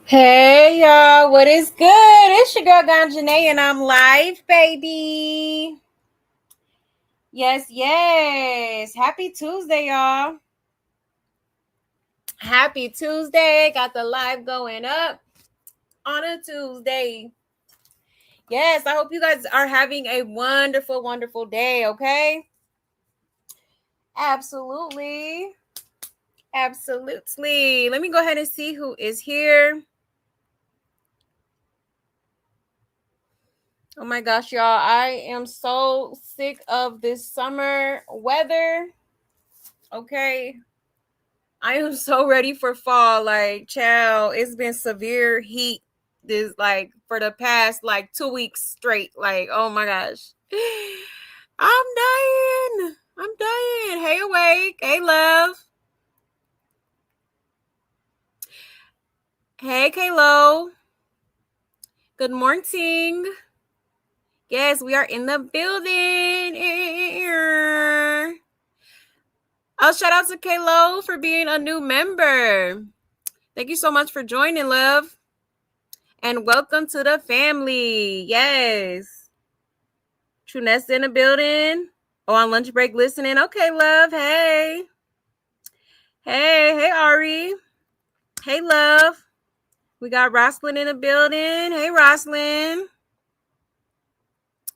Hey y'all, what is good? It's your girl Janae and I'm live, baby. Yes, yes. Happy Tuesday, y'all. Happy Tuesday. Got the live going up on a Tuesday. Yes, I hope you guys are having a wonderful, wonderful day, okay? Absolutely. Absolutely. Let me go ahead and see who is here. Oh my gosh, y'all. I am so sick of this summer weather. Okay. I am so ready for fall. Like, child, it's been severe heat this like for the past like 2 weeks straight. Like, oh my gosh. I'm dying. I'm dying. Hey, awake. Hey, love. Hey, Kalo. Good morning. Yes, we are in the building. Oh, shout out to Kalo for being a new member. Thank you so much for joining, love. And welcome to the family. Yes. Trunessa in the building. Oh, on lunch break listening. Okay, love. Hey. Hey, Ari. Hey, love. We got Roslyn in the building. Hey, Roslyn.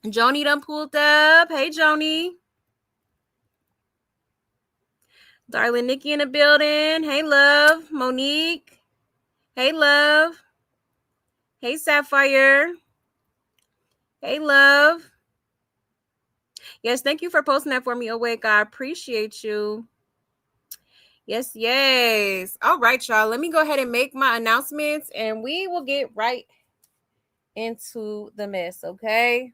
Joni done pulled up. Hey, Joni. Darling Nikki in the building. Hey, love. Monique. Hey, love. Hey, Sapphire. Hey, love. Yes, thank you for posting that for me, Awake. I appreciate you. Yes, yes. All right, y'all. Let me go ahead and make my announcements and we will get right into the mess, okay?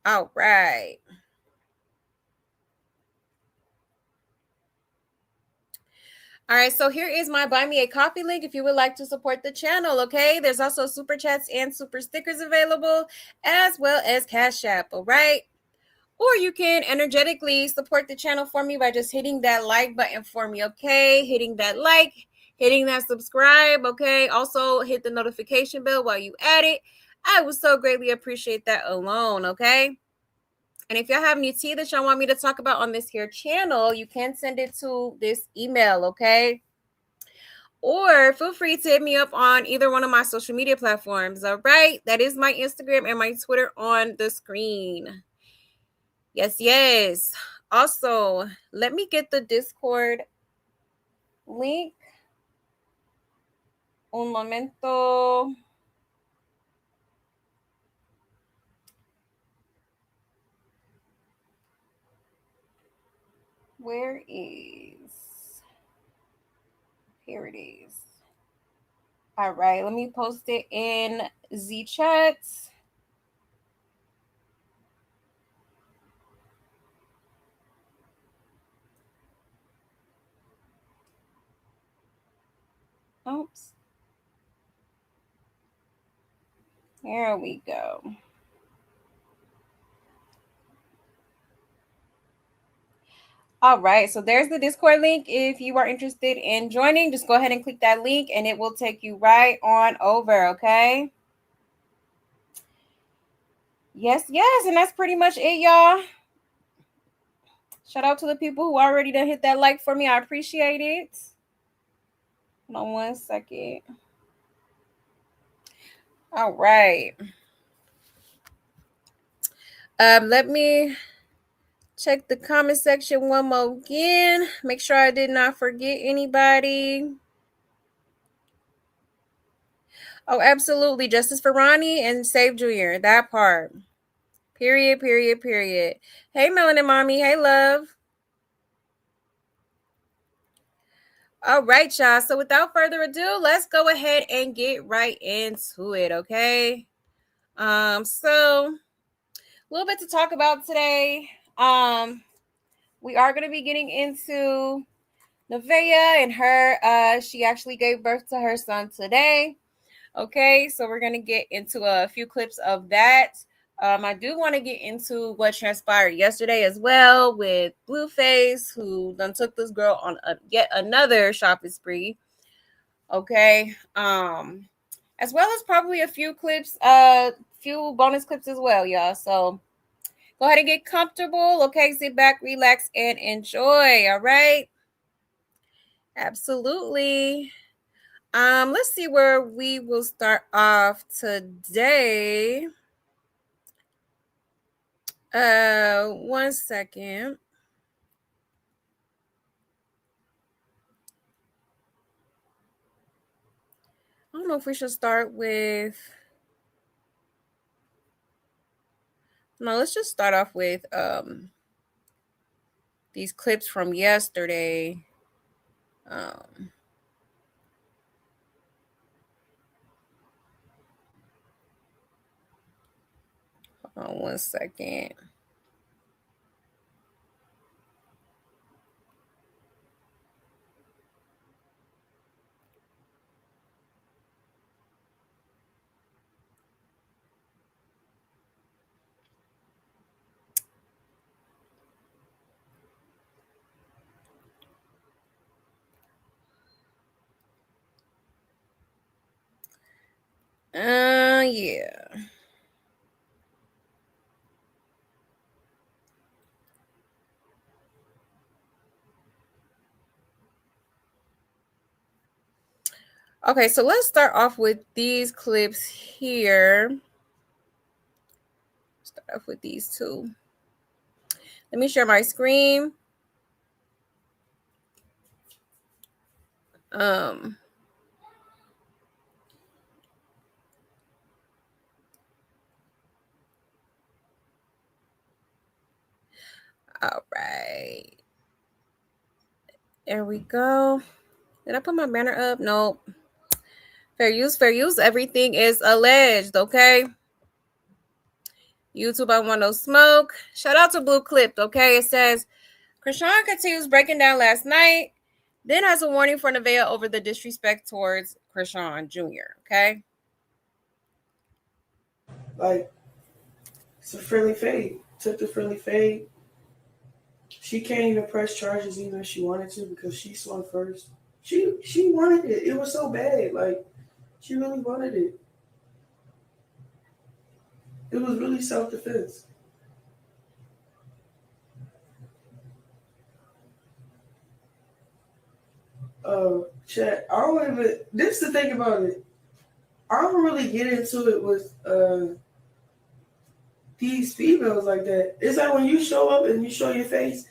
All right. All right, so here is my Buy Me a Coffee link if you would like to support the channel, okay? There's also super chats and super stickers available, as well as Cash App, all right? Or you can energetically support the channel for me by just hitting that like button for me, okay? Hitting that like, hitting that subscribe, okay? Also, hit the notification bell while you at it. I would so greatly appreciate that alone, okay? And if y'all have any tea that y'all want me to talk about on this here channel, you can send it to this email, okay? Or feel free to hit me up on either one of my social media platforms, all right? That is my Instagram and my Twitter on the screen. Yes, yes. Also, let me get the Discord link. Un momento. Where is... Here it is. All right, let me post it in Z chat. Oops. Here we go. All right, so there's the Discord link. If you are interested in joining, just go ahead and click that link and it will take you right on over, okay? Yes, yes, and that's pretty much it, y'all. Shout out to the people who already done hit that like for me. I appreciate it. Hold on 1 second. All right. Let me check the comment section one more again. Make sure I did not forget anybody. Oh, absolutely. Justice for Ronnie and Save Junior. That part. Period, period, period. Hey, Melanin Mommy. Hey, love. All right, y'all. So without further ado, let's go ahead and get right into it, okay? So a little bit to talk about today. We are going to be getting into Nevaeh and her. She actually gave birth to her son today. Okay, so we're going to get into a few clips of that. I do want to get into what transpired yesterday as well with Blueface, who done took this girl on yet another shopping spree. Okay. As well as probably a few clips, few bonus clips as well, y'all. So go ahead and get comfortable. Okay, sit back, relax, and enjoy. All right. Absolutely. Let's see where we will start off today. 1 second. I don't know if we should start with. No, let's just start off with these clips from yesterday. Um, hold on 1 second. Yeah. Okay, so let's start off with these clips here. Start off with these two. Let me share my screen. Um, all right. There we go. Did I put my banner up? Nope. Fair use, fair use. Everything is alleged, okay? YouTube, I want no smoke. Shout out to Blue Clipped, okay? It says, Chrisean continues breaking down last night, then has a warning for Nevaeh over the disrespect towards Chrisean Jr., okay? Like, it's a friendly fade. Took the friendly fade. She can't even press charges even if she wanted to because she swung first. She wanted it. It was so bad. Like, she really wanted it. It was really self-defense. Chat. I don't even. This is the thing about it. I don't really get into it with these females like that. It's like when you show up and you show your face,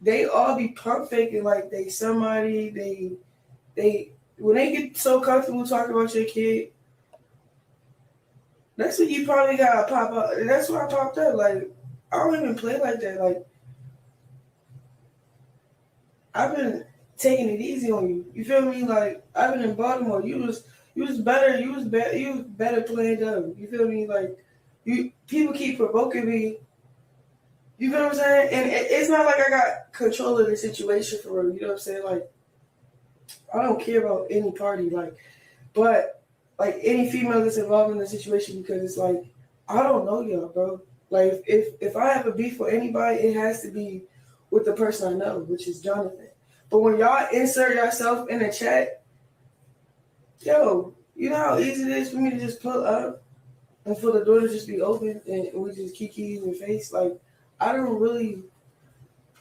they all be pump faking like they somebody. They when they get so comfortable talking about your kid, that's when you probably gotta pop up. And that's why I popped up. Like, I don't even play like that. Like, I've been taking it easy on you. You feel me? Like, I've been in Baltimore. You was better. You was better playing dumb. You feel me? Like, you people keep provoking me. You feel what I'm saying? And it's not like I got control of the situation for real. You know what I'm saying? Like, I don't care about any party. Like, but like any female that's involved in the situation because it's like I don't know y'all, bro. Like if I have a beef with anybody, it has to be with the person I know, which is Johnathan. But when y'all insert yourself in a chat, yo, you know how easy it is for me to just pull up and for the door to just be open and we just kiki in your face. Like I don't really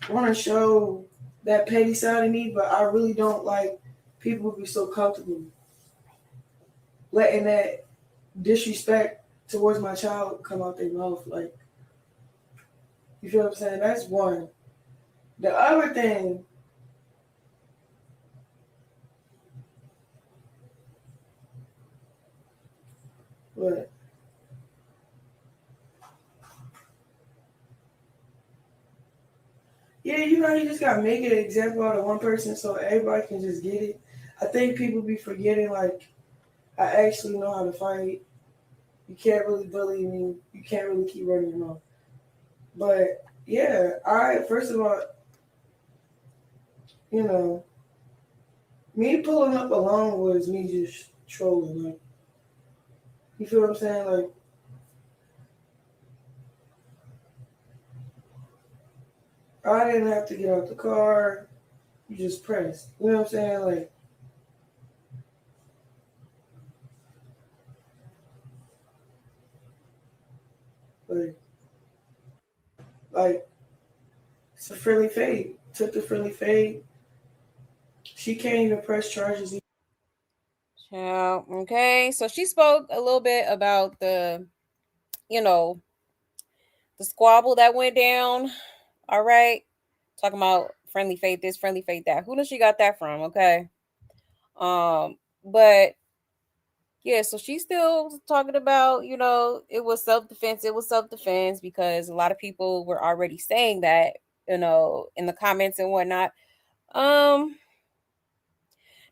want to show that petty side of me, but I really don't like people be so comfortable letting that disrespect towards my child come out their mouth. Like, you feel what I'm saying? That's one. The other thing, what? Yeah, you know, you just got to make an example out of one person so everybody can just get it. I think people be forgetting, like, I actually know how to fight. You can't really bully me. You can't really keep running your mouth. But, yeah, first of all, you know, me pulling up alone was me just trolling. Like, you feel what I'm saying? Like, I didn't have to get out the car. You just press. You know what I'm saying? Like, Like it's a friendly fade. Took the friendly fade. She can't even press charges. Yeah, okay. So she spoke a little bit about you know, the squabble that went down. All right. Talking about friendly faith this, friendly faith that. Who knows she got that from? Okay. But yeah, so she's still talking about, it was self defense. It was self defense because a lot of people were already saying that, in the comments and whatnot. Um,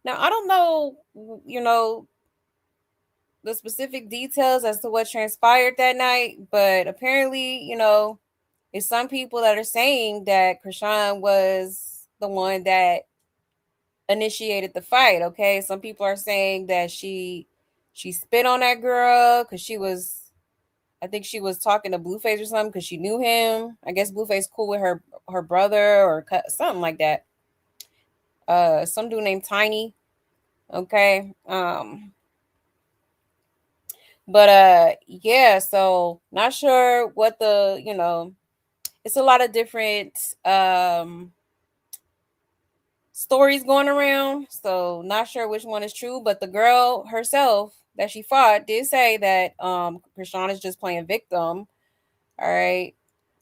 Now I don't know, the specific details as to what transpired that night, but apparently, it's some people that are saying that Chrisean was the one that initiated the fight. Okay, some people are saying that she spit on that girl because I think she was talking to Blueface or something because she knew him. I guess Blueface cool with her brother or something like that. Some dude named Tiny. Okay. But yeah, so not sure what it's a lot of different um stories going around, so not sure which one is true, but the girl herself that she fought did say that Chrisean is just playing victim, all right?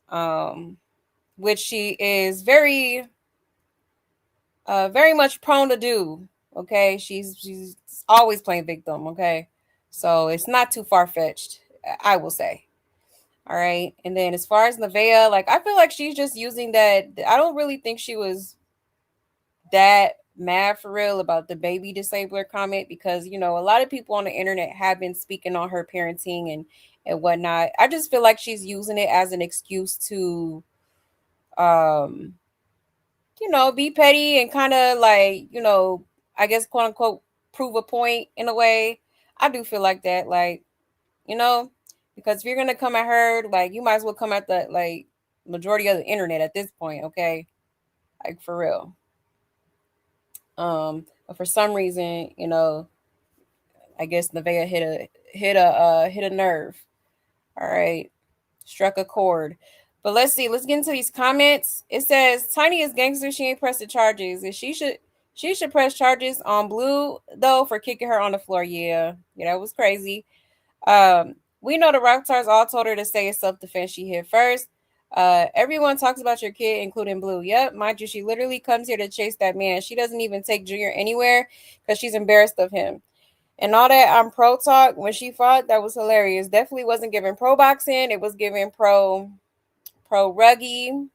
Um which she is very much prone to do, okay? She's always playing victim, okay? So it's not too far-fetched, I will say. All right. And then as far as Nevaeh, like I feel like she's just using that. I don't really think she was that mad for real about the baby disabler comment because a lot of people on the internet have been speaking on her parenting and whatnot. I just feel like she's using it as an excuse to um be petty and kind of like I guess quote unquote prove a point in a way. I do feel like that, like you know, because if you're gonna come at her, like you might as well come at the like majority of the internet at this point, okay? Like for real. But for some reason, I guess Nevaeh hit a nerve. All right, struck a chord. But let's see. Let's get into these comments. It says Tiny is gangster. She ain't pressed the charges, and she should press charges on Blue though for kicking her on the floor. Yeah, yeah, that was crazy. Um, we know the rock stars all told her to say it's self defense. She hit first. Everyone talks about your kid, including Blue. Yep, mind you, she literally comes here to chase that man. She doesn't even take Junior anywhere because she's embarrassed of him. And all that pro talk when she fought, that was hilarious. Definitely wasn't giving pro boxing. It was giving pro ruggy.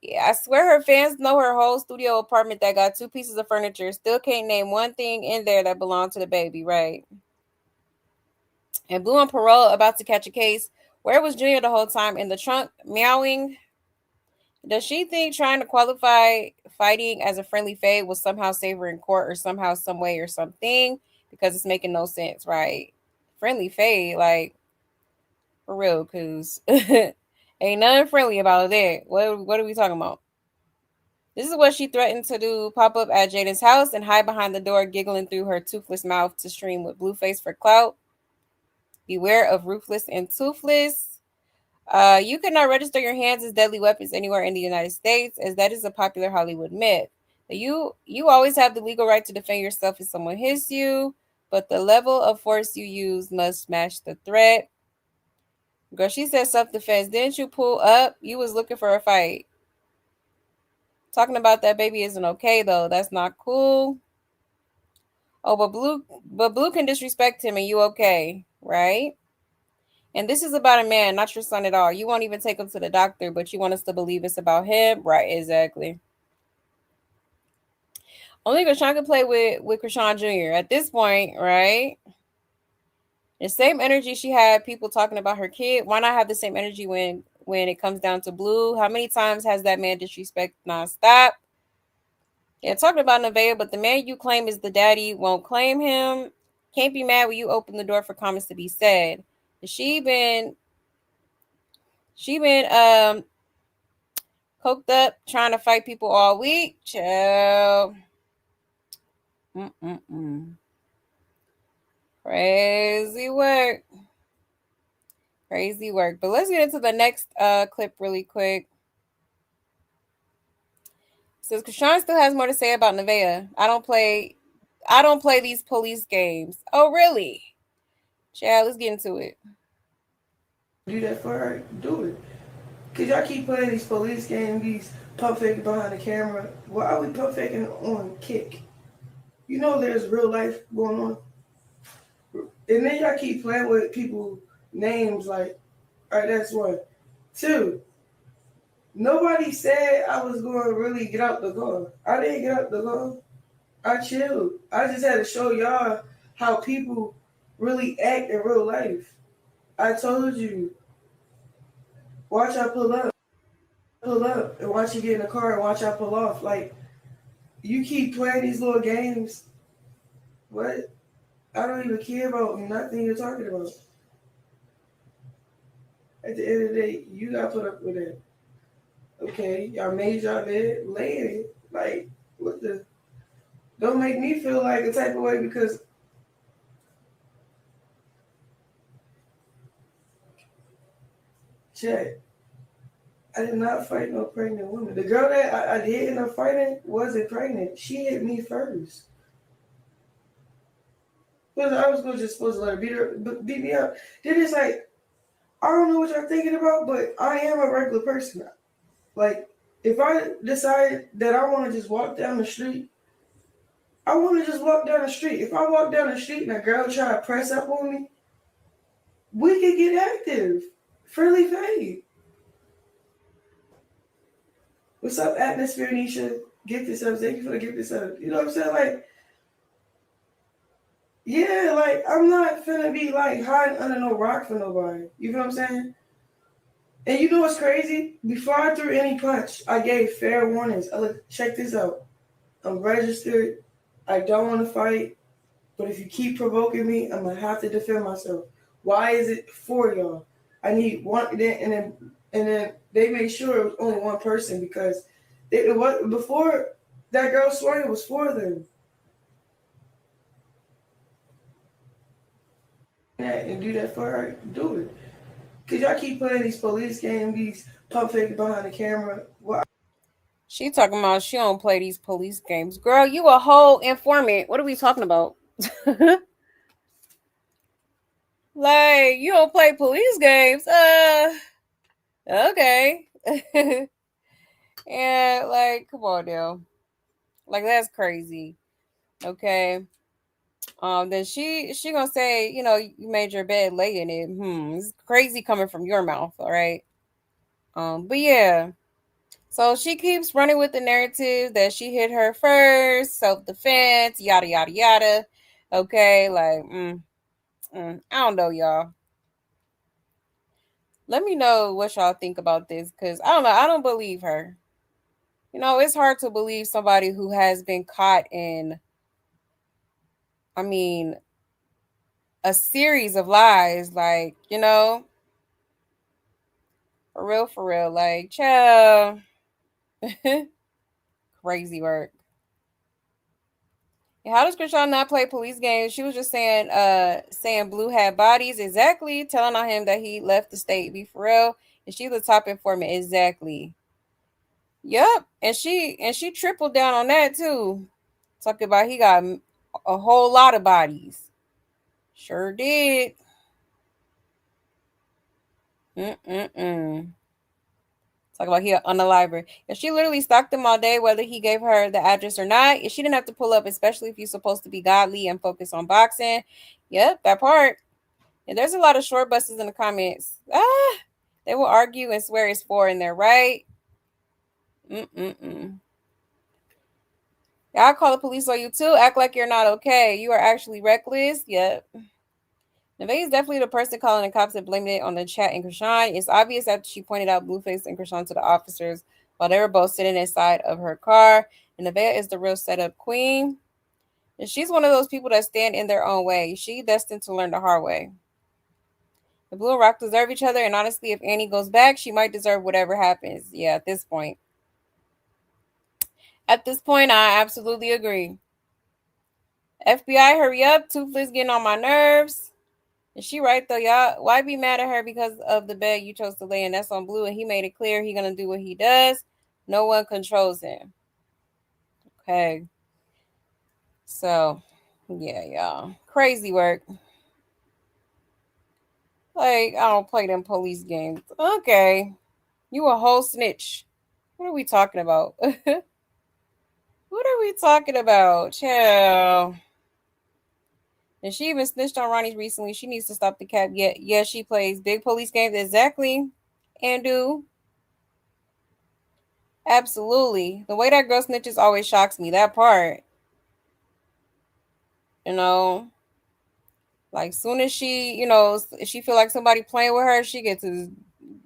Yeah, I swear her fans know her whole studio apartment that got two pieces of furniture. Still can't name one thing in there that belonged to the baby, right? And Blue on parole, about to catch a case. Where was Junior the whole time? In the trunk, meowing. Does she think trying to qualify fighting as a friendly fade will somehow save her in court or somehow, some way, or something? Because it's making no sense, right? Friendly fade, like for real, cause ain't nothing friendly about that. What are we talking about? This is what she threatened to do: pop up at Jaden's house and hide behind the door, giggling through her toothless mouth to stream with Blueface for clout. Beware of ruthless and toothless. You cannot register your hands as deadly weapons anywhere in the United States, as that is a popular Hollywood myth. You always have the legal right to defend yourself if someone hits you, but the level of force you use must match the threat. Girl, she said self defense. Didn't you pull up? You was looking for a fight. Talking about that baby isn't okay though. That's not cool. Oh, but Blue can disrespect him and you okay, right? And this is about a man, not your son at all. You won't even take him to the doctor, but you want us to believe it's about him, right? Exactly. Only Chrisean can play with Chrisean Jr. at this point, right? The same energy she had people talking about her kid. Why not have the same energy when it comes down to Blue? How many times has that man disrespect nonstop? Yeah, talking about Nevaeh, but the man you claim is the daddy won't claim him. Can't be mad when you open the door for comments to be said. She been she been coked up trying to fight people all week. Chill. Mm-mm-mm. Crazy work. Crazy work. But let's get into the next clip really quick. It says Kashan still has more to say about Nevaeh. I don't play these police games. Oh really? Yeah, let's get into it. Do that for her, do it. Cause y'all keep playing these police games, these pump faking behind the camera. Why are we pump faking on kick? You know there's real life going on. And then y'all keep playing with people names like, alright, that's one. Two, nobody said I was going to really get out the car. I didn't get out the car. I chilled. I just had to show y'all how people really act in real life. I told you, watch I pull up, and watch you get in the car, and watch I pull off. Like, you keep playing these little games. What? I don't even care about nothing you're talking about. At the end of the day, you got put up with it. Okay, y'all made y'all bed, lay in it. Like, what the? Don't make me feel like a type of way because, check, I did not fight no pregnant woman. The girl that I did end up fighting wasn't pregnant. She hit me first. Because I was just supposed to let her beat me up. Then it's like, I don't know what y'all thinking about, but I am a regular person. Like, if I decide that I want to just walk down the street, I want to just walk down the street. If I walk down the street and a girl try to press up on me, we can get active. Friendly fade. What's up, atmosphere, Nisha? Get this up. Thank you for the gift this up. You know what I'm saying? Like, yeah, like, I'm not finna be, like, hiding under no rock for nobody. You know what I'm saying? And you know what's crazy? Before I threw any punch, I gave fair warnings. I look, check this out. I'm registered. I don't want to fight. But if you keep provoking me, I'm gonna have to defend myself. Why is it for y'all? I need one, and then they made sure it was only one person because it was before that girl swore it was for them. And do that for her, do it. Cause y'all keep playing these police games, these pump faking behind the camera. Well, She talking about she don't play these police games. Girl, you a whole informant. What are we talking about? Like, you don't play police games. Okay. Yeah, like, come on now. Like, that's crazy. Okay. Then she gonna say, you made your bed, lay in it. It's crazy coming from your mouth, all right? But yeah. So she keeps running with the narrative that she hit her first, self-defense, yada yada yada. Okay, like, I don't know, y'all. Let me know what y'all think about this, because I don't know. I don't believe her. It's hard to believe somebody who has been caught in, I mean, a series of lies. Like, for real. Like, child, crazy work. How does Chrisean not play police games? She was just saying Blue had bodies, exactly, telling on him that he left the state. Be for real. And she the top informant, exactly. Yep. And she tripled down on that too. Talking about he got a whole lot of bodies. Sure did. Mm-mm-mm. Talk about he on the library. And she literally stalked him all day, whether he gave her the address or not. And she didn't have to pull up, especially if you're supposed to be godly and focus on boxing. Yep, that part. And there's a lot of short buses in the comments. They will argue and swear it's four and they're right. Mm-mm-mm. Y'all call the police on you too. Act like you're not okay. You are actually reckless. Yep. Nevaeh is definitely the person calling the cops and blaming it on the chat and Chrisean. It's obvious after she pointed out Blueface and Chrisean to the officers while they were both sitting inside of her car. And Nevaeh is the real setup queen. And she's one of those people that stand in their own way. She destined to learn the hard way. The Blue and Rock deserve each other, and honestly, if Annie goes back, she might deserve whatever happens. Yeah, at this point. At this point, I absolutely agree. FBI, hurry up. Toothless getting on my nerves. And she right though, y'all. Why be mad at her because of the bed you chose to lay in? That's on Blue, and he made it clear he gonna do what he does. No one controls him. Okay, so yeah, y'all, crazy work. Like I don't play them police games. Okay, you a whole snitch. What are we talking about? What are we talking about? Chill. And she even snitched on Ronnie recently. She needs to stop the cap. Yeah, she plays big police games. Exactly. And do. Absolutely. The way that girl snitches always shocks me. That part. You know. Like soon as she, if she feel like somebody playing with her, she gets to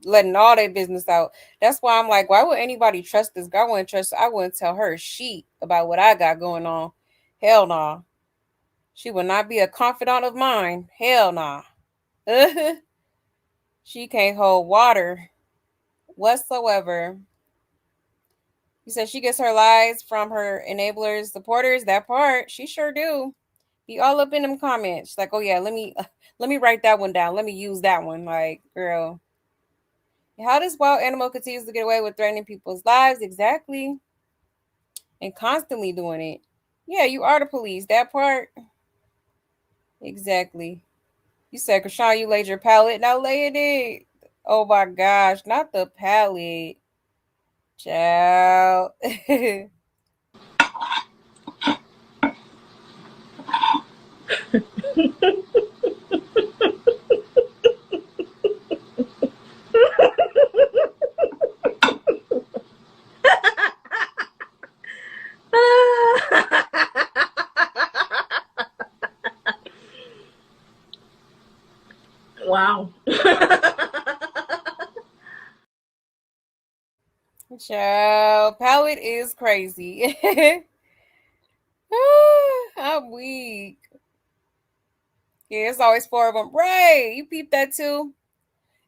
letting all their business out. That's why I'm like, why would anybody trust this girl? I wouldn't tell her shit about what I got going on. Hell nah. She would not be a confidant of mine. Hell nah. She can't hold water whatsoever. You said she gets her lies from her enablers, supporters. That part, she sure do. Be all up in them comments. Like, oh yeah, let me write that one down. Let me use that one. Like, girl, how this wild animal continues to get away with threatening people's lives? Exactly, and constantly doing it. Yeah, you are the police. That part, exactly. You said, Kashan, you laid your pallet. Now lay it. Oh my gosh, not the pallet, child. Wow. Child, palette is crazy. I'm weak. Yeah, it's always four of them. Right. You peeped that too?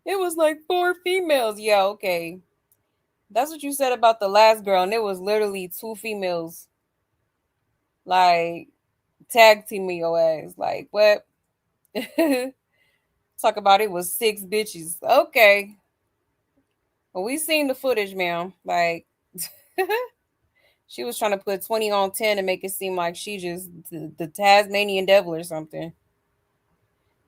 It was like four females. Yeah, okay. That's what you said about the last girl, and it was literally two females. Like, tag team me your ass. Like, what? Talk about it was six bitches. Okay. Well, we seen the footage, ma'am. Like, she was trying to put 20 on 10 and make it seem like she just the Tasmanian devil or something.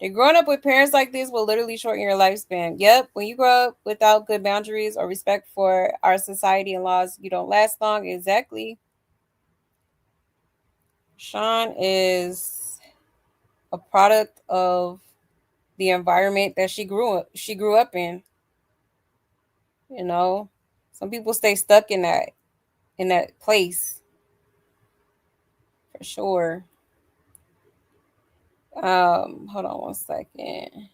And growing up with parents like this will literally shorten your lifespan. Yep, when you grow up without good boundaries or respect for our society and laws, you don't last long. Exactly. Sean is a product of the environment that she grew up in. You know, some people stay stuck in that place for sure. Hold on one second.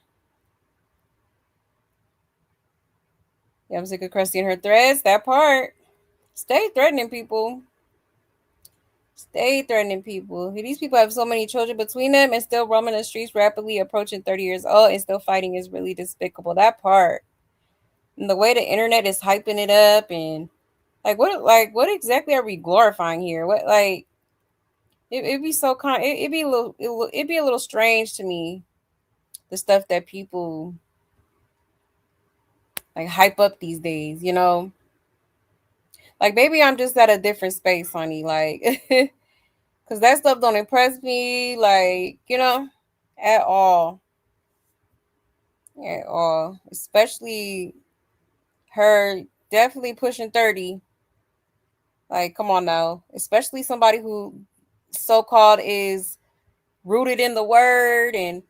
Yeah, I'm sick of Christy and her threads. That part. Stay threatening people. Stay threatening people. These people have so many children between them and still roaming the streets rapidly approaching 30 years old and still fighting is really despicable. That part. And the way the internet is hyping it up and like what exactly are we glorifying here? What like it'd be so it'd be a little it'd be a little strange to me the stuff that people like hype up these days, you know? Like maybe I'm just at a different space, honey. Like cuz that stuff don't impress me like, at all. At all. Especially her definitely pushing 30. Like come on now. Especially somebody who so-called is rooted in the word and,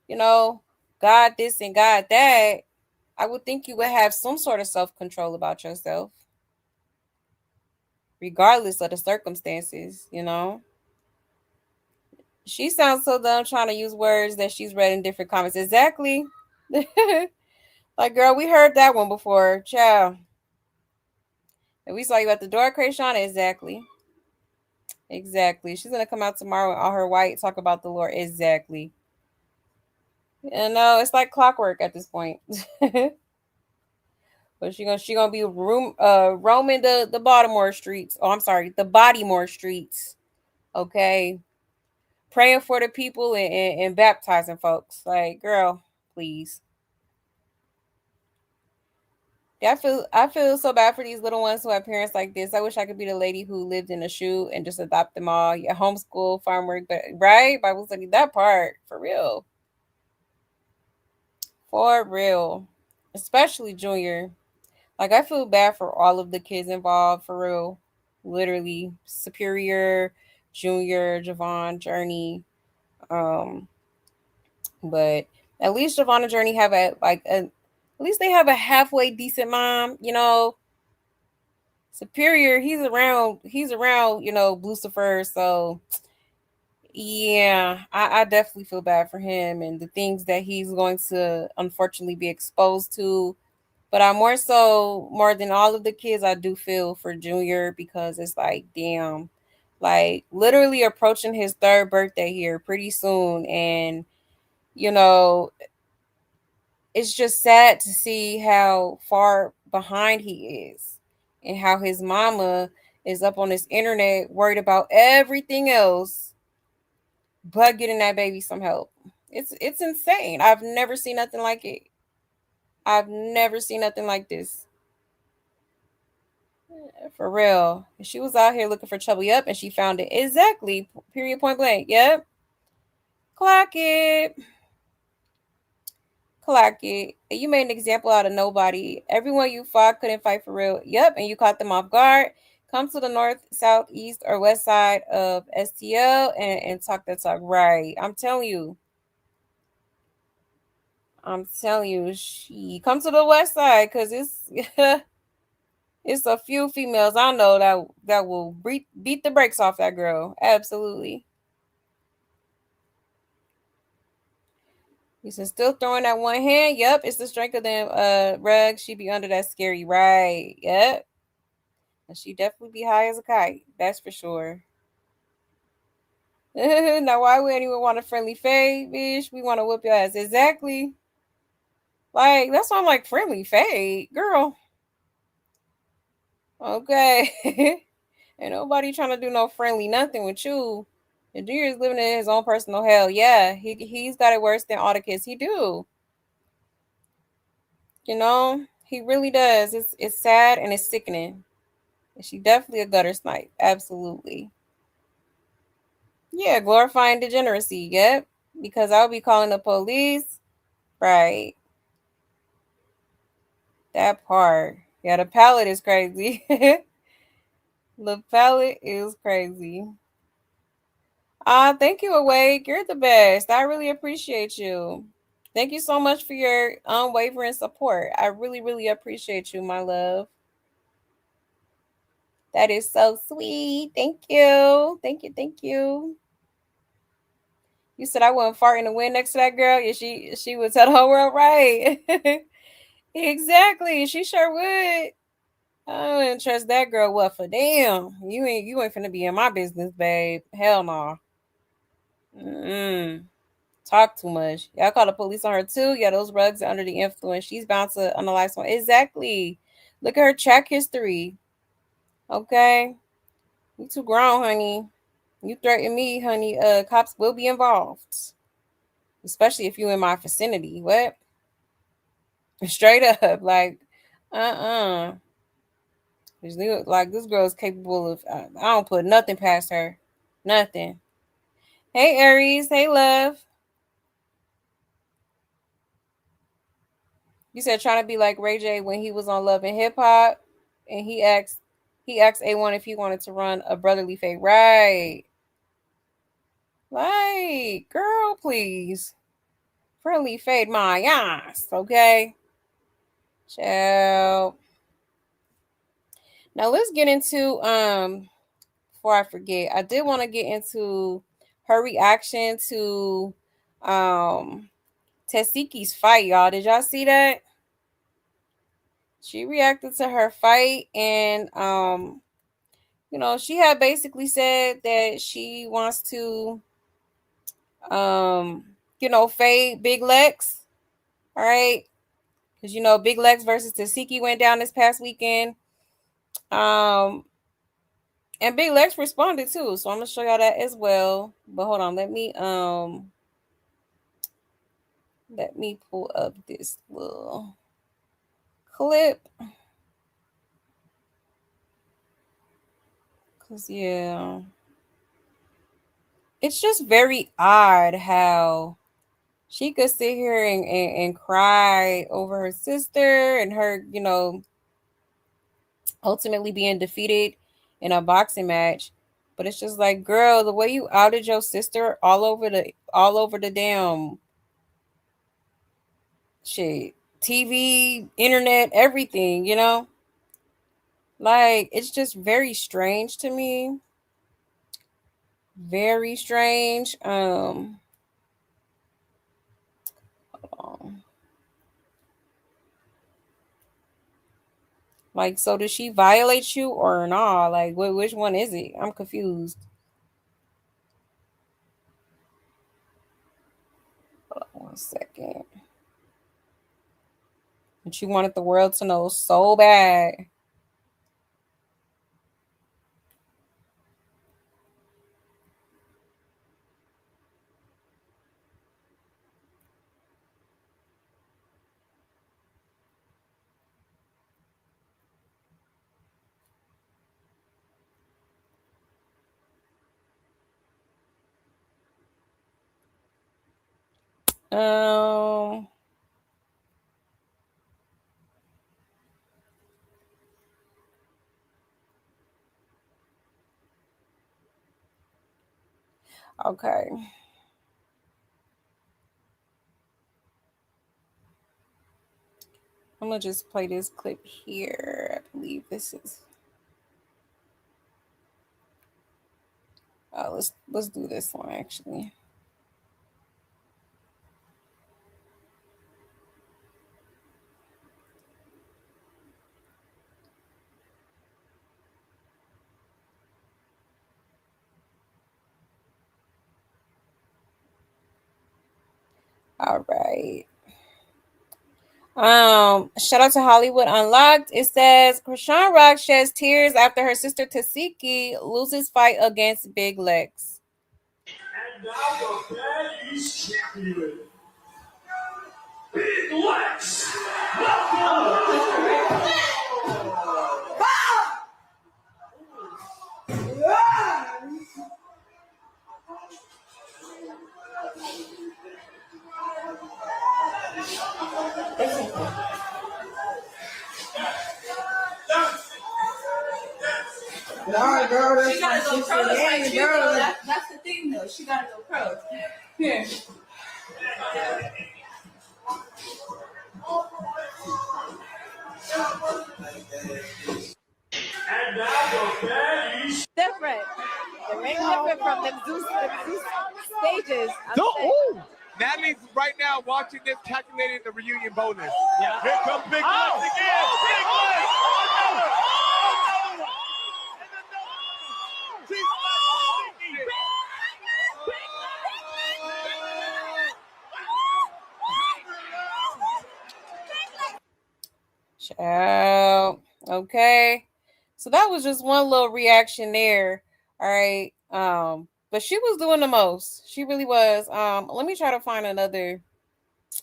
you know, God this and God that. I would think you would have some sort of self-control about yourself regardless of the circumstances. She sounds so dumb trying to use words that she's read in different comments. Exactly. Like, girl, we heard that one before. Ciao. And we saw you at the door, Chrisean. Exactly. Exactly. She's gonna come out tomorrow in all her white, talk about the Lord. Exactly. And no, it's like clockwork at this point. But she gonna be roaming the Baltimore streets. Oh, I'm sorry, the Bodymore streets. Okay. praying for the people and baptizing folks. Like, girl, please. Yeah, I feel so bad for these little ones who have parents like this. I wish I could be the lady who lived in a shoe and just adopt them all. Yeah, homeschool, farm work, but right, Bible study, that part for real, for real, especially Junior. Like I feel bad for all of the kids involved for real, literally Superior, Junior, Javon, Journey. Um, but at least Javon and Journey have at least they have a halfway decent mom, you know. Superior, he's around, Lucifer. So yeah, I definitely feel bad for him and the things that he's going to unfortunately be exposed to. But I more than all of the kids, I do feel for Junior because it's like, damn, like literally approaching his third birthday here pretty soon. And, you know, it's just sad to see how far behind he is and how his mama is up on his internet worried about everything else but getting that baby some help. It's insane. I've never seen nothing like it. I've never seen nothing like this. For real. She was out here looking for trouble. Yep, and she found it. Exactly. Period, point blank. Yep. Clock it. Clock it. You made an example out of nobody. Everyone you fought couldn't fight for real. Yep, and you caught them off guard. Come to the north, south, east, or west side of STL and talk that talk. Right. I'm telling you. I'm telling you. She come to the west side because it's it's a few females I know that will beat the brakes off that girl. Absolutely. You said still throwing that one hand. Yep, it's the strength of them rugs. She be under that scary, right? Yep. And she definitely be high as a kite. That's for sure. Now why would anyone want a friendly fade, bitch? We want to whoop your ass. Exactly. Like, that's why I'm like friendly fade. Girl. Okay. Ain't nobody trying to do no friendly nothing with you. The dude is living in his own personal hell. Yeah, he's got it worse than all the kids he do. You know, he really does. It's sad and it's sickening. And she definitely a gutter snipe. Absolutely. Yeah, glorifying degeneracy. Yep. Because I'll be calling the police. Right. That part. Yeah, the palette is crazy. The palette is crazy. Thank you, Awake. You're the best. I really appreciate you. Thank you so much for your unwavering support. I really, really appreciate you, my love. That is so sweet. Thank you. Thank you. Thank you. You said I wouldn't fart in the wind next to that girl. Yeah, she would tell the whole world right. Exactly. She sure would. I wouldn't trust that girl. What for? Damn. You ain't finna be in my business, babe. Hell no. Mm. Talk too much. Y'all call the police on her too. Yeah, those rugs are under the influence. She's bound to analyze one. Exactly. Look at her track history. Okay. You too grown, honey. You threaten me, honey. Cops will be involved. Especially if you in my vicinity. What? Straight up. Like, uh-uh. Like this girl is capable of I don't put nothing past her. Nothing. Hey Aries. Hey love. You said trying to be like Ray J when he was on Love and Hip Hop, and he asked A1 if he wanted to run a brotherly fade. Right. Like, girl, please. Friendly fade my ass, okay? Ciao. Now let's get into before I forget, I did want to get into her reaction to um Tesiki's fight, y'all. Did y'all see that? She reacted to her fight and she had basically said that she wants to um fade Big Lex. All right. Because Big Lex versus Tasiki went down this past weekend. Um And Big Lex responded too, so I'm gonna show y'all that as well. But hold on, let me pull up this little clip. Cause yeah, it's just very odd how she could sit here and cry over her sister and her, ultimately being defeated in a boxing match. But it's just like, girl, the way you outed your sister all over the damn shit, TV, internet, everything. Like it's just very strange to me. Very strange. Like, so did she violate you or not? Like, which one is it? I'm confused. Hold on 1 second. But you wanted the world to know so bad. Um, okay. I'm gonna just play this clip here. I believe this is. Let's do this one actually. All right. Shout out to Hollywood Unlocked. It says Chrisean Rock sheds tears after her sister Tasiki loses fight against Big Lex. And now the baddies champion, Big Lex. Nah, girl, that's She gotta go pro. Like you, girl. that's the thing, though. She gotta go pro. Here. And now the baddies. Different. The ring different from them Zeus stages. That means right now watching this calculating the reunion bonus. Yeah. Here comes Big Lex again. Big Lex. Ciao. Okay. So that was just one little reaction there. All right. But she was doing the most. She really was. Let me try to find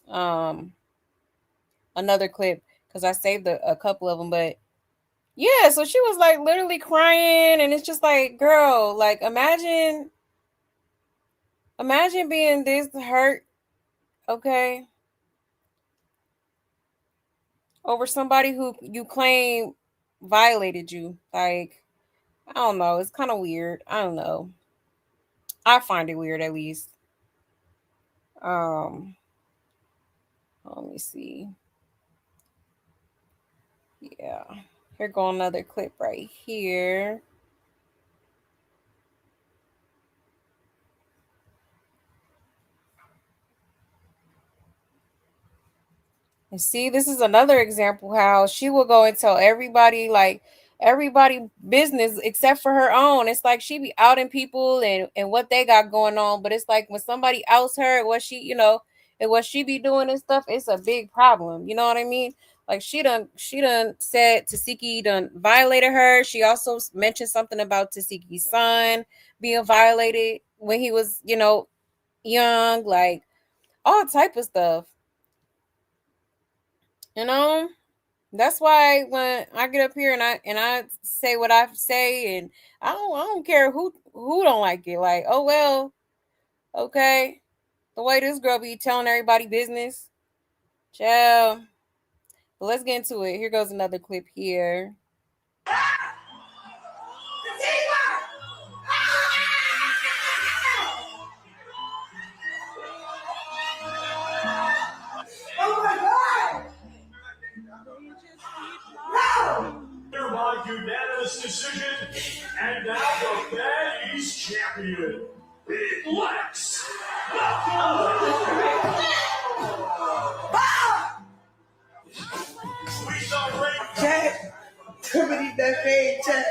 um another clip because I saved a couple of them. But yeah, so she was like literally crying, and it's just like, girl, like imagine being this hurt, okay, over somebody who you claim violated you. Like, I don't know. It's kind of weird. I don't know. I find it weird, at least. Um, let me see. Yeah, here go another clip right here. And see, this is another example how she will go and tell everybody, like everybody business except for her own. It's like she be outing people and what they got going on, but it's like when somebody outs her, what she, and what she be doing and stuff, it's a big problem. You know what I mean? Like she done said Tasiki done violated her. She also mentioned something about Tasiki's son being violated when he was, young, like all type of stuff. You know? That's why when I get up here and I say what I say, and I don't care who don't like it. Like, oh well, okay. The way this girl be telling everybody business. Ciao. But let's get into it. Here goes another clip here. Oh my God! By unanimous decision, and now the Baddies champion, Big Lex. Chat, somebody that fade chat.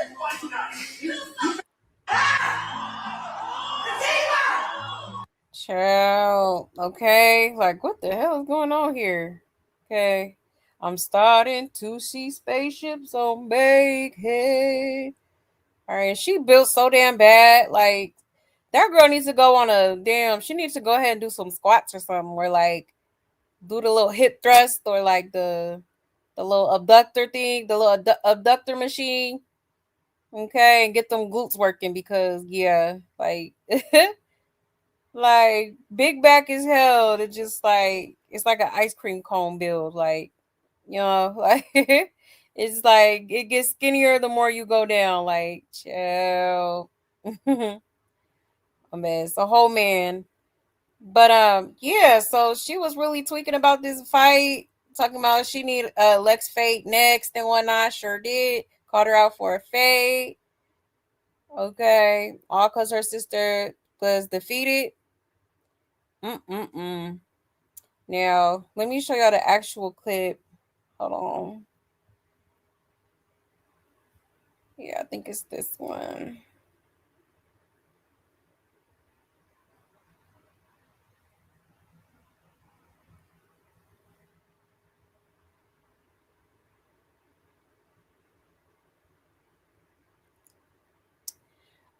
Child, okay, like what the hell is going on here? Okay, I'm starting to see spaceships on Bakehead. All right, she built so damn bad. Like that girl needs to go on a damn. She needs to go ahead and do some squats or something, or like do the little hip thrust, or like the little abductor thing, the little abductor machine. Okay, and get them glutes working because yeah, like. Like big back as hell. It just like it's like an ice cream cone build. Like like it's like it gets skinnier the more you go down. Like chill, a mess, a whole man. But yeah. So she was really tweaking about this fight, talking about she need Lex fade next and whatnot. Sure did. Called her out for a fade. Okay, all cause her sister was defeated. Mm-mm-mm. Now, let me show y'all the actual clip. Hold on. Yeah, I think it's this one.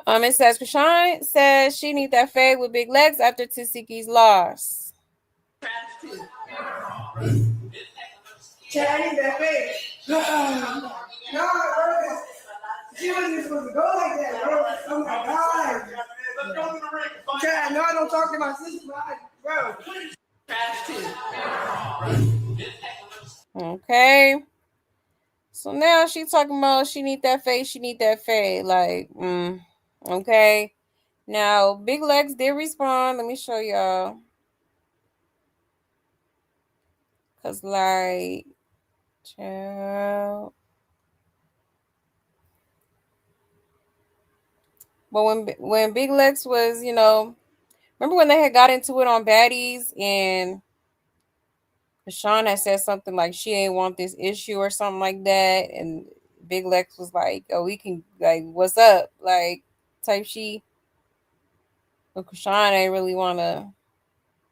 It says Kashan says she need that fade with big legs after Tasiki's loss. Chat, I need that fade. No, bro. She wasn't supposed to go like that, bro. Oh my God. Let's go to the ring. Chat, no, I don't talk to my sister, bro. Okay. So now she talking about she need that fade, she need that fade. Like, okay. Now, Big Legs did respond. Let me show y'all. Cause like, child. But when Big Legs was, remember when they had got into it on Baddies and Kashan had said something like she ain't want this issue or something like that, and Big Lex was like, "Oh, we can like, what's up?" Like type she, but Kashan ain't really want to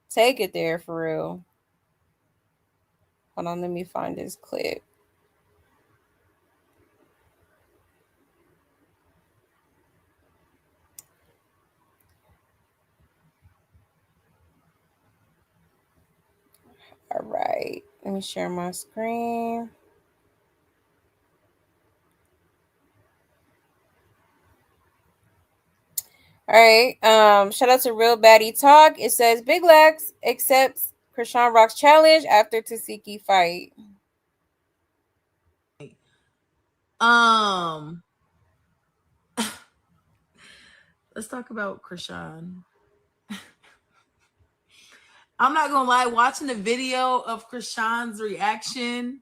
take it there for real. Hold on, let me find this clip. All right, let me share my screen. All right. Shout out to Real Baddie Talk. It says Big Lex accepts Krishan Rock's challenge after Tasiki fight. Let's talk about Chrisean. I'm not gonna lie, watching the video of Chrisean's reaction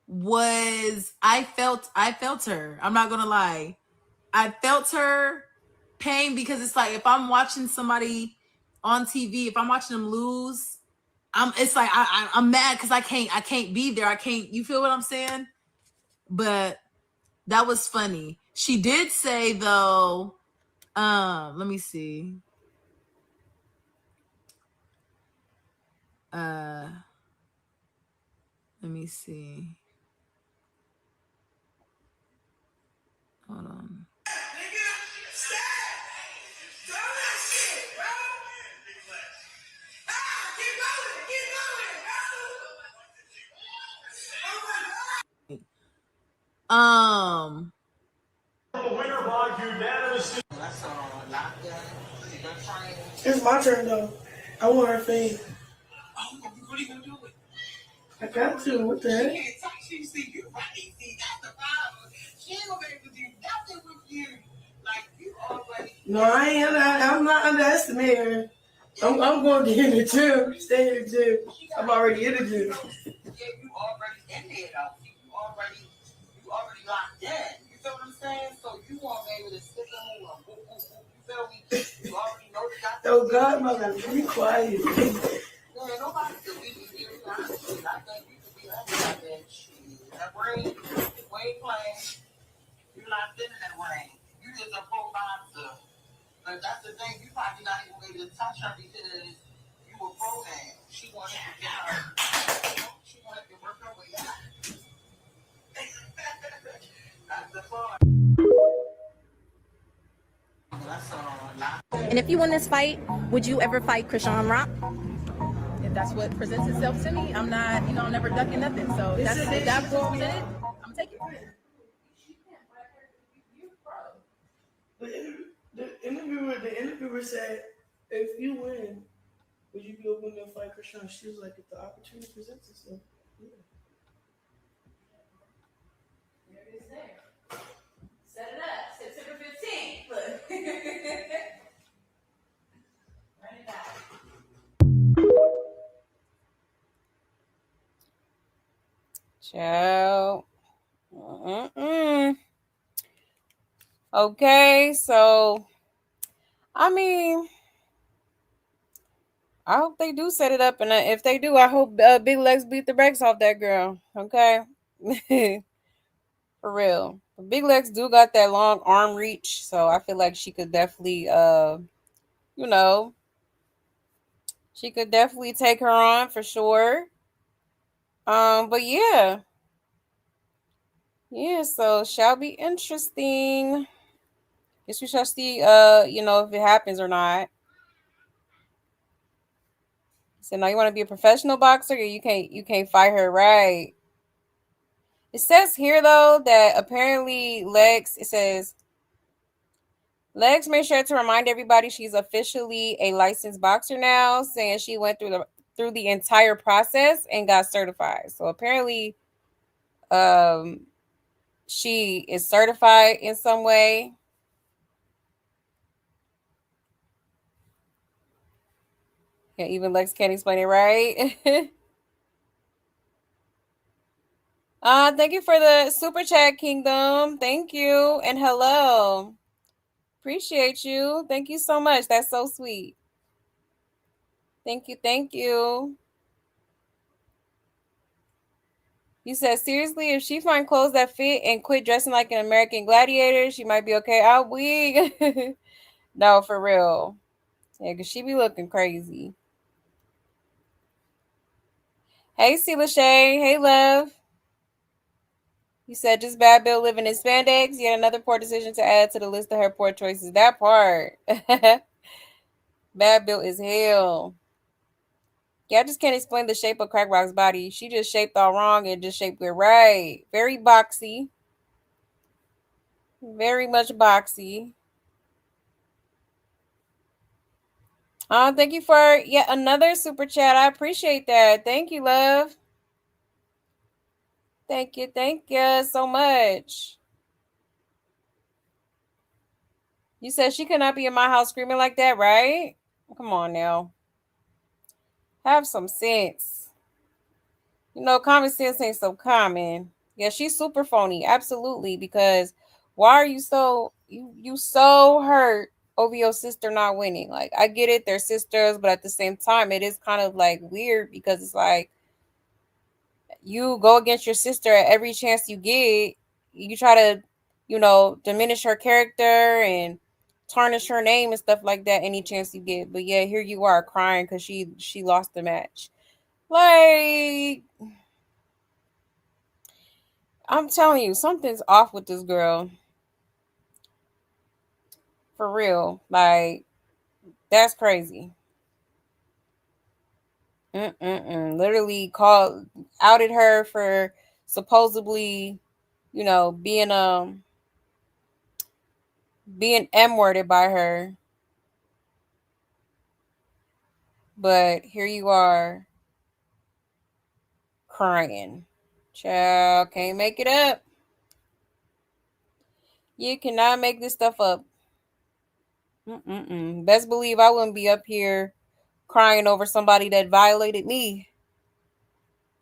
was I felt her. I'm not gonna lie. I felt her pain because it's like if I'm watching somebody on TV, if I'm watching them lose, it's like I'm mad because I can't be there. I can't, you feel what I'm saying? But that was funny. She did say though, let me see. Let Let me see. Hold on. The winner by unanimous. It's my turn though. I want her fame. What are you gonna do with it? I got to. What the heck? She can't talk. She see you right. See, that's the problem. She ain't gonna be able to do nothing with you. Like you already. No, I ain't. I'm not underestimating her. I'm going to get in the gym. Stay in the gym. I'm already in the gym. Yeah, you already in there though. You already locked in. You feel what I'm saying? So you won't be able to stick and move. You feel me? You already know the guy. Oh God, mother, be quiet. Yeah, nobody could be here. Honestly, I think you could be like that. Shit. That ring, we ain't playing. You're not sitting in that ring. You just a pro boxer. But that's the thing. You probably not even able to touch her because you were programmed. She wanted to get her. She wanted to work her way out. That's the fun. And if you win this fight, would you ever fight Chrisean Rock? If that's what presents itself to me, I'm not, I'm never ducking nothing. So if that's what's presented, I'm taking it. The interviewer said, if you win, would you be open to fight Chrisean? She was like, if the opportunity presents itself. Yeah. There it is there. Set it up. September 15th. Look. Run it out. Ciao. Okay, so I mean, I hope they do set it up, and if they do, I hope Big Lex beat the brakes off that girl. Okay, for real. Big Lex do got that long arm reach, so I feel like she could definitely, she could definitely take her on for sure. But yeah. Yeah, so shall be interesting. Guess we shall see if it happens or not. So now you want to be a professional boxer, or you can't fight her, right? It says here though that apparently it says Lex made sure to remind everybody she's officially a licensed boxer now, saying she went through the entire process and got certified. So apparently she is certified in some way. Yeah, even Lex can't explain it, right? Thank you for the super chat, Kingdom. Thank you and hello. Appreciate you. Thank you so much. That's so sweet. Thank you. Thank you. You said, seriously, if she find clothes that fit and quit dressing like an American gladiator, she might be okay. I'll wig. No, for real. Yeah, because she be looking crazy. Hey, Sela Shay. Hey, love. You said just bad Bill living in spandex. Yet another poor decision to add to the list of her poor choices. That part. Bad Bill is hell. Yeah, I just can't explain the shape of Crack Rock's body. She just shaped all wrong and just shaped it right. Very boxy. Very much boxy. Thank you for yet another super chat. I appreciate that. Thank you, love. Thank you so much. You said she could not be in my house screaming like that, right? Come on now. Have some sense. Common sense ain't so common. Yeah, she's super phony. Absolutely. Because why are you so hurt over your sister not winning? Like, I get it, they're sisters, but at the same time, it is kind of like weird because it's like you go against your sister at every chance you get. You try to, diminish her character and tarnish her name and stuff like that any chance you get. But yeah, here you are crying because she lost the match. Like, I'm telling you, something's off with this girl. For real. Like, that's crazy. Literally called, outed her for supposedly, being M-worded by her. But here you are crying. Child, can't make it up. You cannot make this stuff up. Best believe I wouldn't be up here crying over somebody that violated me.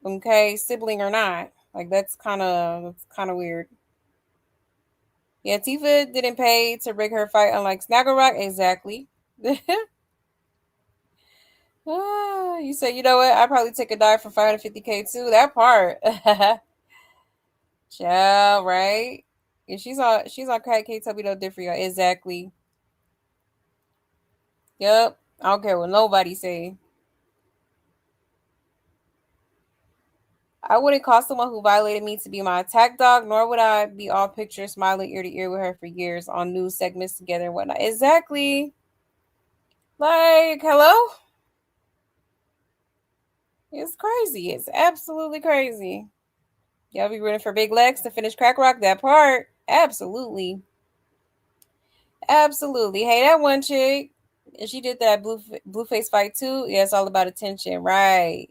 Okay, sibling or not. Like that's kind of weird. Yeah, Tifa didn't pay to rig her fight, unlike Snaggle Rock. Exactly. You said, you know what? I'd probably take a dive for 550K too. That part. Yeah, right. Yeah, she's on crack. Can't tell me no different. Y'all. Exactly. Yep. I don't care what nobody say. I wouldn't call someone who violated me to be my attack dog, nor would I be all pictures smiling ear to ear with her for years on news segments together and whatnot. Exactly. Like, hello? It's crazy. It's absolutely crazy. Y'all be rooting for Big Lex to finish Crack Rock that part. Absolutely. Absolutely. Hey, that one chick. And she did that Blueface fight too. Yeah, it's all about attention. Right.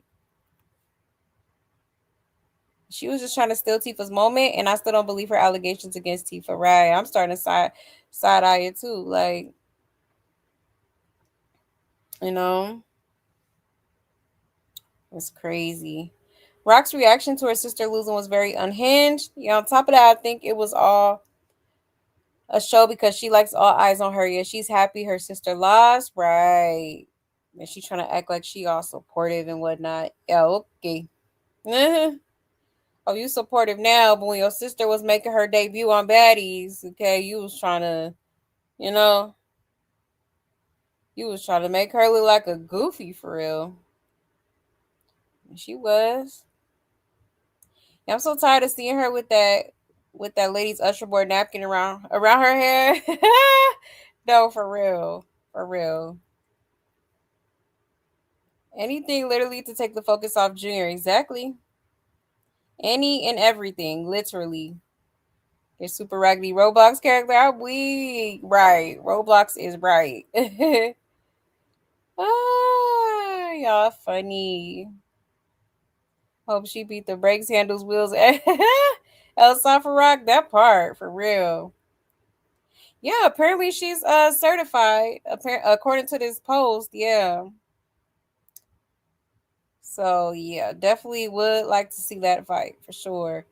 She was just trying to steal Tifa's moment, and I still don't believe her allegations against Tifa. Right. I'm starting to side eye it too. Like, you know, it's crazy. Rock's reaction to her sister losing was very unhinged. Yeah, on top of that, I think it was all a show because she likes all eyes on her. Yeah, she's happy her sister lost. Right. And she's trying to act like she all supportive and whatnot. Yeah, okay. Oh, you supportive now, but when your sister was making her debut on Baddies, okay, you know, you was trying to make her look like a goofy for real. She was. Yeah, I'm so tired of seeing her with that lady's usher board napkin around her hair. No, for real. For real. Anything literally to take the focus off Junior. Exactly. Any and everything, literally. Your super raggedy Roblox character, I'm weak. Right. Roblox is right. Y'all funny. Hope she beat the brakes, handles, wheels. El Rock, that part, for real. Yeah, apparently she's certified, according to this post. Yeah. So, yeah, definitely would like to see that fight for sure.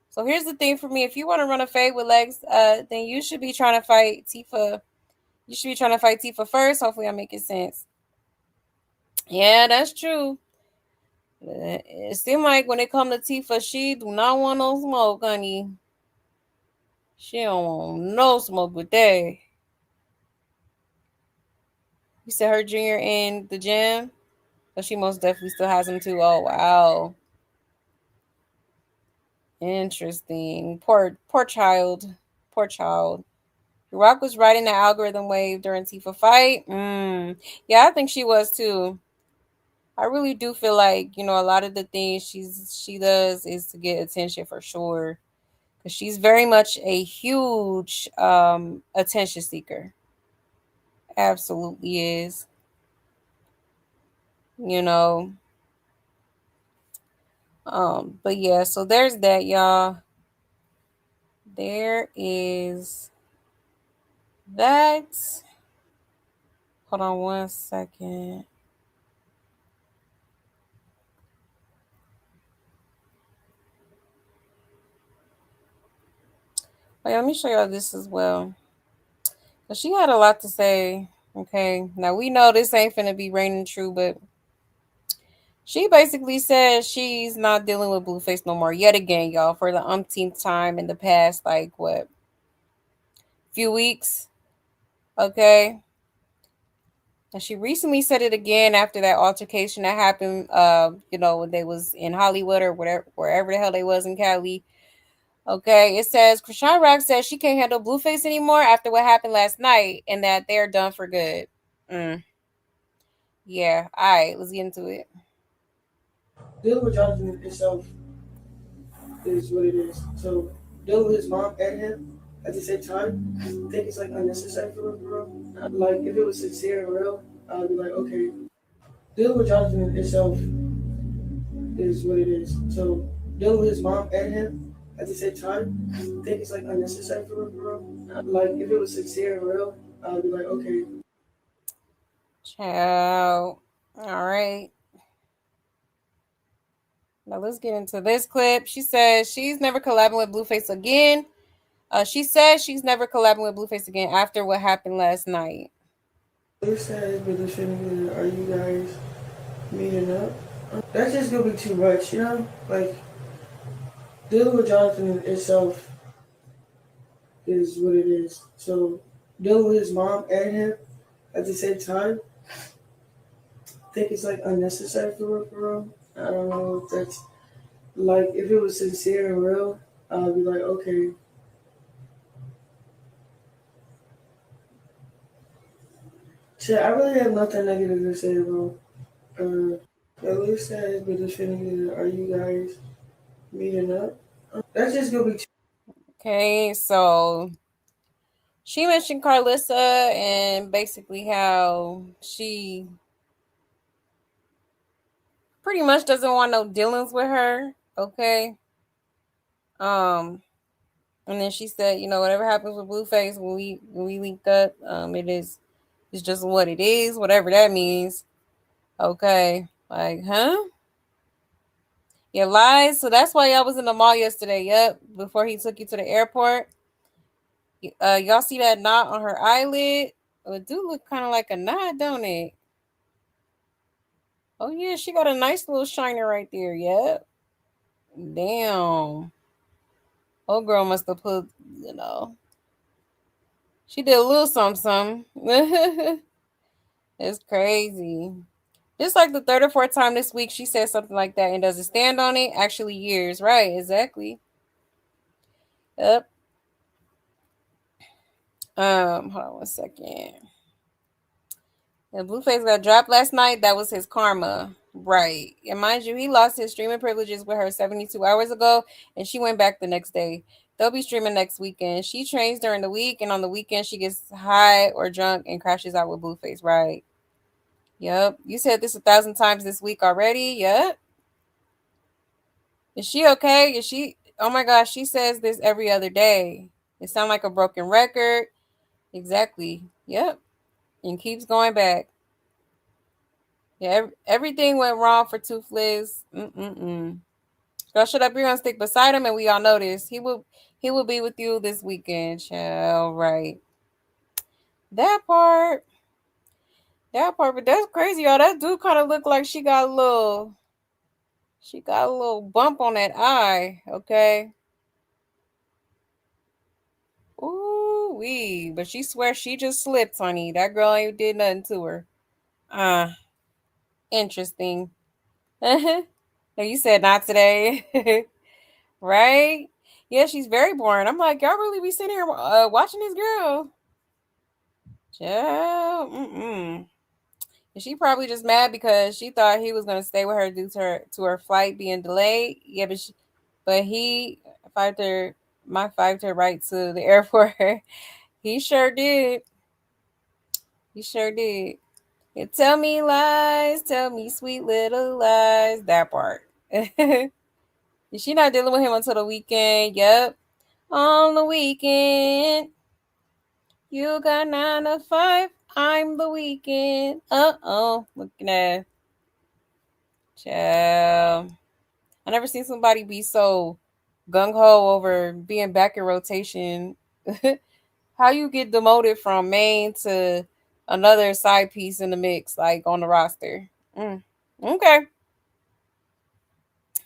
So here's the thing for me: if you want to run a fade with Legs, then you should be trying to fight Tifa. You should be trying to fight Tifa first. Hopefully, I'm making sense. Yeah, that's true. It seems like when it comes to Tifa, she do not want no smoke, honey. She don't want no smoke with that. You said her junior in the gym, so she most definitely still has him too. Oh wow, interesting. Poor child. Poor child. Rock was riding the algorithm wave during Tifa fight. Yeah, I think she was too. I really do feel like a lot of the things she does is to get attention for sure, because she's very much a huge attention seeker. Absolutely is. You know. But yeah, so there's that, y'all. There is that. Hold on 1 second. Wait, let me show y'all this as well. But she had a lot to say. Okay, now we know this ain't finna be raining true, but she basically says she's not dealing with Blueface no more yet again, y'all, for the umpteenth time in the past, like, what, few weeks? Okay. And she recently said it again after that altercation that happened, when they was in Hollywood or whatever, wherever the hell they was in Cali. Okay, it says Krishan Rock says she can't handle Blueface anymore after what happened last night and that they're done for good. Yeah, all right, let's get into it. Dealing with Johnathan itself is what it is. So dealing with his mom and him at the same time, I think it's like unnecessary for real. Like if it was sincere and real, I'd be like, okay. Dealing with Johnathan itself is what it is. So dealing with his mom and him at the same time, I think it's like unnecessary for real. Like if it was sincere and real, I'd be like, okay. Ciao. All right. Now let's get into this clip. She says she's never collabing with Blueface again. She says she's never collabing with Blueface again after what happened last night. You said, but definitively, are you guys meeting up? That's just gonna be too much, you know? Like dealing with Johnathan itself is what it is. So dealing with his mom and him at the same time, I think it's like unnecessary for real, for real. I don't know if that's like if it was sincere and real, I'd be like, okay. Shit, I really have nothing negative to say, bro. At least said, but definitively, are you guys meeting up? That's just gonna be too. Okay, so she mentioned Carlissa and basically how she pretty much doesn't want no dealings with her. Okay. And then she said, you know, whatever happens with Blueface when we linked up, it's just what it is, whatever that means. Okay. Like, huh? Yeah, lies. So that's why y'all was in the mall yesterday. Yep. Before he took you to the airport. Y'all see that knot on her eyelid? It do look kind of like a knot, don't it? Oh yeah, she got a nice little shiner right there. Yep. Damn. Oh girl must have put, you know. She did a little something. It's crazy. Just like the third or fourth time this week, she said something like that and doesn't stand on it. Actually, years. Right, exactly. Yep. Hold on one second. And Blueface got dropped last night. That was his karma. Right. And mind you, he lost his streaming privileges with her 72 hours ago, and she went back the next day. They'll be streaming next weekend. She trains during the week, and on the weekend, she gets high or drunk and crashes out with Blueface. Right. Yep. You said this 1,000 times this week already. Yep. Is she okay? Is she? Oh my gosh, she says this every other day. It sounds like a broken record. Exactly. Yep. And keeps going back. Yeah, everything went wrong for Toothless. Girl, shut up. You're gonna stick beside him, and we all know this. He will be with you this weekend, child. Right. That part. That part, but that's crazy, y'all. That dude kind of looked like she got a little bump on that eye. Okay. Ooh wee. But she swears she just slipped, honey. That girl ain't did nothing to her. Interesting. You said not today. Right? Yeah, she's very boring. I'm like, y'all really be sitting here watching this girl? Yeah. And she probably just mad because she thought he was gonna stay with her due to her flight being delayed. Yeah, but he fived her right to the airport. He sure did. He sure did. Yeah, tell me lies, tell me sweet little lies. That part. She not dealing with him until the weekend. Yep. On the weekend. You got 9 to 5. I'm the weekend. Looking at child. I never seen somebody be so gung ho over being back in rotation. How you get demoted from main to another side piece in the mix, like on the roster? Okay.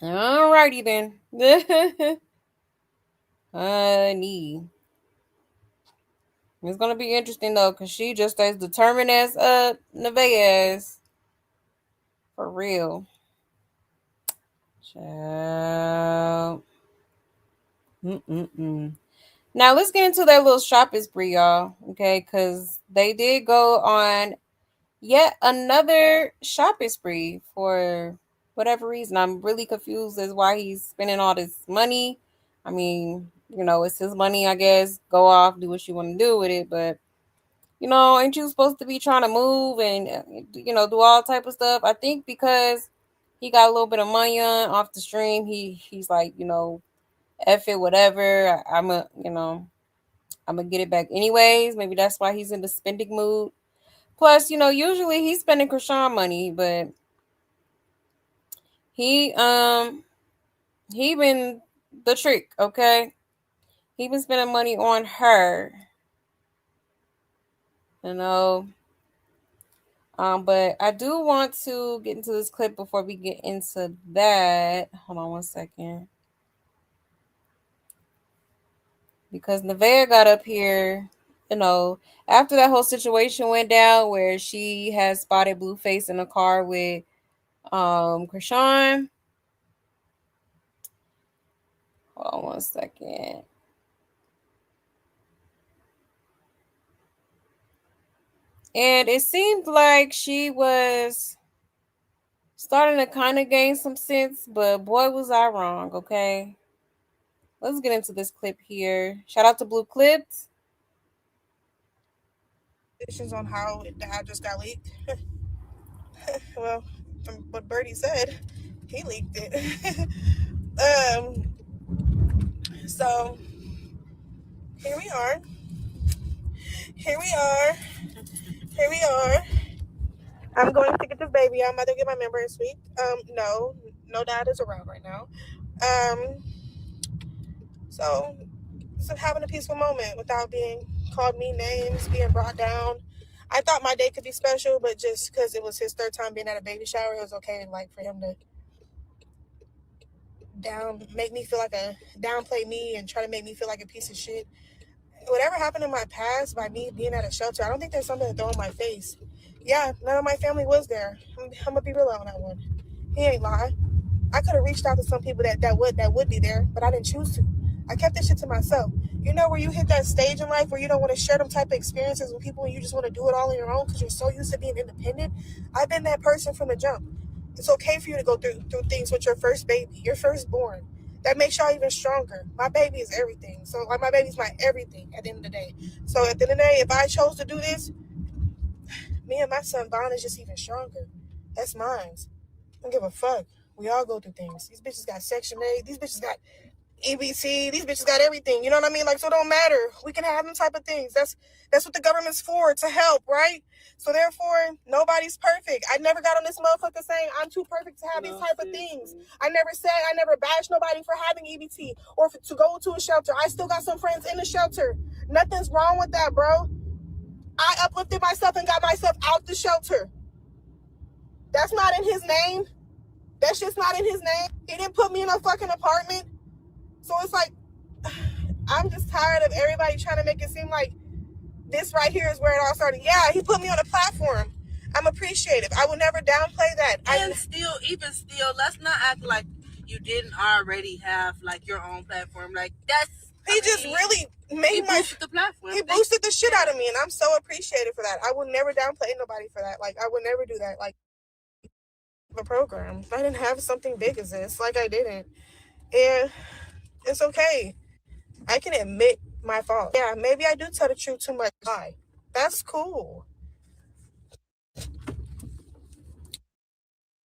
Alrighty then. Honey. It's gonna be interesting though, cause she just as determined as Nevaeh is. For real. Child. Mm-mm-mm. Now let's get into their little shopping spree, y'all. Okay, because they did go on yet another shopping spree for whatever reason. I'm really confused as why he's spending all this money. I mean, it's his money, I guess. Go off, do what you want to do with it, but ain't you supposed to be trying to move and do all type of stuff? I think because he got a little bit of money on off the stream, he's like, F it, whatever. I'm gonna get it back anyways. Maybe that's why he's in the spending mood. Plus, usually he's spending Chrisean money, but he he been the trick, okay? He been spending money on her, you know. But I do want to get into this clip before we get into that. Hold on one second. Because Nevaeh got up here, after that whole situation went down where she had spotted Blueface in a car with Chrisean. Hold on one second. And it seemed like she was starting to kind of gain some sense, but boy, was I wrong, okay? Let's get into this clip here. Shout out to Blue Clips. On how the address got leaked. Well, from what Birdie said, he leaked it. So here we are. Here we are. Here we are. I'm going to get this baby. I'm about to get my member this week. No dad is around right now. So having a peaceful moment without being called mean names, being brought down. I thought my day could be special, but just because it was his third time being at a baby shower, it was okay, like, for him to make me feel like downplay me and try to make me feel like a piece of shit. Whatever happened in my past by me being at a shelter, I don't think there's something to throw in my face. Yeah, none of my family was there. I'm gonna be real on that one. He ain't lying. I could have reached out to some people that would be there, but I didn't choose to. I kept this shit to myself. You know, where you hit that stage in life where you don't want to share them type of experiences with people and you just want to do it all on your own because you're so used to being independent. I've been that person from the jump. It's okay for you to go through things with your first baby, your firstborn. That makes y'all even stronger. My baby is everything. So, like, my baby's my everything at the end of the day. So at the end of the day, if I chose to do this, me and my son bond is just even stronger. That's mine. I don't give a fuck. We all go through things. These bitches got Section 8. These bitches got EBT. These bitches got everything. You know what I mean? Like, so it don't matter. We can have them type of things. That's what the government's for, to help, right? So therefore, nobody's perfect. I never got on this motherfucker saying I'm too perfect to have these type of things. I never bashed nobody for having EBT or to go to a shelter. I still got some friends in the shelter. Nothing's wrong with that, bro. I uplifted myself and got myself out the shelter. That's not in his name. That shit's not in his name. He didn't put me in a fucking apartment. So it's like, I'm just tired of everybody trying to make it seem like this right here is where it all started. Yeah, he put me on a platform. I'm appreciative. I will never downplay that. And even still, let's not act like you didn't already have, like, your own platform. Like, he really made boosted the platform. He boosted the shit out of me, and I'm so appreciative for that. I will never downplay nobody for that. Like, I would never do that. Like, a program. I didn't have something big as this. Like, I didn't. And it's okay. I can admit my fault. Yeah, maybe I do tell the truth too much. Lie. That's cool.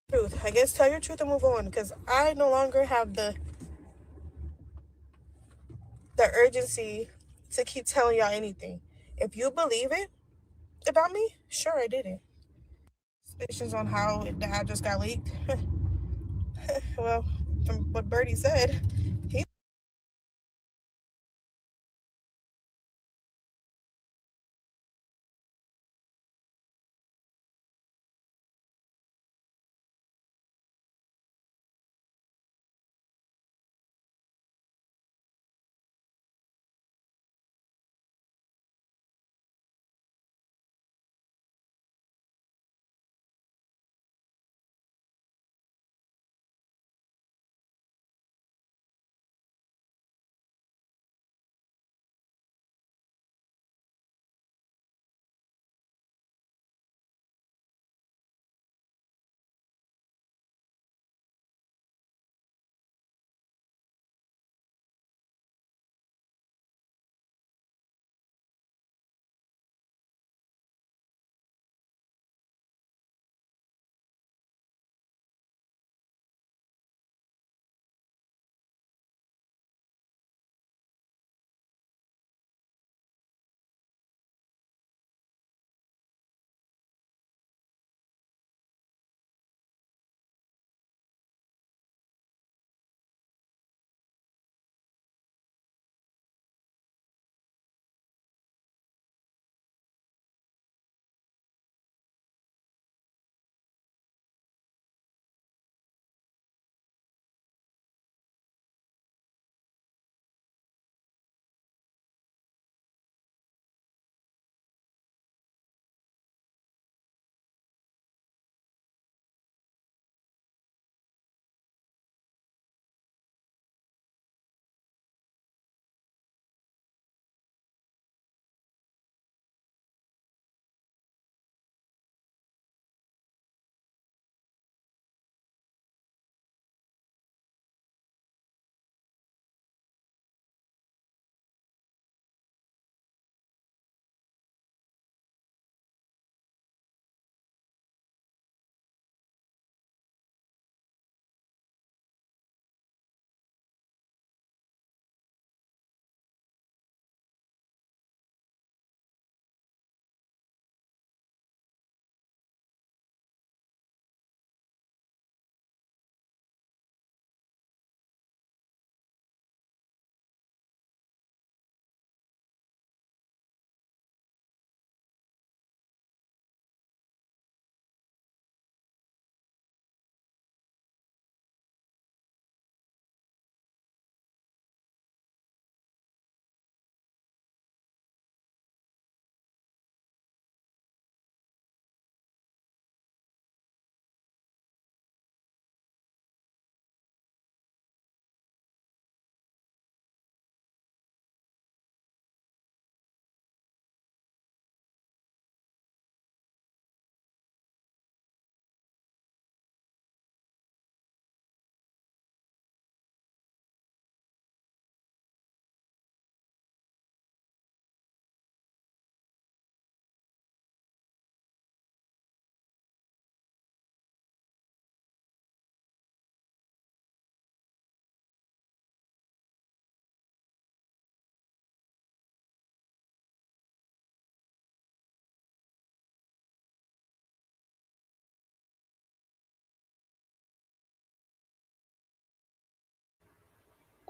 Truth. I guess tell your truth and move on, because I no longer have the urgency to keep telling y'all anything. If you believe it about me, sure, I did it. Suspicions on how the address got leaked. Well, from what Birdie said, he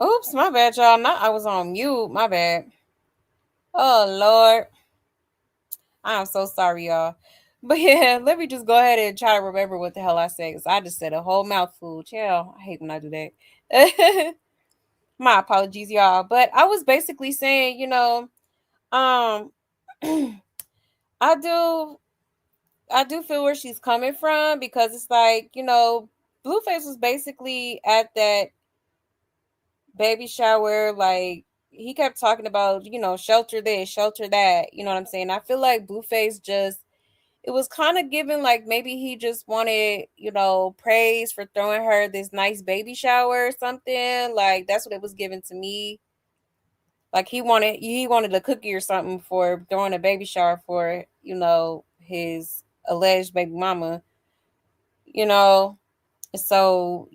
Oops, my bad, y'all. Not I was on mute. My bad. Oh Lord, I'm so sorry, y'all. But yeah, let me just go ahead and try to remember what the hell I said, because I just said a whole mouthful. Chill. I hate when I do that. My apologies, y'all. But I was basically saying, um, I do, I do feel where she's coming from, because it's like, Blueface was basically at that baby shower, like he kept talking about, shelter this, shelter that, you know what I'm saying? I feel like Blueface just, it was kind of given like maybe he just wanted, praise for throwing her this nice baby shower or something. Like that's what it was given to me. Like he wanted a cookie or something for throwing a baby shower for, his alleged baby mama, you know. So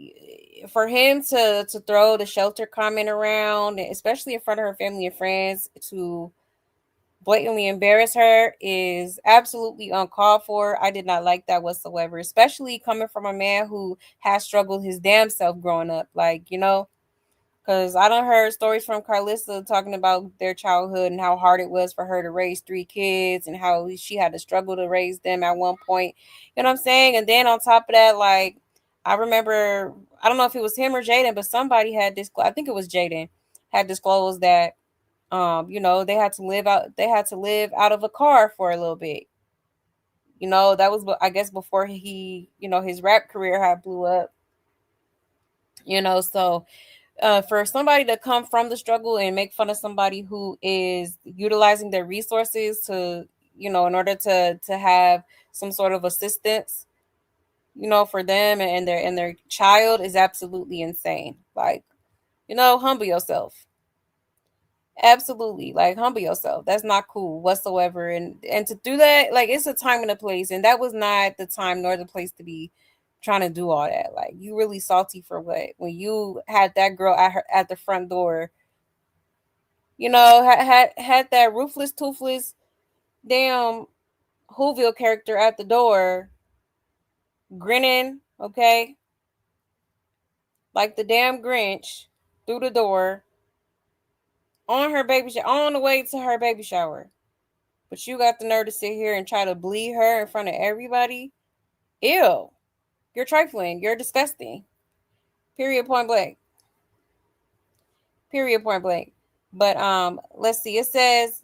for him to throw the shelter comment around, especially in front of her family and friends, to blatantly embarrass her is absolutely uncalled for. I did not like that whatsoever, especially coming from a man who has struggled his damn self growing up. Like, because I done heard stories from Carlissa talking about their childhood and how hard it was for her to raise 3 kids and how she had to struggle to raise them at one point. You know what I'm saying? And then on top of that, like, I remember, I don't know if it was him or Jaden, but somebody had this, I think it was Jaden, had disclosed that, they had to live out of a car for a little bit. That was, I guess, before he, his rap career had blew up. So for somebody to come from the struggle and make fun of somebody who is utilizing their resources to, in order to have some sort of assistance, for them and their child is absolutely insane. Like, humble yourself. Absolutely, like humble yourself. That's not cool whatsoever. And to do that, like it's a time and a place, and that was not the time nor the place to be trying to do all that. Like you really salty for what? When you had that girl at the front door, had that ruthless, toothless, damn Whoville character at the door, grinning, okay, like the damn Grinch through the door on the way to her baby shower. But you got the nerve to sit here and try to bleed her in front of everybody. Ew. You're trifling. You're disgusting. Period, point blank. Period, point blank. But let's see. It says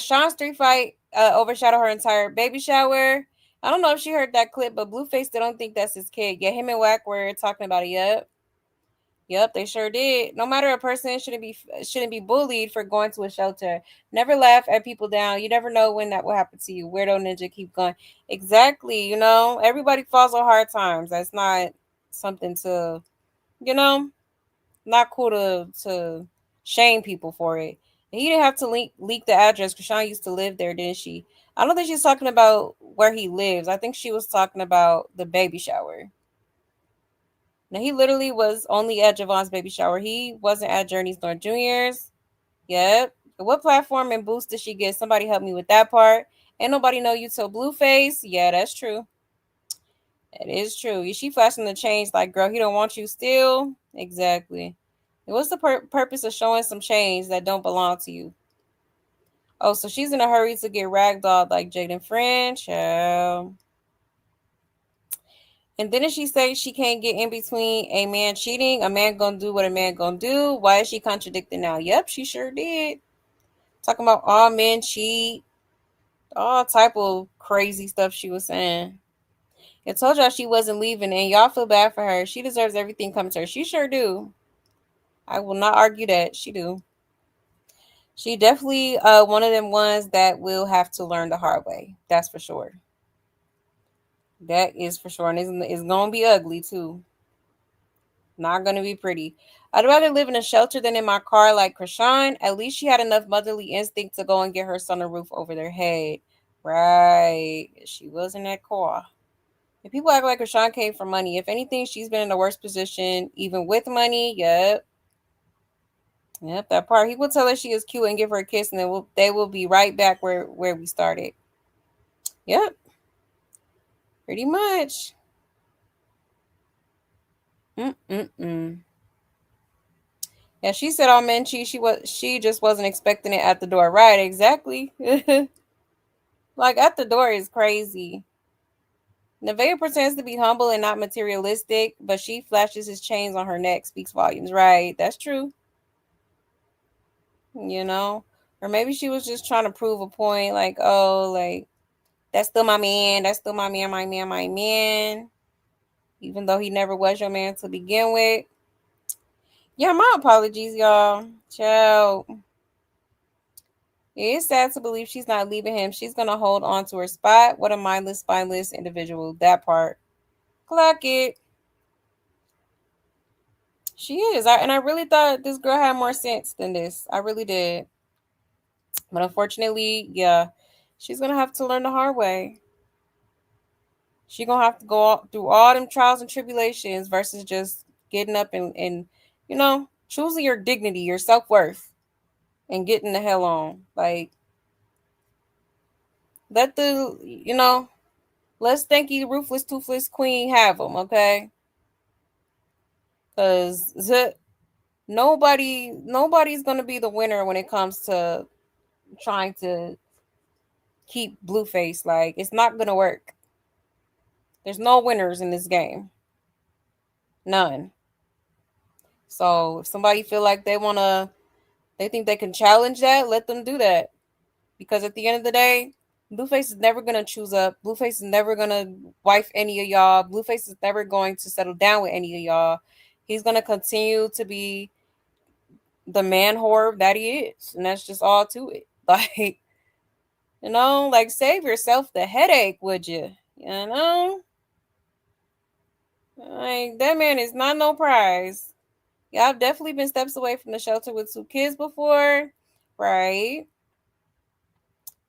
Sean's street fight overshadowed her entire baby shower. I don't know if she heard that clip, but Blueface, they don't think that's his kid. Yeah, him and Wack were talking about it. Yep, they sure did. No matter, a person shouldn't be bullied for going to a shelter. Never laugh at people down. You never know when that will happen to you. Weirdo ninja, keep going. Exactly. Everybody falls on hard times. That's not something to, you know, not cool to shame people for it. And he didn't have to leak the address. Chrisean used to live there, didn't she? I don't think she's talking about where he lives. I think she was talking about the baby shower. Now he literally was only at Javon's baby shower. He wasn't at Journey's nor Junior's. Yep. What platform and boost did she get? Somebody help me with that part. Ain't nobody know you till Blueface. Yeah, that's true. It is true. Is she flashing the change like, girl, he don't want you still? Exactly. And what's the purpose of showing some change that don't belong to you? Oh, so she's in a hurry to get ragdolled like Jaden French. And didn't she say she can't get in between a man cheating? A man gonna do what a man gonna do. Why is she contradicting now? Yep, she sure did. Talking about all men cheat. All type of crazy stuff she was saying. I told y'all she wasn't leaving, and y'all feel bad for her. She deserves everything coming to her. She sure do. I will not argue that. She do. She definitely one of them ones that will have to learn the hard way. That's for sure. That is for sure. And it's gonna be ugly too. Not gonna be pretty. I'd rather live in a shelter than in my car like Chrisean. At least she had enough motherly instinct to go and get her son a roof over their head. Right. She was in that car. If people act like Chrisean came from money, if anything, she's been in a worse position, even with money. Yep. Yep, that part. He will tell her she is cute and give her a kiss, and then they will be right back where we started. Yep. Pretty much. Mm-mm-mm. Yeah, she said all men cheat. She just wasn't expecting it at the door. Right, exactly. Like at the door is crazy. Nevaeh pretends to be humble and not materialistic, but she flashes his chains on her neck, speaks volumes. Right, that's true. You know? Or maybe she was just trying to prove a point, like, oh, like, that's still my man, that's still my man, my man, my man. Even though he never was your man to begin with. Yeah, my apologies, y'all. Ciao. It is sad to believe she's not leaving him. She's gonna hold on to her spot. What a mindless, spineless individual. That part. Clock it. She is. And I really thought this girl had more sense than this. I really did. But unfortunately, yeah, she's gonna have to learn the hard way. She's gonna have to go through all them trials and tribulations versus just getting up and choosing your dignity, your self worth, and getting the hell on. Like, let let's stanky, ruthless, toothless queen have them, okay? Because nobody's gonna be the winner when it comes to trying to keep Blueface. Like, it's not gonna work. There's no winners in this game. None. So if somebody feel like they think they can challenge that, let them do that. Because at the end of the day, Blueface is never gonna choose up. Blueface is never gonna wife any of y'all. Blueface is never going to settle down with any of y'all. He's gonna continue to be the man whore that he is, and that's just all to it. Like, like, save yourself the headache, would you? You know, like, that man is not no prize. Yeah, I've definitely been steps away from the shelter with 2 kids before, right?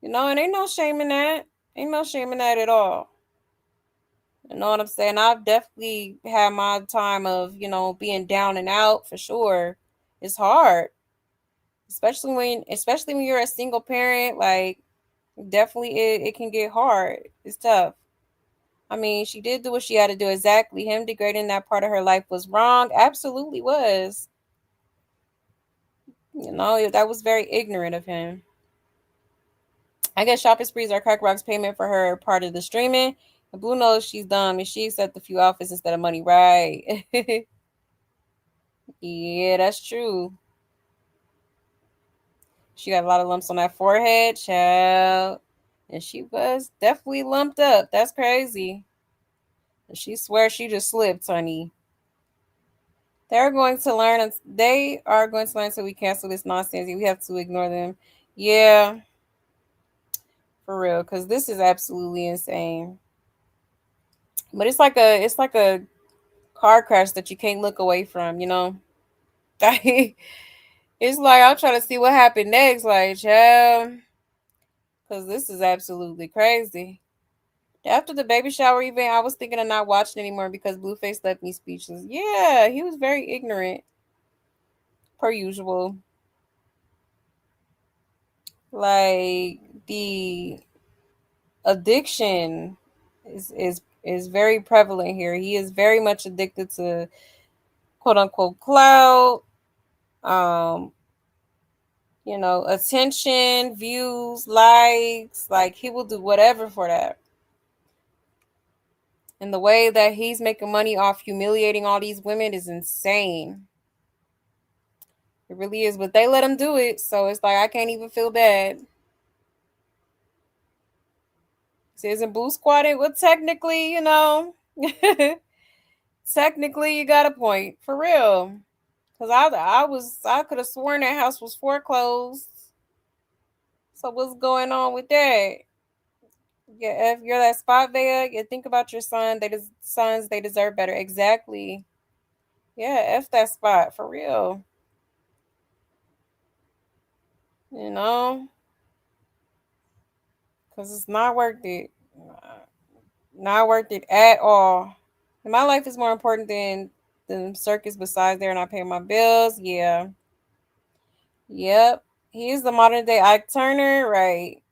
And ain't no shame in that. Ain't no shame in that at all. You know what I'm saying? I've definitely had my time of, being down and out for sure. It's hard. Especially when you're a single parent, like, definitely it can get hard. It's tough. I mean, she did do what she had to do. Exactly. Him degrading that part of her life was wrong. Absolutely was. That was very ignorant of him. I guess shopping sprees are Crack Rock's payment for her part of the streaming. And Blue knows she's dumb and she accepted a few outfits instead of money, right? Yeah, that's true. She got a lot of lumps on that forehead, child. And she was definitely lumped up. That's crazy. And she swears she just slipped, honey. They are going to learn until we cancel this nonsense. We have to ignore them. Yeah, for real, because this is absolutely insane. But it's like a car crash that you can't look away from. It's like I'm trying to see what happened next, like, yeah, because this is absolutely crazy. After the baby shower event, I was thinking of not watching anymore because Blueface left me speechless. Yeah, he was very ignorant, per usual. Like, the addiction is very prevalent here. He is very much addicted to quote unquote clout, um, attention, views, likes. Like, he will do whatever for that. And the way that he's making money off humiliating all these women is insane. It really is. But they let him do it, so it's like I can't even feel bad. See, isn't Blue squatting? Well, technically, technically you got a point. For real. Cause I could have sworn that house was foreclosed. So what's going on with that? Yeah, if you're that spot there, you think about your sons. They deserve better. Exactly. Yeah, f that spot for real. You know, cause it's not worth it. Not worth it at all. My life is more important than the circus. Besides, there and I pay my bills. Yeah. Yep. He is the modern day Ike Turner, right?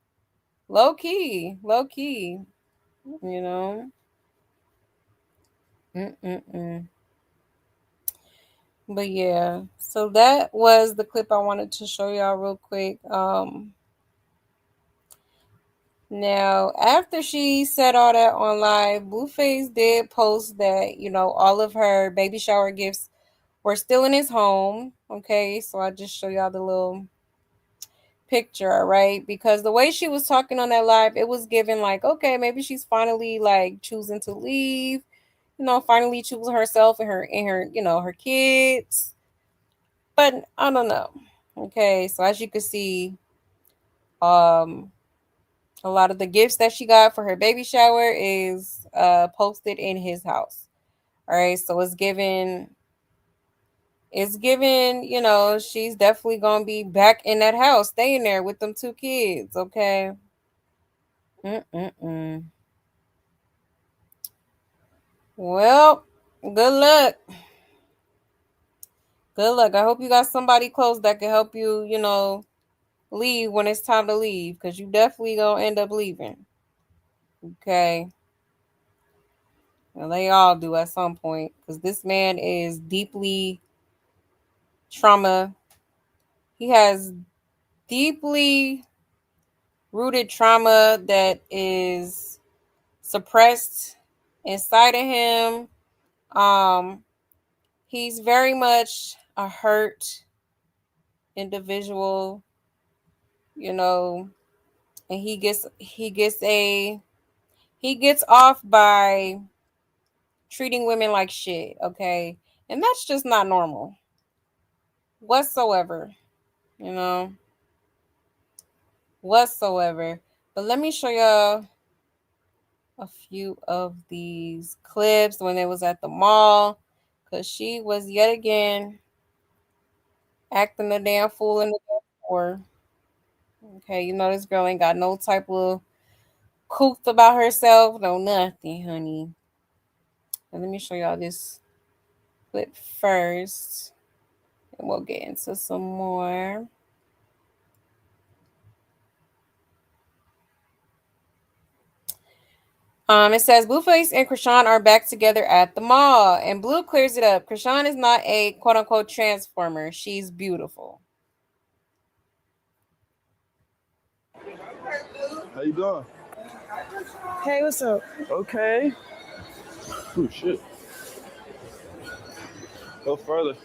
Low key, low key. You know. Mm-mm-mm. But yeah, so that was the clip I wanted to show y'all real quick. Now, after she said all that on live, Blueface did post that, all of her baby shower gifts were still in his home. Okay, so I just show y'all the little picture, all right? Because the way she was talking on that live, it was given like, okay, maybe she's finally like choosing to leave, finally choosing herself and her kids. But I don't know. Okay, so as you can see, um a lot of the gifts that she got for her baby shower is posted in his house. All right, so it's given, she's definitely gonna be back in that house, staying there with them two kids. Okay. Mm-mm-mm. Well, good luck. Good luck. I hope you got somebody close that can help you, leave when it's time to leave, because you definitely gonna end up leaving. Okay. And they all do at some point, because this man is deeply trauma. He has deeply rooted trauma that is suppressed inside of him. He's very much a hurt individual, and he gets off by treating women like shit, okay? And that's just not normal whatsoever, you know, whatsoever. But let me show y'all a few of these clips when they was at the mall, because she was yet again acting a damn fool in the store. Okay, this girl ain't got no type of couth about herself, no nothing, honey. And let me show y'all this clip first, and we'll get into some more. It says Blueface and Chrisean are back together at the mall, and Blue clears it up. Chrisean is not a quote unquote transformer. She's beautiful. How you doing? Hey, what's up? Okay. Oh shit. Go further.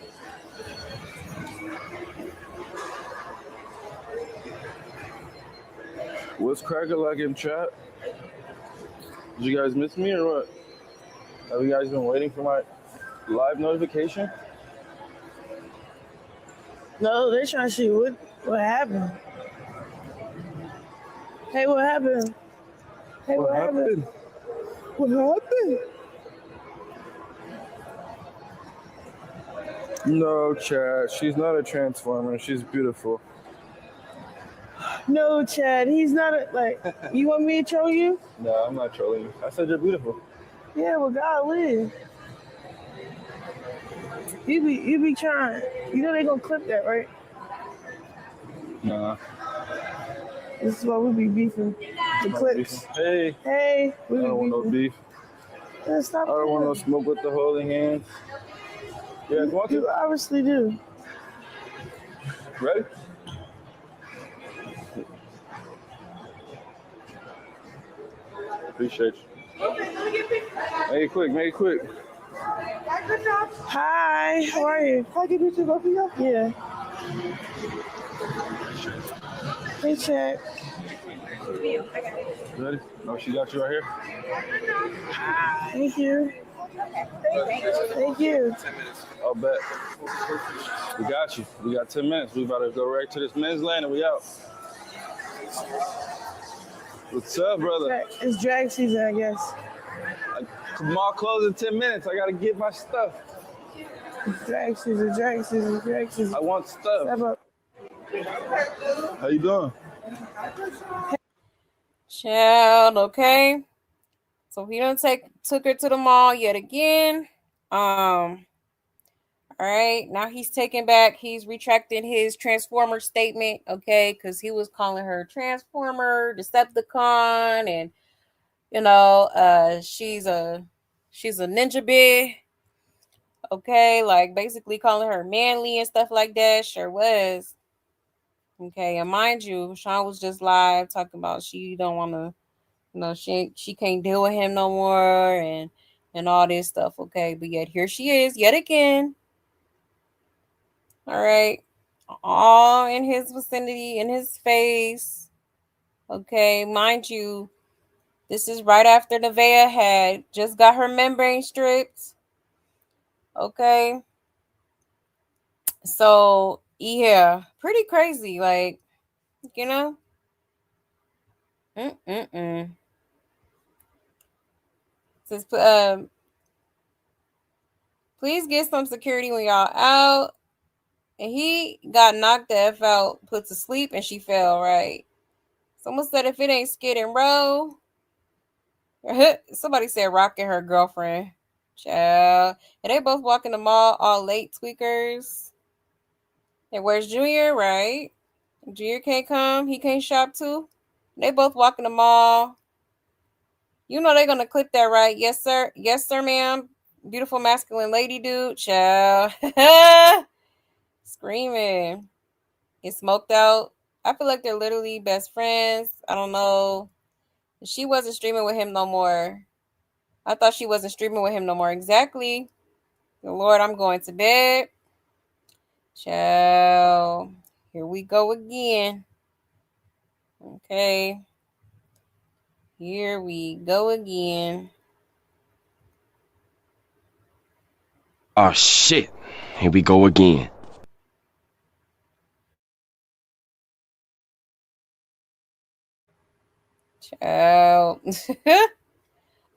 What's cracking like in chat? Did you guys miss me or what? Have you guys been waiting for my live notification? No, they're trying to see what happened. Hey, what happened? Hey, what happened? What happened? No, chat. She's not a transformer. She's beautiful. No, Chad, he's not you want me to troll you? No, I'm not trolling you. I said you're beautiful. Yeah, well, God live. You be trying. You know they gonna clip that, right? Nah. This is why we be beefing. The clips. Hey. Hey. I don't want no beef. Yeah, stop. I don't want no smoke with the holding hands. Yeah, come on. You obviously do. Ready? Appreciate you. Make it quick, make it quick. Hi, how are you? Hi, can you two both of you? Yeah. Hey, Chad. Ready? Oh, she got you right here? Thank you. Thank you. I'll bet. We got you. We got 10 minutes. We about to go right to this men's lane and we out. What's up, brother? It's drag season, I guess. Mall closing in 10 minutes. I gotta get my stuff. Drag season, drag season, drag season. I want stuff. Step up. How you doing? Child, okay. So he done took her to the mall yet again. All right, now he's taking back. He's retracting his Transformer statement, okay, because he was calling her Transformer, Decepticon, and she's a ninja bitch. Okay, like basically calling her manly and stuff like that. Sure was. Okay, and mind you, Sean was just live talking about she don't want to, she can't deal with him no more, and all this stuff. Okay, but yet here she is yet again. All right, all in his vicinity, in his face. Okay, mind you, this is right after Nevaeh had just got her membrane stripped. Okay, so yeah, pretty crazy. Like, you know, mm. Says, please get some security when y'all out. And he got knocked the F out, put to sleep, and she fell, right? Someone said if it ain't Skid and Row. Somebody said rocking her girlfriend. Child. And they both walk in the mall all late tweakers. And where's Junior, right? Junior can't come. He can't shop too. They both walk in the mall. You know they're gonna clip that, right? Yes, sir. Yes, sir, ma'am. Beautiful masculine lady dude. Child. Screaming. Get smoked out. I feel like they're literally best friends. I don't know. She wasn't streaming with him no more. I thought she wasn't streaming with him no more. Exactly. Lord, I'm going to bed. Ciao. Here we go again. Okay. Here we go again. Oh shit. Here we go again. Ciao.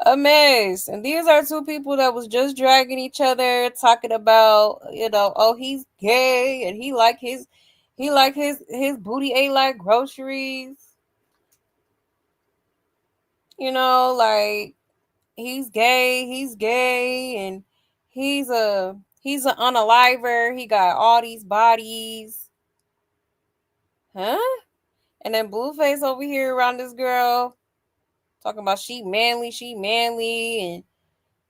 A mess. And these are two people that was just dragging each other, talking about, oh, he's gay and he like his booty ate like groceries. Like he's gay, and he's an unaliver. He got all these bodies. Huh? And then Blueface over here around this girl talking about she manly,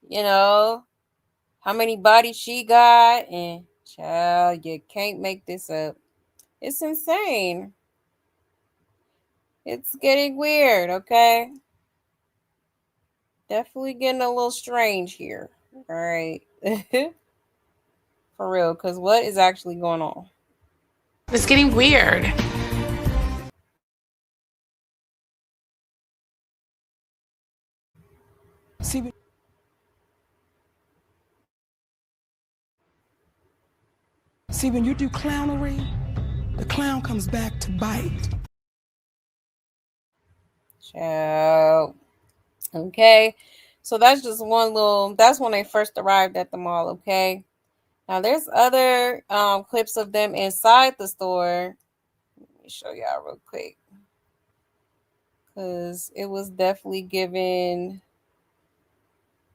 and how many bodies she got, and child, you can't make this up. It's insane. It's getting weird, okay? Definitely getting a little strange here. All right. For real, because what is actually going on? It's getting weird. See, when you do clownery, the clown comes back to bite. Ciao. Okay. So that's just that's when they first arrived at the mall, okay? Now there's other clips of them inside the store. Let me show y'all real quick. Because it was definitely given,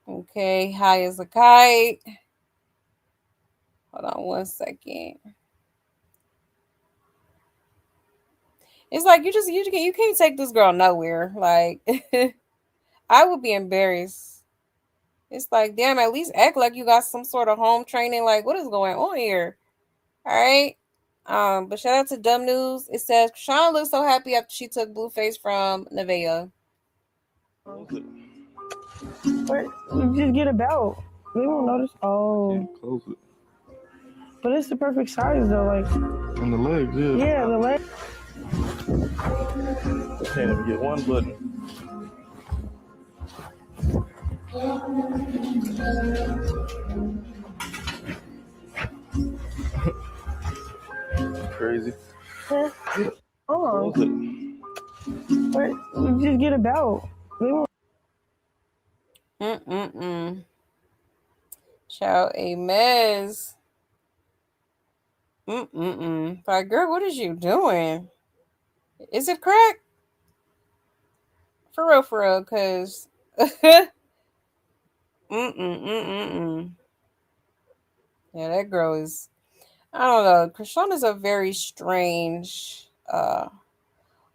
okay, high as a kite. Hold on one second. It's like you can't take this girl nowhere. Like I would be embarrassed. It's like, damn, at least act like you got some sort of home training. Like, what is going on here? All right. But shout out to Dumb News. It says Sean looks so happy after she took Blueface from Nevaeh. But you just get a belt. They won't notice. Oh. Close it. But it's the perfect size though, like. And the legs, yeah. Yeah, the legs. I can't even get one button. Crazy. Yeah. Oh. Close it. But you just get a belt. They won't. Child, a mess. Like, girl, what is you doing? Is it crack? For real, cause Yeah, that girl is, I don't know. Chrisean is a very strange well,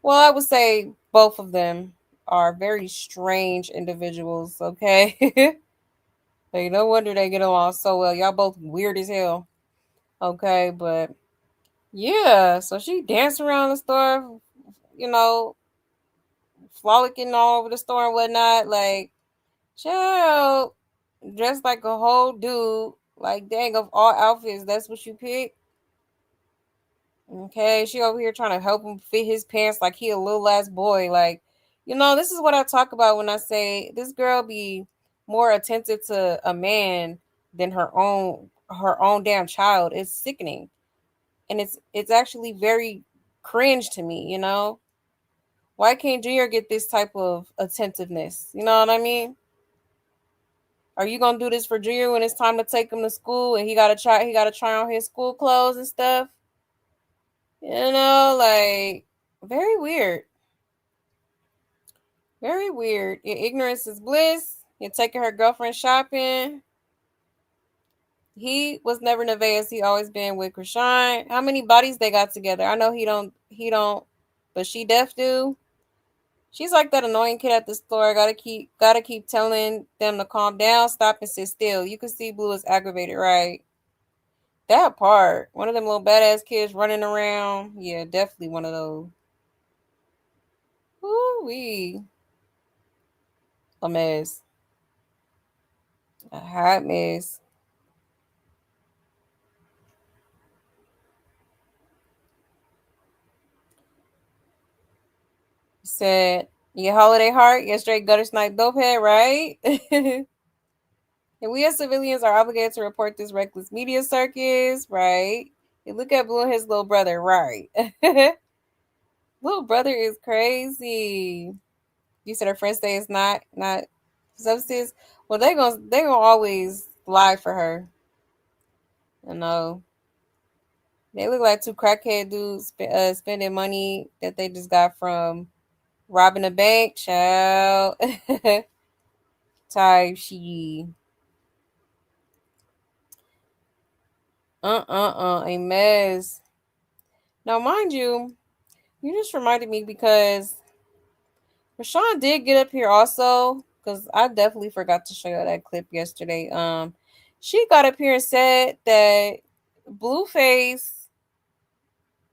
I would say both of them are very strange individuals, okay? Like, no wonder they get along so well. Y'all both weird as hell. Okay, but yeah, so she danced around the store, you know, frolicking all over the store and whatnot. Like, child, dressed like a whole dude. Like, dang, of all outfits, that's what you pick. Okay, she over here trying to help him fit his pants like he a little ass boy. Like, this is what I talk about when I say this girl be more attentive to a man than her own damn child. It's sickening. And it's actually very cringe to me. Why can't Junior get this type of attentiveness? You know what I mean? Are you gonna do this for Junior when it's time to take him to school and he gotta try on his school clothes and stuff? Like, very weird. Very weird. Your ignorance is bliss. You're taking her girlfriend shopping. He was never Nevaeh's. He always been with Chrisean. How many bodies they got together? I know he don't, but she def do. She's like that annoying kid at the store. Gotta keep telling them to calm down, stop and sit still. You can see Blue is aggravated, right? That part. One of them little badass kids running around. Yeah, definitely one of those. Ooh-wee. A mess. A hot mess. Said, your holiday heart, your straight gutter snipe dope head, right? And we as civilians are obligated to report this reckless media circus, right? And look at Blue and his little brother, right? Little brother is crazy. You said her friend's day is not substance. Well, they gonna always lie for her. They look like two crackhead dudes spending money that they just got from robbing a bank, child. Type she. A mess. Now, mind you, you just reminded me because Rashawn did get up here also, because I definitely forgot to show you that clip yesterday. She got up here and said that Blueface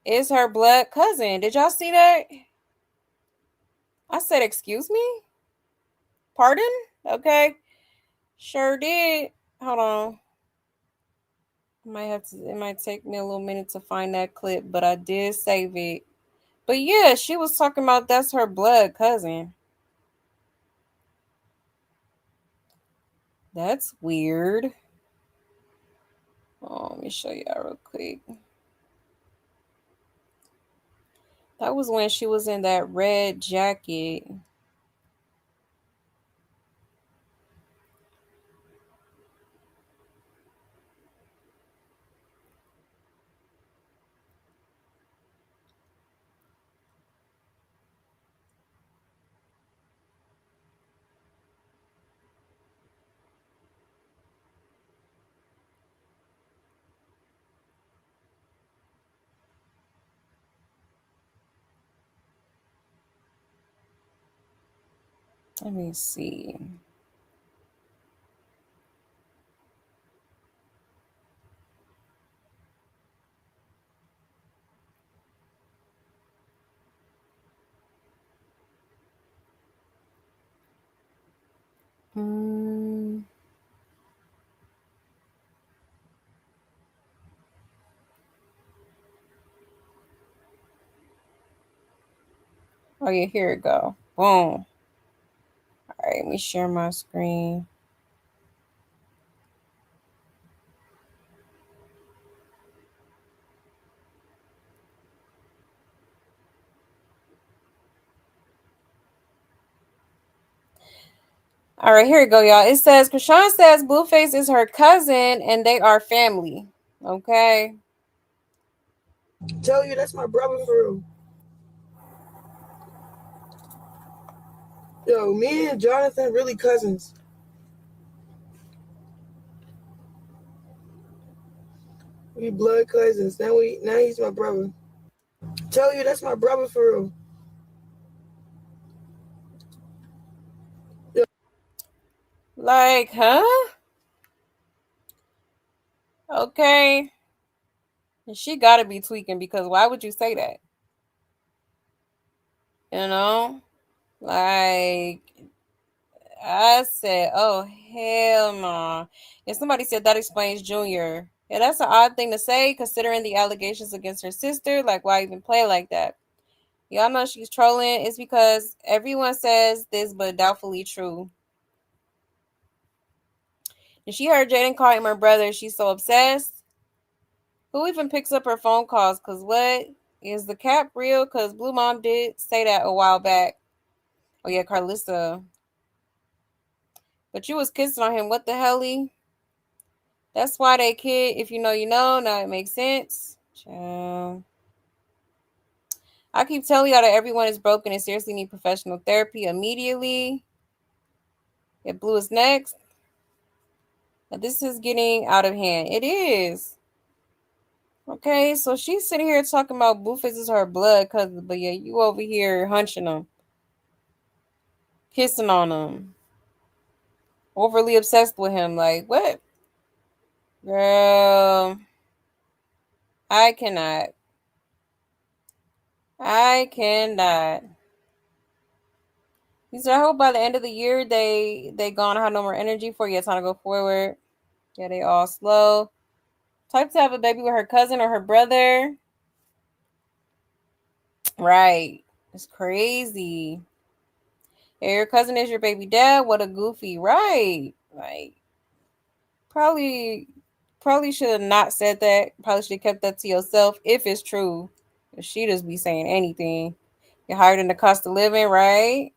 is her blood cousin. Did y'all see that? I said, excuse me? Pardon? Okay. Sure did. Hold on. It might take me a little minute to find that clip, but I did save it. But yeah, she was talking about that's her blood cousin. That's weird. Oh, let me show y'all real quick. That was when she was in that red jacket. Let me see. Oh yeah, here it go. Boom. All right, let me share my screen. All right, here we go, y'all. It says Chrisean says Blueface is her cousin and they are family. Okay. Tell you that's my brother for real. Yo, me and Johnathan really cousins. We blood cousins. Now he's my brother. Tell you that's my brother for real. Like, huh? Okay. And she got to be tweaking because why would you say that? You know? Like, I said, oh, hell no. And somebody said that explains Junior. Yeah, that's an odd thing to say considering the allegations against her sister. Like, why even play like that? Y'all know she's trolling. It's because everyone says this, but doubtfully true. And she heard Jaden call him her brother. She's so obsessed. Who even picks up her phone calls? Because what? Is the cap real? Because Blue Mom did say that a while back. Oh, yeah, Carlissa. But you was kissing on him. What the hell? That's why they kid. If you know, you know. Now it makes sense. Child. I keep telling y'all that everyone is broken and seriously need professional therapy immediately. If Blue is next. Now this is getting out of hand. It is. Okay, so she's sitting here talking about Blueface is her blood cousin, but yeah, you over here hunching him, kissing on him, overly obsessed with him. Like, what? Girl, I cannot. I cannot. He said, I hope by the end of the year they gonna have no more energy for you. Time to go forward. Yeah, they all slow. Type to have a baby with her cousin or her brother. Right. It's crazy. Yeah, your cousin is your baby dad. What a goofy. Right. Like, probably should have not said that. Probably should have kept that to yourself if it's true. She just be saying anything. You're higher than the cost of living, right?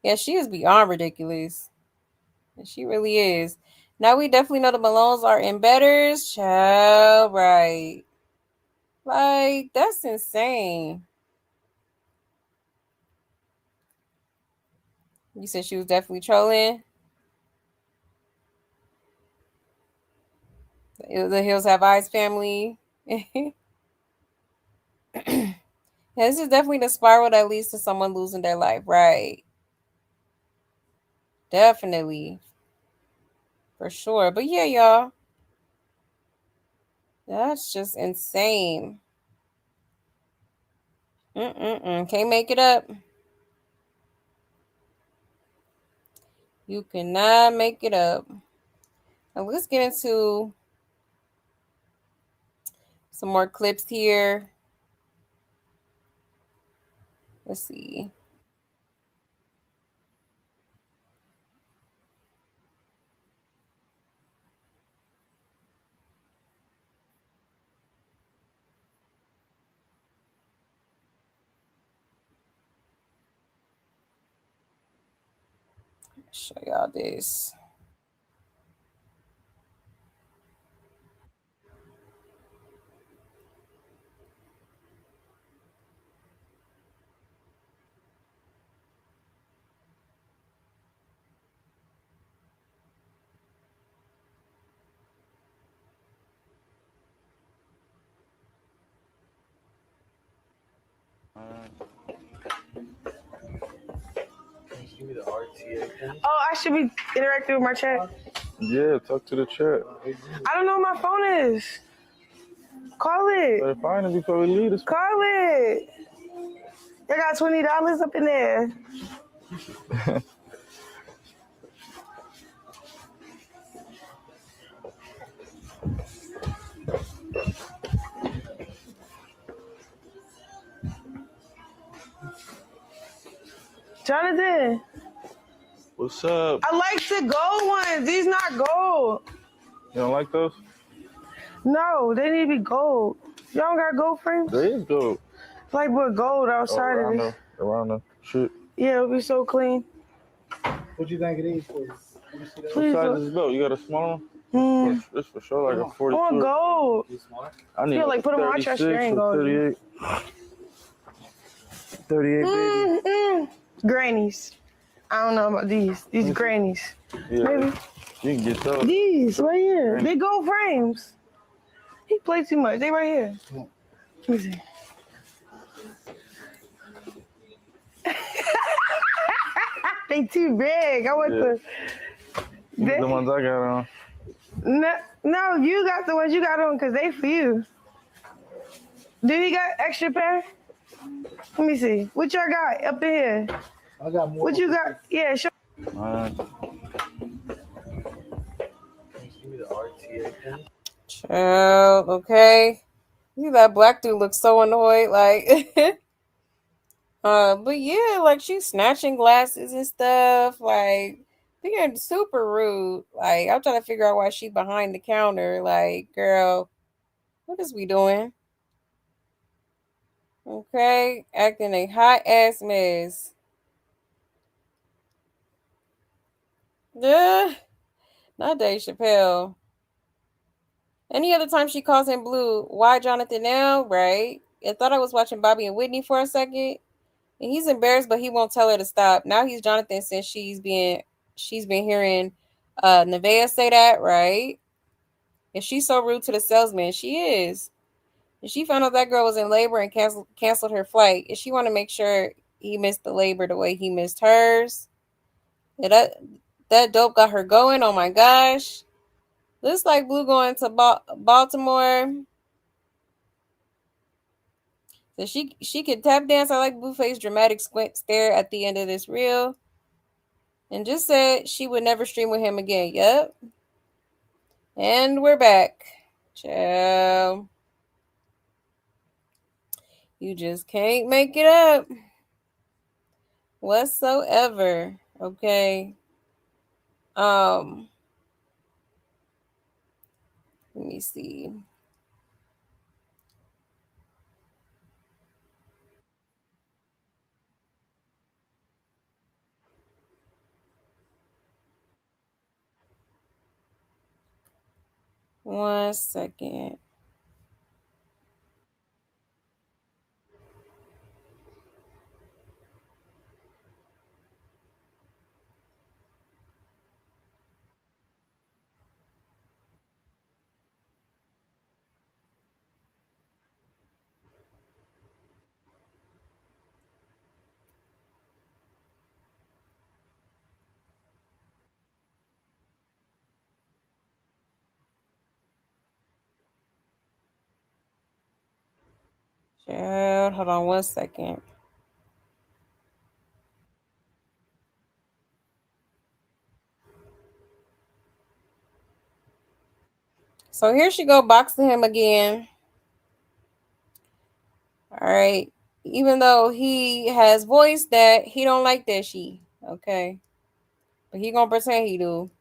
Yeah, she is beyond ridiculous. She really is. Now we definitely know the Malones are in betters. Child, right. Like, that's insane. You said she was definitely trolling. The Hills Have Eyes family. Yeah, this is definitely the spiral that leads to someone losing their life, right? Definitely. For sure. But yeah, y'all. That's just insane. Can't make it up. You cannot make it up. Now let's get into some more clips here. Let's see. Show y'all this. Oh, I should be interacting with my chat. Yeah, talk to the chat. I don't know what my phone is. Call it. Better find it before we leave this. Call it. I got $20 up in there. Johnathan. What's up? I like the gold ones. These not gold. You don't like those? No, they need to be gold. Y'all don't got gold frames? There is gold. Like with gold outside of it. Around the shit. Yeah, it'll be so clean. What do you think it is, please? What size is gold? You got a smaller one? This for sure, like a 42. I want gold. I need like put them on my chest. 36 or 38. 38, baby. Grannies. I don't know about these. These grannies. Yeah, maybe. You can get those. These right here. They gold frames. He played too much. They right here. Let me see. They too big. I want the ones I got on. No, you got the ones you got on because they for you. Do you got extra pair? Let me see. What y'all got up in here? I got more. What you got? Yeah, sure. Give me the RTA thing. Child, okay. See, that black dude looks so annoyed, like but yeah, like she's snatching glasses and stuff, like being super rude. Like I'm trying to figure out why she behind the counter. Like, girl, what is we doing? Okay, acting a hot ass mess. Duh, not Dave Chappelle. Any other time she calls him Blue, why Johnathan now? Right? I thought I was watching Bobby and Whitney for a second. And he's embarrassed, but he won't tell her to stop. Now he's Johnathan since she's been hearing Nevaeh say that, right? And she's so rude to the salesman. She is. And she found out that girl was in labor and canceled her flight. And she want to make sure he missed the labor the way he missed hers. Yeah, that dope got her going. Oh my gosh. Looks like Blue going to Baltimore. So she could tap dance. I like Blueface dramatic squint stare at the end of this reel. And just said she would never stream with him again. Yep. And we're back. Ciao. You just can't make it up. Whatsoever. Okay. Let me see. One second. Child, hold on one second. So here she go boxing him again. All right. Even though he has voiced that he don't like that she. Okay. But he gonna pretend he do.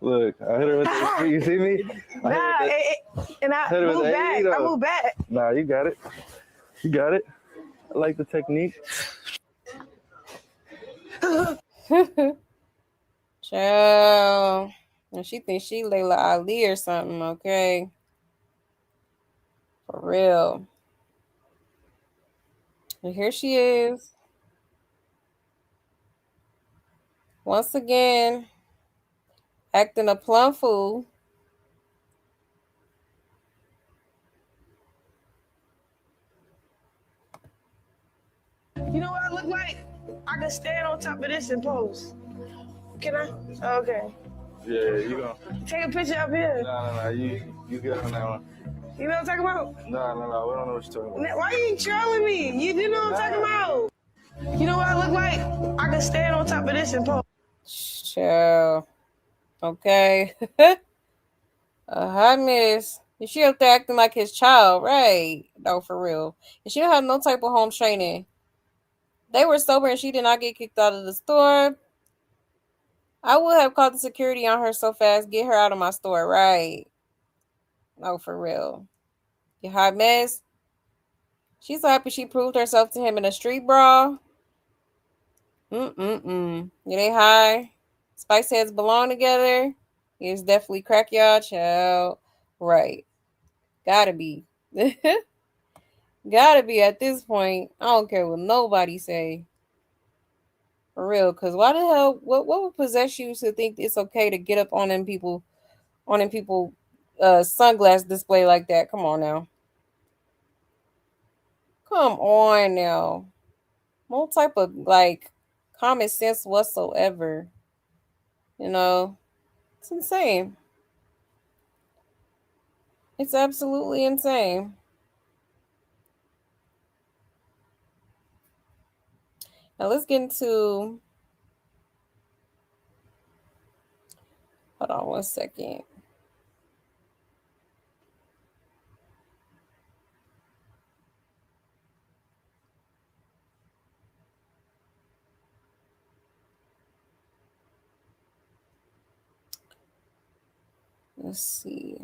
Look, I hit her with the you see me? I moved back. I moved back. Nah, you got it. You got it. I like the technique. Child. And she thinks she Layla Ali or something, okay? For real. And here she is. Once again, acting a plum fool. You know what I look like? I can stand on top of this and pose. Can I? Okay. Yeah, you gonna take a picture up here. No, you get on that one. You know what I'm talking about? No, we don't know what you're talking about. Why are you trolling me? You know what I'm talking about? You know what I look like? I can stand on top of this and pose. Child. Okay. A hot miss. And she up there acting like his child, right? No, for real. And she don't have no type of home training. They were sober and she did not get kicked out of the store. I would have called the security on her so fast. Get her out of my store, right? No, for real. You hot mess. She's so happy she proved herself to him in a street brawl. You they high. Spice heads belong together. It's definitely crack y'all, child. Right. Gotta be. Gotta be at this point. I don't care what nobody say. For real. Cause why the hell what would possess you to think it's okay to get up on them people sunglass display like that? Come on now. Come on now. No type of like common sense whatsoever. You know, it's insane. It's absolutely insane. Now let's get into. Hold on 1 second. Let's see.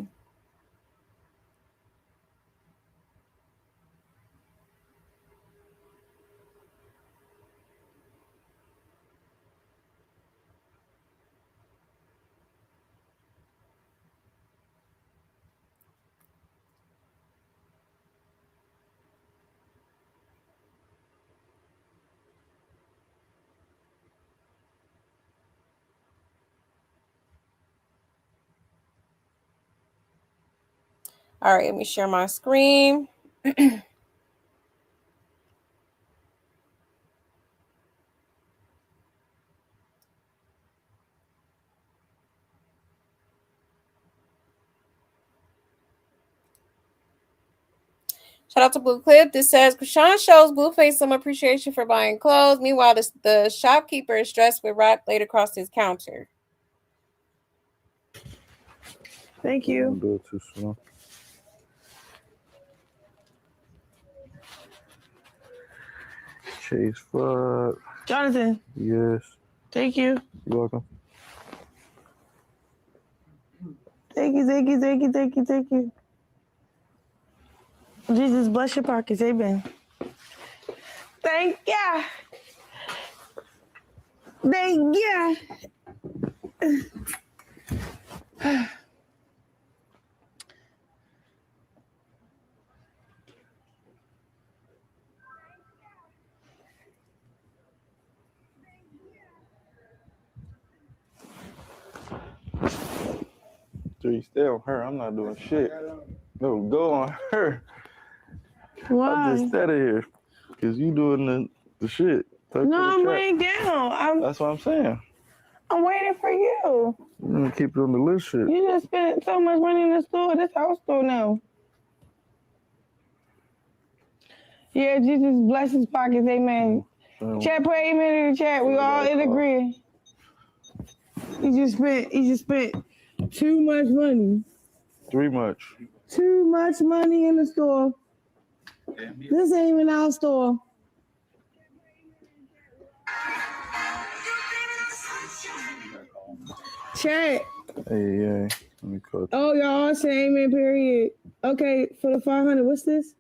All right, let me share my screen. Shout out to Blue Clip. This says Kashan shows Blueface some appreciation for buying clothes. Meanwhile, the shopkeeper is stressed with rock laid across his counter. Thank you. Don't do it too slow. Chase fuck. Johnathan, Yes. thank you. You're welcome. Thank you, thank you, thank you, thank you, thank you. Jesus bless your pockets, amen. Thank ya. Thank ya. Three, stay on her. I'm not doing shit. No, go on her. Why? I just out of here. Because you doing the shit. Talk No, to the I'm chat. laying down. That's what I'm saying. I'm waiting for you. I'm going to keep it on the list shit. You just spent so much money in the store. This our store now. Yeah, Jesus bless his pockets, amen. Chat, pray amen in the chat. We all in agreement. He just spent too much money. Too much. Too much money in the store. This ain't even our store. Chat. Hey. Let me cut. Oh, y'all all say amen, period. Okay, for the 500, what's this?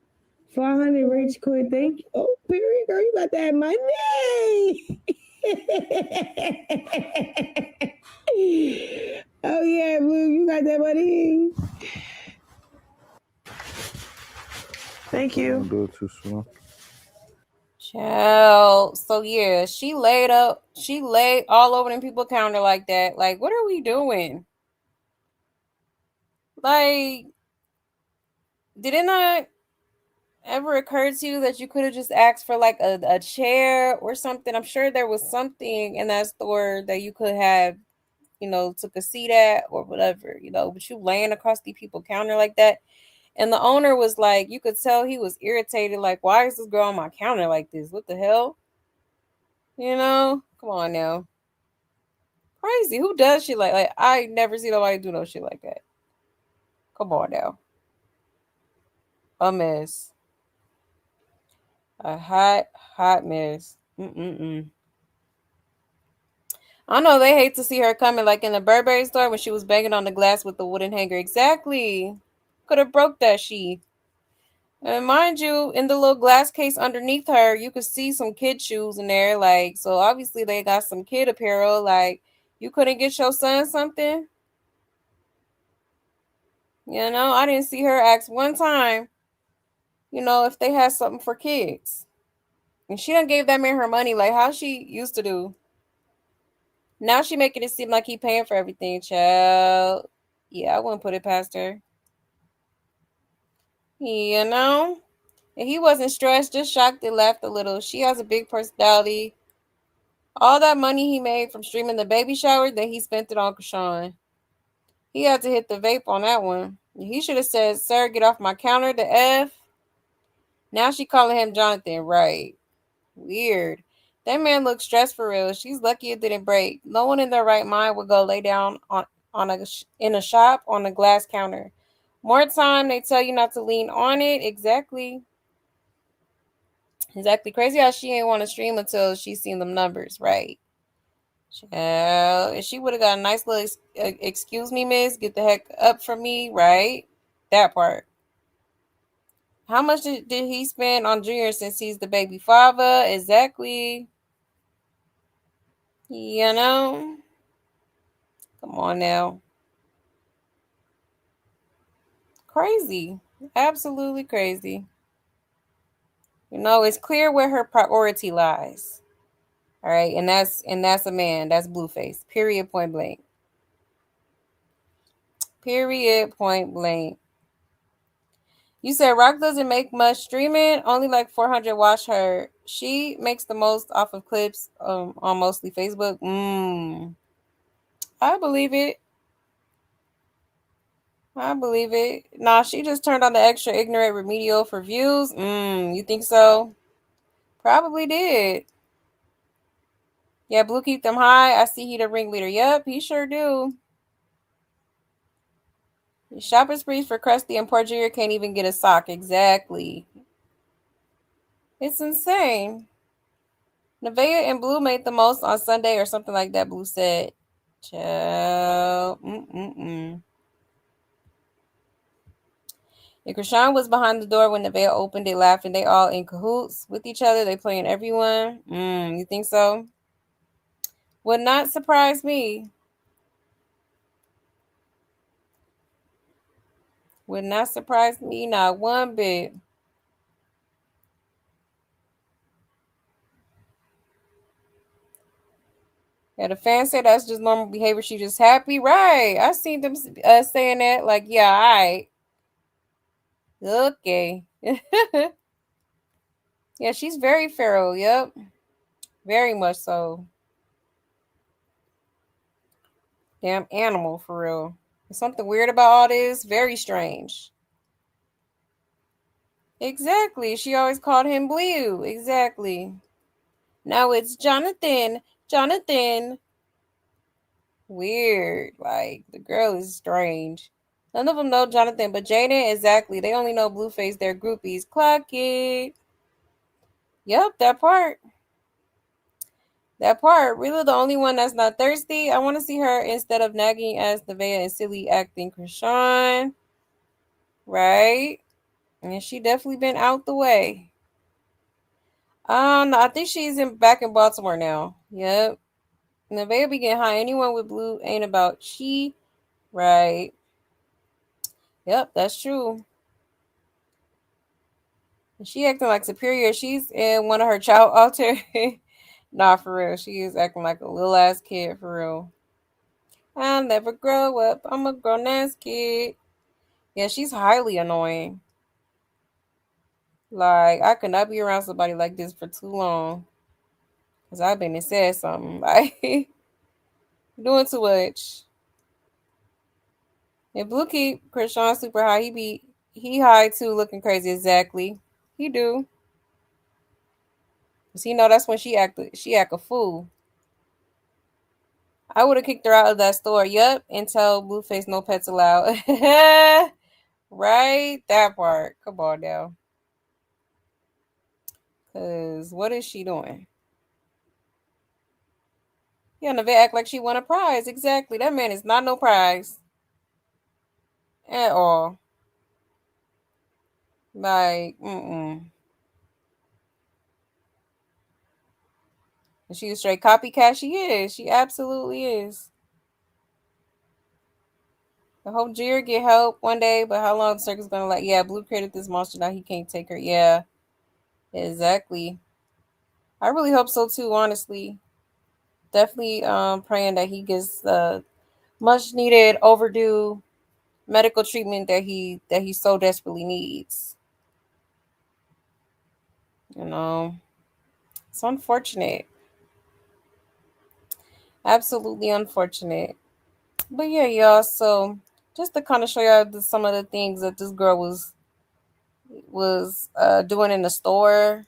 500 rich quick. Thank you. Oh, period, girl, you got that money. Oh, yeah, Blue, you got that money. Thank you. Don't do it too slow. Child. So yeah, she laid all over them people counter like that. Like, what are we doing? Like, did it not ever occur to you that you could have just asked for like a chair or something? I'm sure there was something in that store that you could have, took a seat at or whatever, but you laying across the people counter like that. And the owner was like, you could tell he was irritated, like, why is this girl on my counter like this? What the hell? Come on now. Crazy. Who does shit like I never see nobody do no shit like that. Come on now. A mess. A hot mess. I know they hate to see her coming like in the Burberry store when she was banging on the glass with the wooden hanger. Exactly. Could have broke that sheet. And mind you, in the little glass case underneath her, you could see some kid shoes in there. Like, so obviously they got some kid apparel. Like, you couldn't get your son something? I didn't see her ask one time, if they had something for kids. And she done gave that man her money like how she used to do. Now she making it seem like he paying for everything, child. Yeah, I wouldn't put it past her. And he wasn't stressed, just shocked and laughed a little. She has a big personality. All that money he made from streaming the baby shower, then he spent it on Kashan. He had to hit the vape on that one. He should have said, "Sir, get off my counter." The F. Now she calling him Johnathan. Right. Weird. That man looks stressed for real. She's lucky it didn't break. No one in their right mind would go lay down in a shop on a glass counter. More time, they tell you not to lean on it. Exactly. Exactly. Crazy how she ain't want to stream until she seen them numbers. Right. If she would have got a nice little excuse me, miss, get the heck up from me. Right. That part. How much did he spend on Junior since he's the baby father? Exactly. You know? Come on now. Crazy. Absolutely crazy. You know, it's clear where her priority lies. All right, and that's a man. That's Blueface. Period, point blank. Period, point blank. You said Rock doesn't make much streaming, only like 400 watch her. She makes the most off of clips on mostly Facebook. I believe it. I believe it. Nah, she just turned on the extra ignorant remedial for views. You think so? Probably did. Yeah, Blue keep them high. I see he the ringleader. Yep, he sure do. Shopping sprees for Krusty and poor Junior can't even get a sock. Exactly. It's insane. Nevaeh and Blue made the most on Sunday or something like that, Blue said. Chill. And Chrisean was behind the door when Nevaeh opened it, laughing. They all in cahoots with each other. They playing everyone. You think so? Would not surprise me. Would not surprise me, not one bit. Yeah, the fans say that's just normal behavior. She just happy. Right. I seen them saying that. Like, yeah, all right. Okay. Yeah, she's very feral. Yep. Very much so. Damn animal, for real. There's something weird about all this. Very strange. Exactly. She always called him Blue. Exactly. Now it's Johnathan. Johnathan. Weird. Like, the girl is strange. None of them know Johnathan, but Jaden, exactly. They only know Blueface. They're groupies. Clock it. Yep, that part. That part. Really the only one that's not thirsty. I want to see her instead of nagging as Nevaeh and silly acting Chrisean. Right? And she definitely been out the way. No, I think she's back in Baltimore now. Yep. Nevaeh be getting high. Anyone with Blue ain't about she. Right. Yep, that's true. She acting like superior. She's in one of her child alter. Nah, for real. She is acting like a little ass kid, for real. I'll never grow up. I'm a grown ass kid. Yeah, she's highly annoying. Like, I could not be around somebody like this for too long. Because I've been and said something. Like, doing too much. And Blue keep Chrisean super high. He high too, looking crazy. Exactly. He do. Cause he know that's when she act a fool. I would have kicked her out of that store. Yup. And tell Blueface no pets allowed. Right? That part. Come on now. Cause what is she doing? Yeah, Nevaeh act like she won a prize. Exactly. That man is not no prize. At all. Like, And she a straight copycat. She is. She absolutely is. I hope Jir get help one day, but how long the circus gonna like? Yeah, Blue created this monster. Now he can't take her. Yeah, exactly. I really hope so too. Honestly, definitely praying that he gets the much needed, overdue medical treatment that he so desperately needs. You know, it's unfortunate. Absolutely unfortunate. But yeah, y'all. So just to kind of show y'all some of the things that this girl was doing in the store.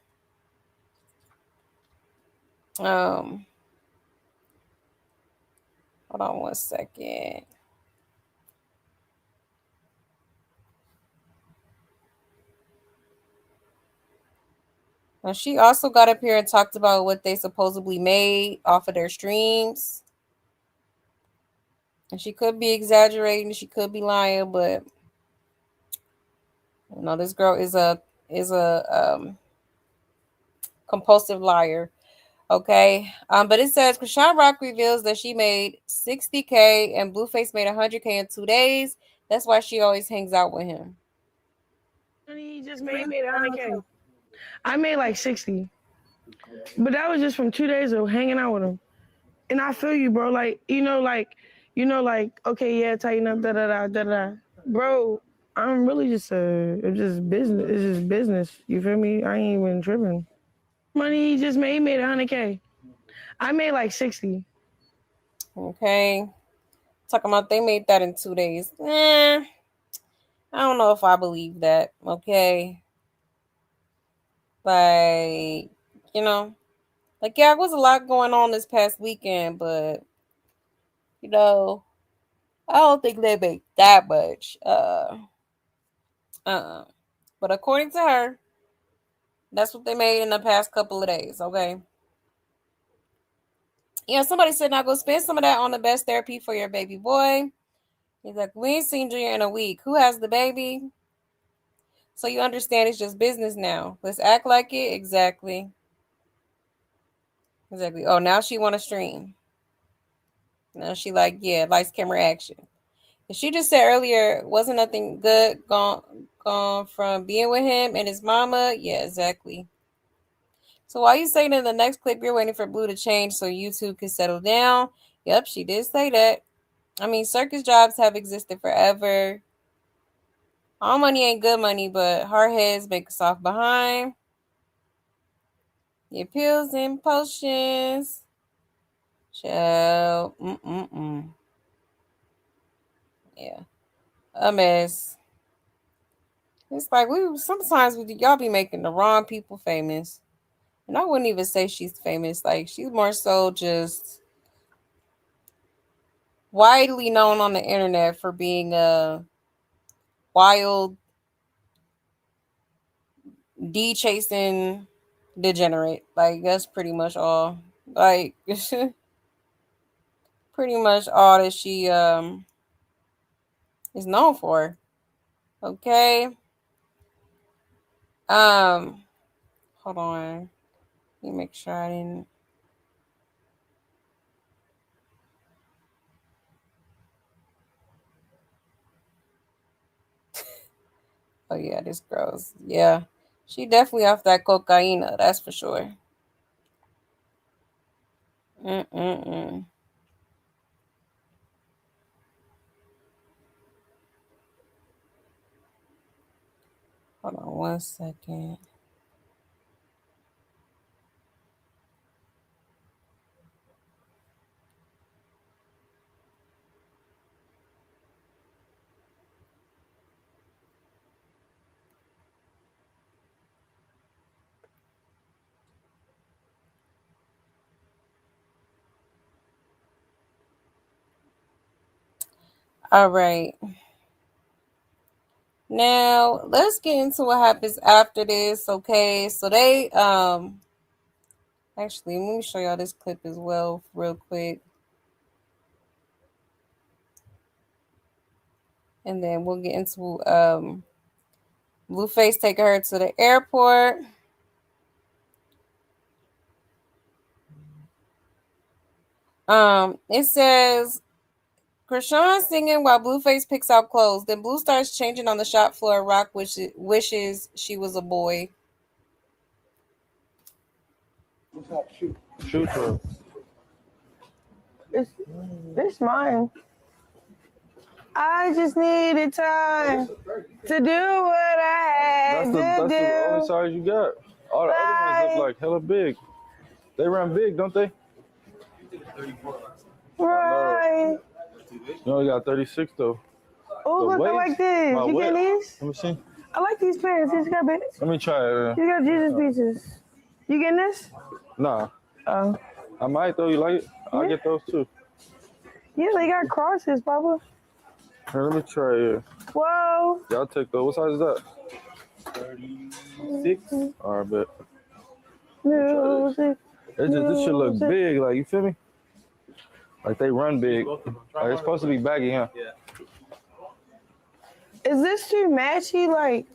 Um, hold on one second. And she also got up here and talked about what they supposedly made off of their streams. And she could be exaggerating, she could be lying, but this girl is a compulsive liar. Okay. But it says Krishan Rock reveals that she made 60K and Blueface made 100K in 2 days. That's why she always hangs out with him. He just made 100K. I made like 60. But that was just from 2 days of hanging out with him. And I feel you, bro. Like, okay, yeah, tighten up, da da da da da. Bro, I'm really just it's just business. It's just business. You feel me? I ain't even tripping. Money he just made 100K. I made like 60. Okay. Talking about they made that in 2 days. I don't know if I believe that. Okay. Like, yeah, it was a lot going on this past weekend, but I don't think they make that much. But according to her, that's what they made in the past couple of days. Okay. Somebody said now go spend some of that on the best therapy for your baby boy. He's like, we ain't seen Junior in a week. Who has the baby? So you understand it's just business now. Let's act like it. Exactly. Exactly. Oh, now she want to stream. Now she like, yeah, lights, camera, action. And she just said earlier, wasn't nothing good gone from being with him and his mama? Yeah, exactly. So why you saying in the next clip you're waiting for Blue to change so YouTube can settle down? Yep, she did say that. I mean, circus jobs have existed forever. All money ain't good money, but hard heads make us off behind. Your pills and potions. Child. Yeah. A mess. It's like sometimes y'all be making the wrong people famous. And I wouldn't even say she's famous. Like, she's more so just widely known on the internet for being a wild, chasing degenerate. Like, that's pretty much all. Like, pretty much all that she is known for. Okay. Hold on. Let me make sure I didn't. Oh yeah, this girl's she definitely off that cocaine. That's for sure. Hold on one second. All right. Now let's get into what happens after this. Okay, so they actually let me show y'all this clip as well real quick. And then we'll get into Blueface taking her to the airport. It says Chrisean singing while Blueface picks out clothes. Then Blue starts changing on the shop floor. Rock wishes she was a boy. Shoot her. This mine. I just needed time to do what I had to do. That's the only size you got. All the other ones look like hella big. They run big, don't they? Right. You only got 36 though. Oh, The look, I waist? like this. My You what? get these? Let me see. I like these pants. These got bits. Let me try it. These got Jesus pieces. You getting this? Nah. Oh. I might though. You like it? I'll get those too. Yeah, they got crosses, Papa. Here, let me try it. Whoa. Yeah, I'll take those. What size is that? 36. All right, bet. Music. It's just this shit look big. Like you feel me? Like they run big. Like it's supposed to be baggy, huh? Yeah. Is this too matchy? Like,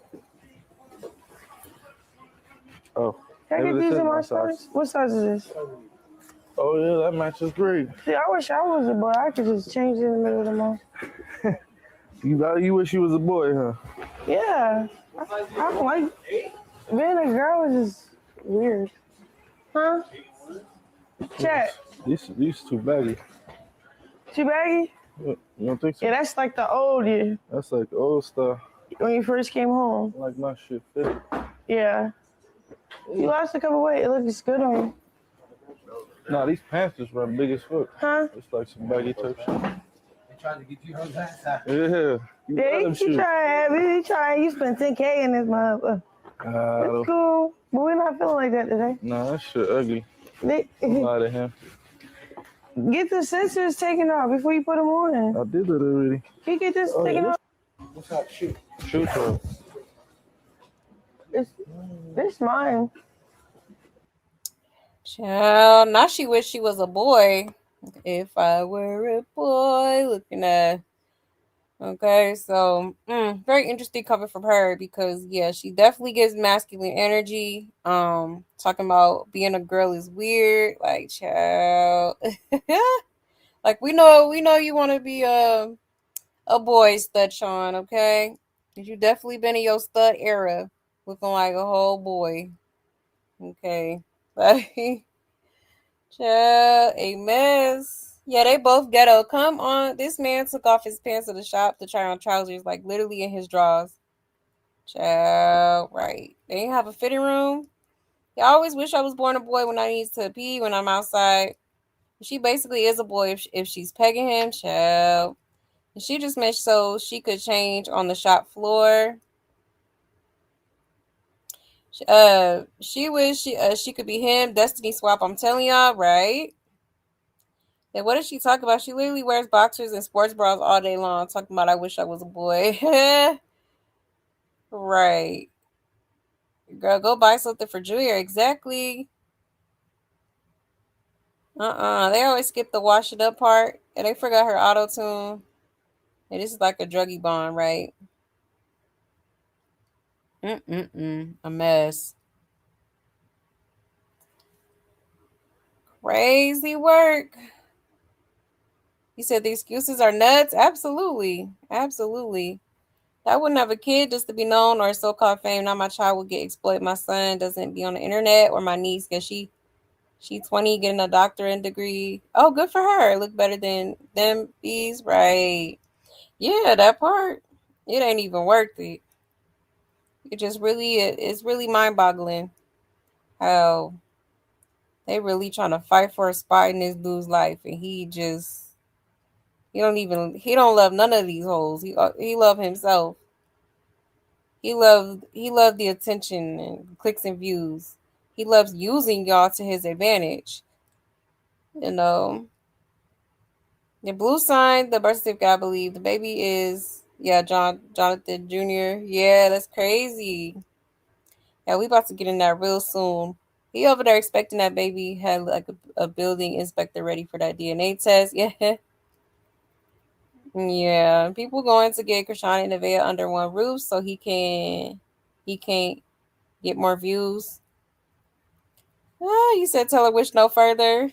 oh. can I get these in my size? What size is this? Oh yeah, that matches great. See, I wish I was a boy. I could just change it in the middle of the month. You wish you was a boy, huh? Yeah. I don't like being a girl is just weird. Huh? Chat. These too baggy. Too baggy? You don't think so? Yeah, that's like the old you. That's like old stuff. When you first came home. Like my shit fit. Yeah. You lost a couple weight. It looks good on you. Nah, these pants just run big as fuck. Huh? It's like some baggy type shit. They trying to get you hung that time. Yeah. You trying. You spent 10K in this month. That's cool. But we're not feeling like that today. Nah, that shit ugly. I'm out of him. Get the sensors taken off before you put them on. I did that already. Can you get this taken off? What's up? Shoot. Shoot her. It's mine. Child, now she wish she was a boy. If I were a boy, looking at. Okay, so very interesting cover from her because yeah, she definitely gives masculine energy. Talking about being a girl is weird, like child. Like we know you want to be a boy, stud Sean. Okay, you definitely been in your stud era, looking like a whole boy. Okay, child, a mess. Yeah, they both ghetto. Come on. This man took off his pants at the shop to try on trousers, like literally in his drawers. Child, right. They didn't have a fitting room. I always wish I was born a boy when I need to pee when I'm outside. She basically is a boy if she's pegging him, child. And she just meant so she could change on the shop floor. She wish she could be him. Destiny swap, I'm telling y'all, right? And what does she talk about? She literally wears boxers and sports bras all day long, talking about I wish I was a boy. Right. Girl, go buy something for Junior. Exactly. They always skip the wash it up part. And they forgot her auto-tune. And this is like a druggy bond, right? A mess. Crazy work. You said the excuses are nuts? Absolutely. Absolutely. I wouldn't have a kid just to be known or so-called fame. Now my child will get exploited. My son doesn't be on the internet, or my niece, because she 20, getting a doctorate degree. Oh, good for her. Look better than them bees, right? Yeah, that part. It ain't even worth it. It's really mind-boggling how they really trying to fight for a spot in this dude's life, and he don't love none of these hoes. He love himself. He loved the attention and clicks and views. He loves using y'all to his advantage. You know. The blue sign, the birth certificate, I believe. The baby is Johnathan Jr. Yeah, that's crazy. Yeah, we about to get in that real soon. He over there expecting that baby had like a building inspector ready for that DNA test. Yeah. Yeah. People going to get Chrisean and Nevaeh under one roof so he can't get more views. Oh, you said tell her wish no further.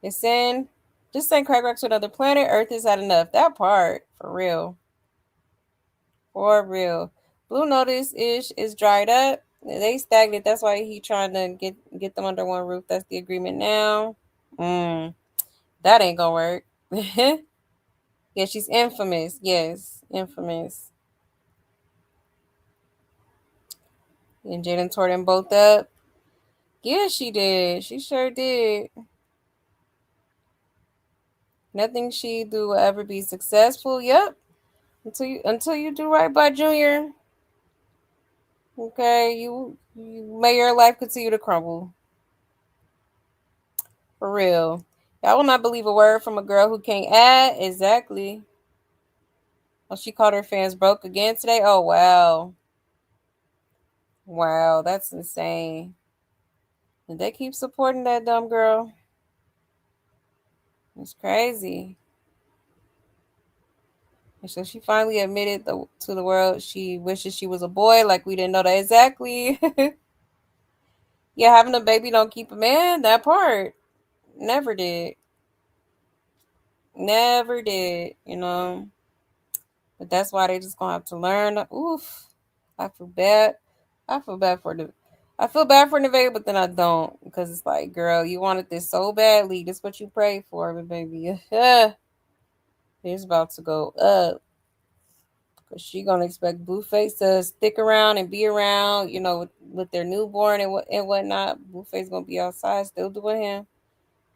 It's in. Just send Craig Rock to another planet. Earth has had enough. That part. For real. For real. Blue Notice is dried up. They stagnant. That's why he trying to get them under one roof. That's the agreement now. That ain't gonna work. Yeah, she's infamous. Yes, infamous. And Jaden tore them both up. Yeah, she did. She sure did. Nothing she do will ever be successful. Yep. Until you do right by Junior. Okay, you may your life continue to crumble. For real. I will not believe a word from a girl who can't add. Exactly. Oh, she called her fans broke again today. Oh wow. Wow, that's insane. And they keep supporting that dumb girl. It's crazy. And so she finally admitted to the world she wishes she was a boy. Like we didn't know that exactly. Yeah, having a baby don't keep a man. That part never did. Never did. But that's why they just gonna have to learn. Oof. I feel bad. I feel bad for the. I feel bad for Nevaeh, but then I don't because it's like, girl, you wanted this so badly. This what you prayed for, but baby, it's about to go up. Cause she gonna expect Blueface to stick around and be around, with their newborn and whatnot. Blueface gonna be outside, still doing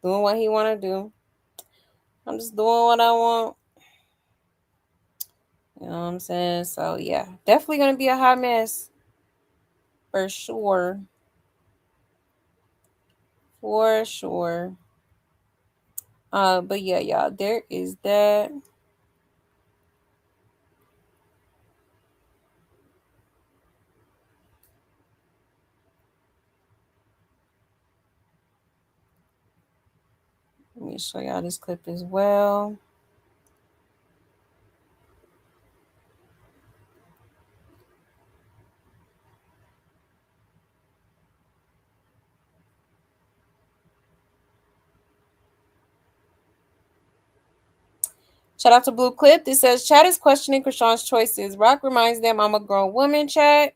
what he wanna do. I'm just doing what I want. You know what I'm saying? So yeah, definitely gonna be a hot mess for sure. For sure. But yeah, y'all, there is that. Let me show y'all this clip as well. Shout out to Blue Clip. This says, Chat is questioning Chrisean's choices. Rock reminds them I'm a grown woman, chat.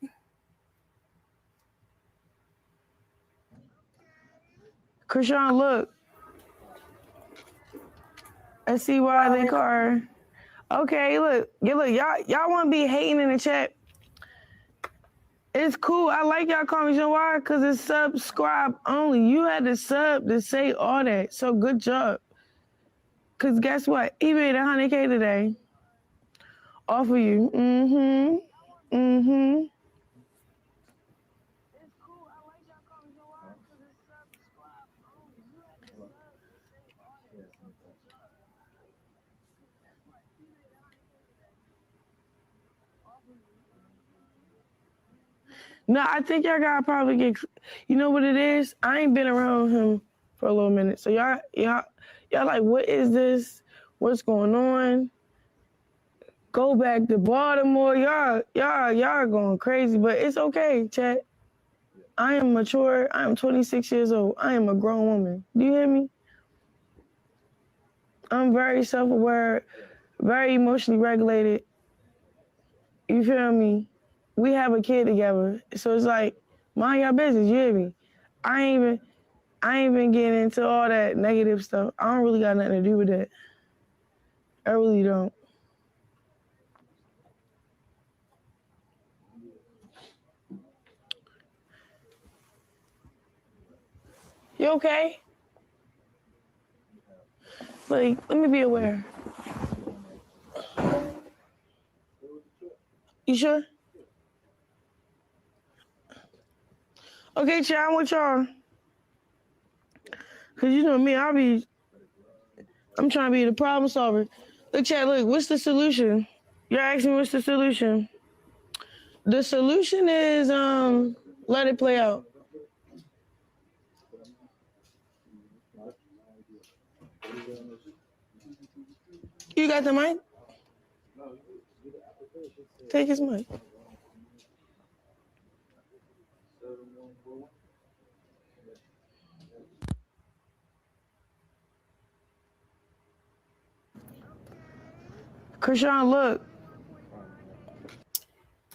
Chrisean, look. I see why they call her. Okay, look, y'all want to be hating in the chat. It's cool. I like y'all calling me. You know why? Because it's subscribe only. You had to sub to say all that. So good job. Because guess what? He made 100K today. Off of you. No, I think y'all gotta probably get. You know what it is? I ain't been around him for a little minute. So y'all like, what is this? What's going on? Go back to Baltimore. Y'all going crazy, but it's okay, chat. I am mature. I am 26 years old. I am a grown woman. Do you hear me? I'm very self-aware, very emotionally regulated. You feel me? We have a kid together. So it's like, mind your business, you hear me? I ain't been getting into all that negative stuff. I don't really got nothing to do with that. I really don't. You okay? Like, let me be aware. You sure? Okay, chat, I'm with y'all. Cause you know me, I'm trying to be the problem solver. Look, chat, look, what's the solution? You're asking me what's the solution? The solution is let it play out. You got the mic? Take his mic. Chrisean, look.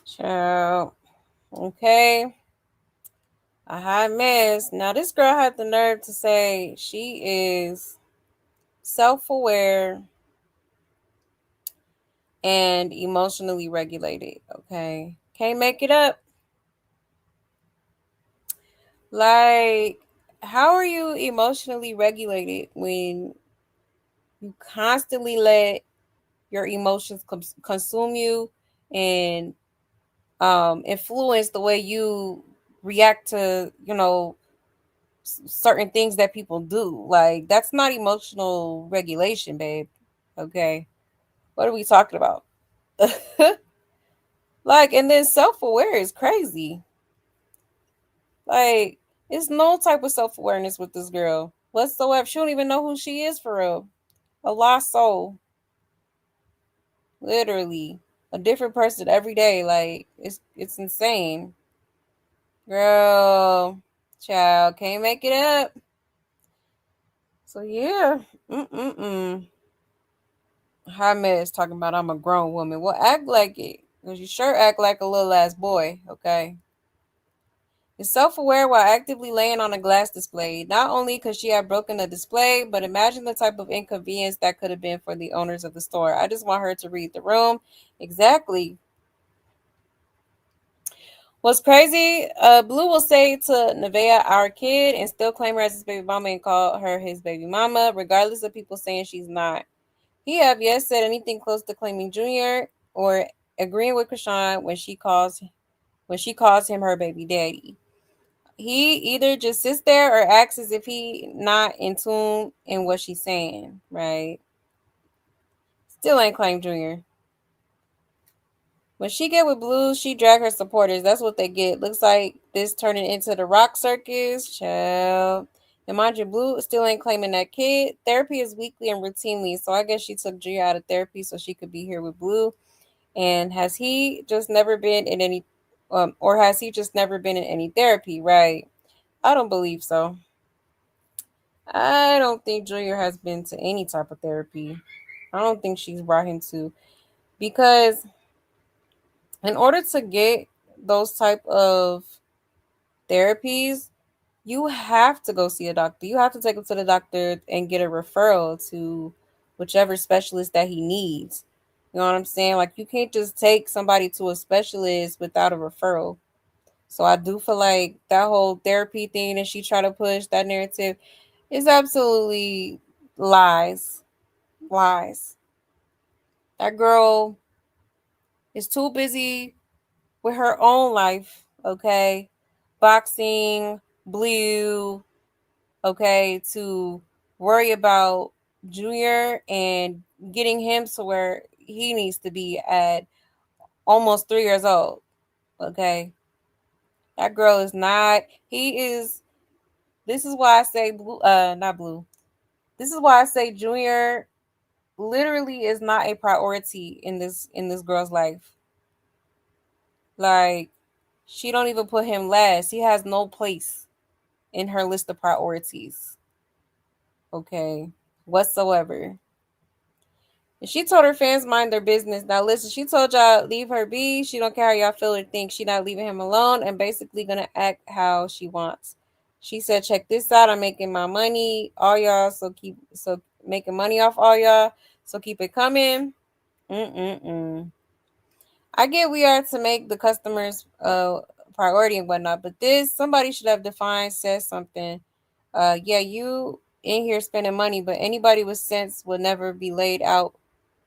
Ciao. Okay. A hot mess. Now, this girl had the nerve to say she is self-aware and emotionally regulated. Okay. Can't make it up. Like, how are you emotionally regulated when You constantly let your emotions consume you and influence the way you react to, certain things that people do. Like, that's not emotional regulation, babe. Okay. What are we talking about? Like, and then self-aware is crazy. Like, it's no type of self-awareness with this girl whatsoever. She don't even know who she is for real. A lost soul. Literally. A different person every day. Like, it's insane. Girl, child, can't make it up. So yeah. High mess talking about I'm a grown woman. Well, act like it. Because you sure act like a little ass boy, okay? Is self-aware while actively laying on a glass display. Not only could she have broken the display, but imagine the type of inconvenience that could have been for the owners of the store. I just want her to read the room. Exactly. What's crazy, Blue will say to Nevaeh, our kid, and still claim her as his baby mama and call her his baby mama, regardless of people saying she's not. He have yet said anything close to claiming Junior or agreeing with Kashan when she calls him her baby daddy. He either just sits there or acts as if he not in tune in what she's saying, right? Still ain't claimed Junior. When she get with Blue, she drag her supporters. That's what they get. Looks like this turning into the rock circus. Child. And mind you, Blue still ain't claiming that kid. Therapy is weekly and routinely. So I guess she took Junior out of therapy so she could be here with Blue. And has he just never been in any or has he just never been in any therapy, right? I don't believe so. I don't think Junior has been to any type of therapy. I don't think she's brought him to, because in order to get those type of therapies, you have to go see a doctor. You have to take him to the doctor and get a referral to whichever specialist that he needs. You know what I'm saying? Like, you can't just take somebody to a specialist without a referral. So I do feel like that whole therapy thing that she tried to push, that narrative, is absolutely lies. Lies. That girl is too busy with her own life, okay? Boxing, Blue, okay, to worry about Junior and getting him to where he needs to be at almost 3 years old, okay? That girl is not, he is, this is why I say Blue, not Blue. This is why I say Junior literally is not a priority in this girl's life. Like, she don't even put him last. He has no place in her list of priorities. Okay. Whatsoever. And she told her fans mind their business. Now listen, she told y'all leave her be. She don't care how y'all feel or think. She not leaving him alone and basically gonna act how she wants. She said, check this out. I'm making my money. All y'all, so making money off all y'all. So keep it coming. I get we are to make the customers priority and whatnot, but this somebody should have defined, said something. Yeah, you in here spending money, but anybody with sense would never be laid out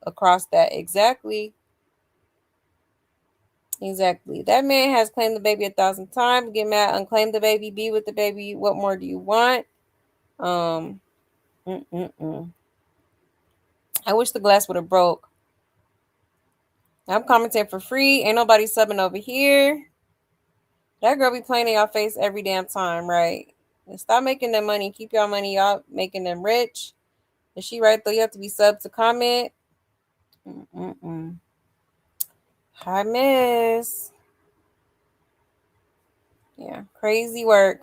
across that. Exactly. Exactly. That man has claimed the baby 1,000 times. Get mad, unclaim the baby, be with the baby. What more do you want? Um, I wish the glass would have broke. I'm commenting for free. Ain't nobody subbing over here. That girl be playing in y'all face every damn time, right? And stop making them money. Keep y'all money. Y'all making them rich. Is she right though? You have to be sub to comment. Hi, miss. Yeah, crazy work.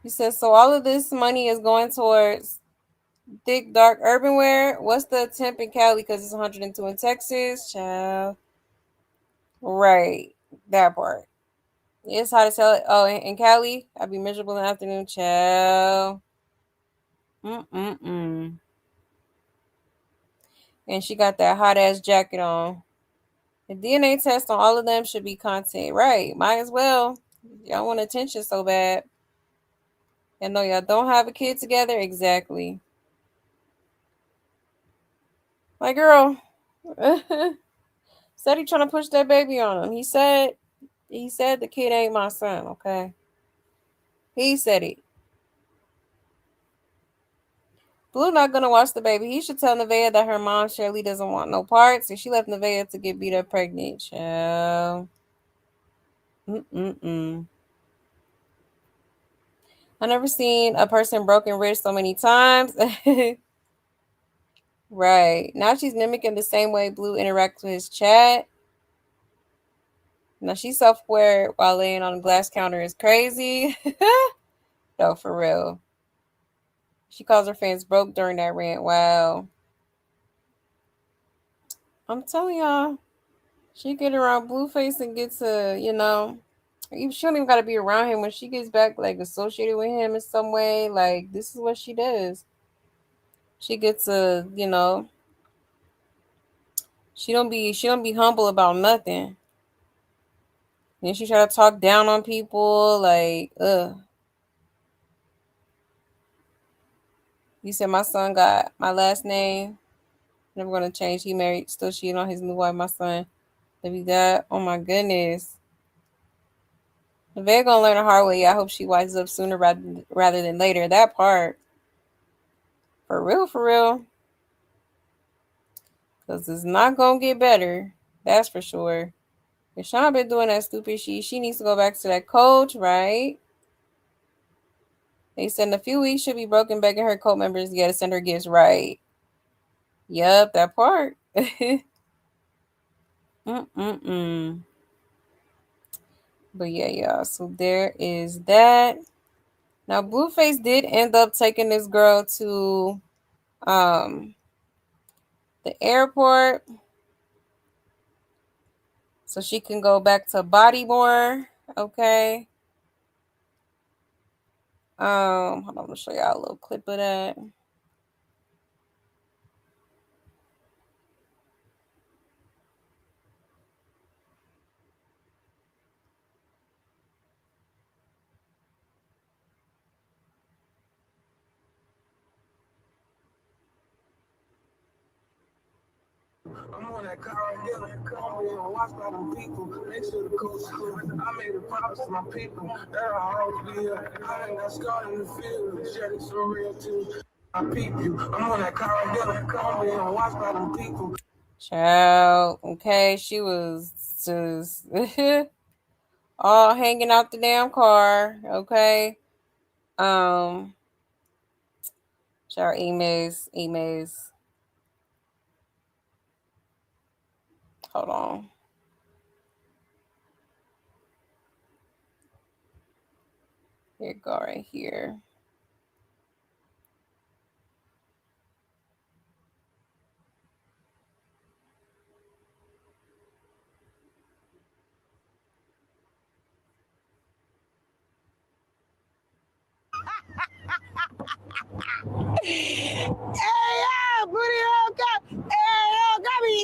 You said, so all of this money is going towards thick, dark urban wear. What's the temp in Cali? Because it's 102 in Texas. Child. Right. That part. It's hard to tell it. Oh, in Cali, I'd be miserable in the afternoon. Child. And she got that hot ass jacket on. The DNA test on all of them should be content. Right. Might as well. Y'all want attention so bad. And no, y'all don't have a kid together. Exactly. My girl said he trying to push that baby on him. He said the kid ain't my son. Okay. He said it. Blue not gonna watch the baby. He should tell Nevaeh that her mom Shirley doesn't want no parts, and she left Nevaeh to get beat up pregnant. Child. I never seen a person broken wrist so many times. Right. Now she's mimicking the same way Blue interacts with his chat. Now she's self-aware while laying on a glass counter is crazy. No, for real. She calls her fans broke during that rant. Wow. I'm telling y'all, she get around Blueface and gets to, she don't even got to be around him when she gets back, like, associated with him in some way. Like, this is what she does. She gets a, she don't be humble about nothing. And she try to talk down on people, like, ugh. You said my son got my last name. Never gonna change. He married, still cheating on his new wife, my son. Maybe that. Oh my goodness. Nevaeh gonna learn the hard way. I hope she wises up sooner rather than later. That part. For real, for real. Because it's not gonna get better. That's for sure. If Sean been doing that stupid shit, she needs to go back to that coach, right? They said in a few weeks she'll be broken, begging her cult members to send her gifts, right? Yep, that part. But yeah, y'all. So there is that. Now Blueface did end up taking this girl to the airport so she can go back to Bodymore. Okay. Hold on, I'm gonna show y'all a little clip of that. I'm on that car right there. Come on, watch by them people. Make sure the coach good. I made a promise to my people that I'll always be here. I ain't got scarred in the field. Share this so real too. I peep you. I'm on that car right there. Come on, watch by them people. Child, okay, she was just all hanging out the damn car, okay. Child, emails. Hold on. Here you go, right here. Hey, yo, booty hole got, hey, yo, got me.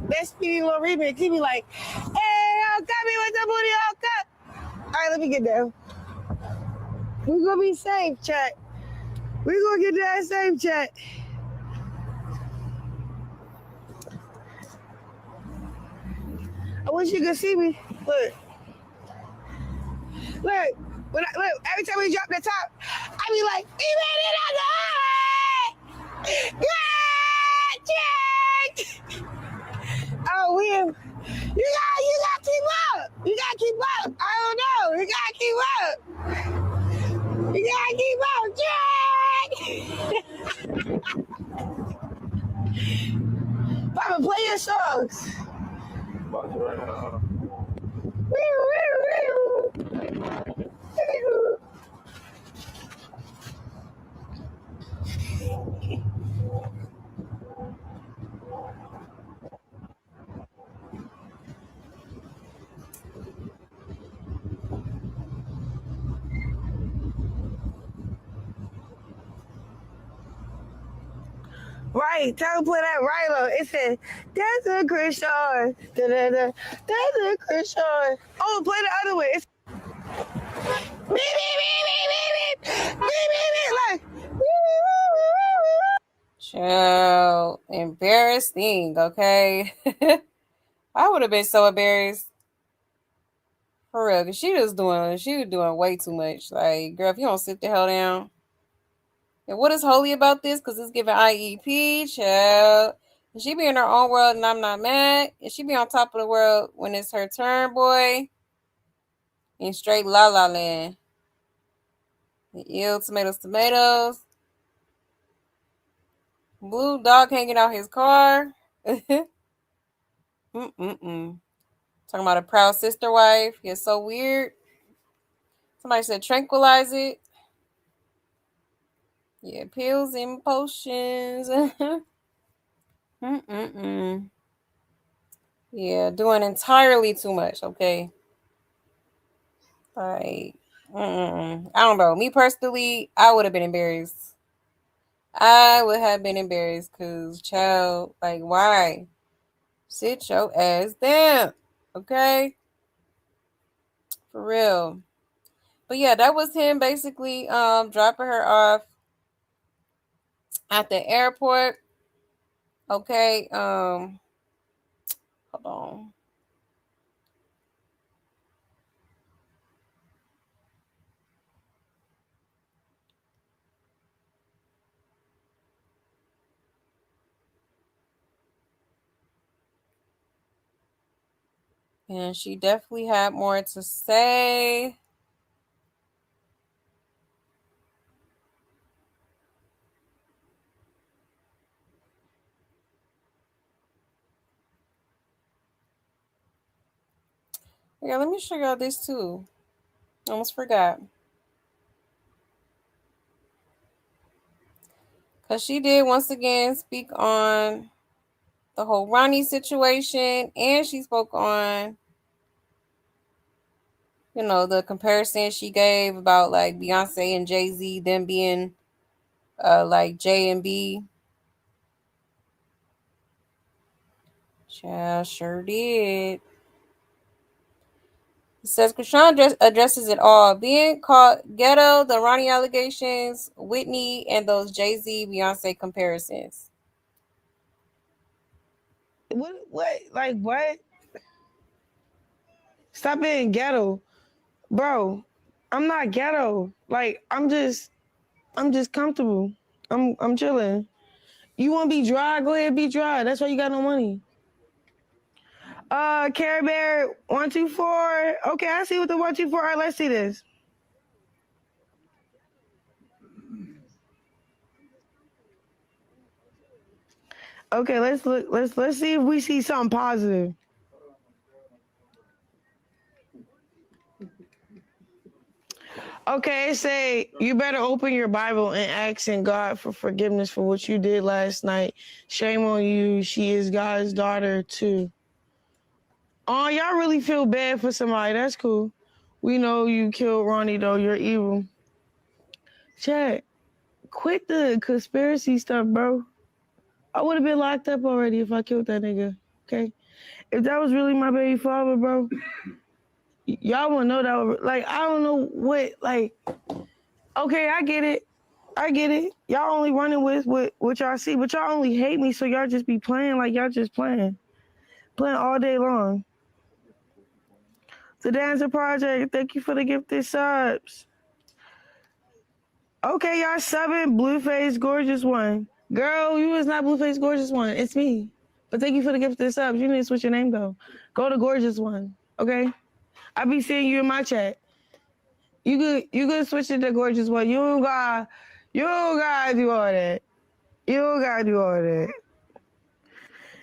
That skinny little remix, he be like, hey, yo, got me with the booty hole cut. All right, let me get down. We gonna be safe, chat. We gonna get that safe, chat. I wish you could see me. Look. Look. Look, every time we drop the top, I be like, we made it on the Jack! Oh, you gotta keep up. You gotta keep up. I don't know. You gotta keep up. You gotta keep up, Jack! Papa, play your songs. Right, tell him to play that Rilo. It said, that's a Chrisean. Da-da-da. That's a Chrisean. Oh, play the other one. It's beep, beep, beep, beep, beep, beep. like. Child, embarrassing, okay? I would have been so embarrassed. For real, because she was doing way too much. Like, girl, if you don't sit the hell down. And what is holy about this? Because it's giving IEP, child. And she be in her own world and I'm not mad. And she be on top of the world when it's her turn, boy. In straight la la land. Ew, tomatoes. Blue dog hanging out his car. Mm-mm-mm. Talking about a proud sister wife. You're so weird. Somebody said tranquilize it. Yeah, pills and potions. Mm-mm-mm. Yeah, doing entirely too much, okay? Like, I don't know. Me personally, I would have been embarrassed. I would have been embarrassed because, child, like, why? Sit your ass down, okay? For real. But yeah, that was him basically dropping her off at the airport. Okay, hold on. And she definitely had more to say. Yeah, let me show y'all this too. Almost forgot. Because she did once again speak on the whole Ronnie situation. And she spoke on, the comparison she gave about like Beyonce and Jay-Z, them being like J and B. Child, sure did. It says Chrisean addresses it all. Being called ghetto, the Ronnie allegations, Whitney, and those Jay-Z, Beyonce comparisons. What? Like, what? Stop being ghetto. Bro, I'm not ghetto. Like, I'm just comfortable. I'm chilling. You want to be dry? Go ahead, be dry. That's why you got no money. Care Bear 124. Okay, I see what the 124. All right, let's see this. Okay, let's look. Let's see if we see something positive. Okay, say you better open your Bible and asking God for forgiveness for what you did last night. Shame on you. She is God's daughter too. Oh, y'all really feel bad for somebody. That's cool. We know you killed Ronnie though. You're evil. Chat, quit the conspiracy stuff, bro. I would have been locked up already if I killed that nigga. Okay, if that was really my baby father, bro, y'all wouldn't know that. Like, I don't know what. Like, okay, I get it. Y'all only running with what y'all see, but y'all only hate me, so y'all just be playing like y'all just playing all day long. The Dancer Project, thank you for the gifted subs. Okay, y'all subbing Blueface Gorgeous One. Girl, you is not Blueface Gorgeous One. It's me. But thank you for the gifted subs. You need to switch your name though. Go to Gorgeous One. Okay? I be seeing you in my chat. You could switch it to Gorgeous One. You don't gotta do all that. You don't gotta do all that.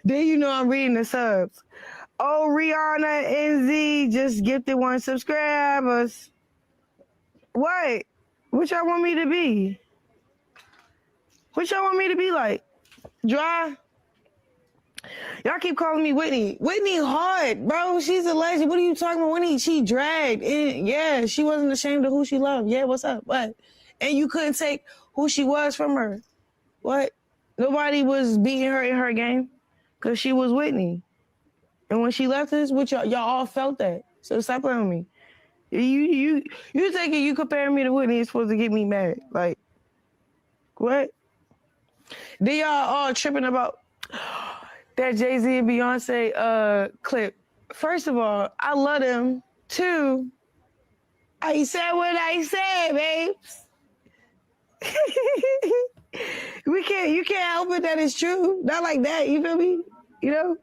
Then you know I'm reading the subs. Oh, Rihanna NZ just gifted 1 subscribers. What? What y'all want me to be? What y'all want me to be like? Dry? Y'all keep calling me Whitney. Whitney hard, bro. She's a legend. What are you talking about? Whitney, she dragged. And yeah, she wasn't ashamed of who she loved. Yeah, what's up? What? And you couldn't take who she was from her. What? Nobody was beating her in her game because she was Whitney. And when she left us, y'all all felt that. So stop playing with me. You thinking you comparing me to Whitney is supposed to get me mad? Like what? Then y'all all tripping about that Jay-Z and Beyonce clip. First of all, I love them. Two, I said what I said, babes. You can't help it that it's true. Not like that, you feel me? You know?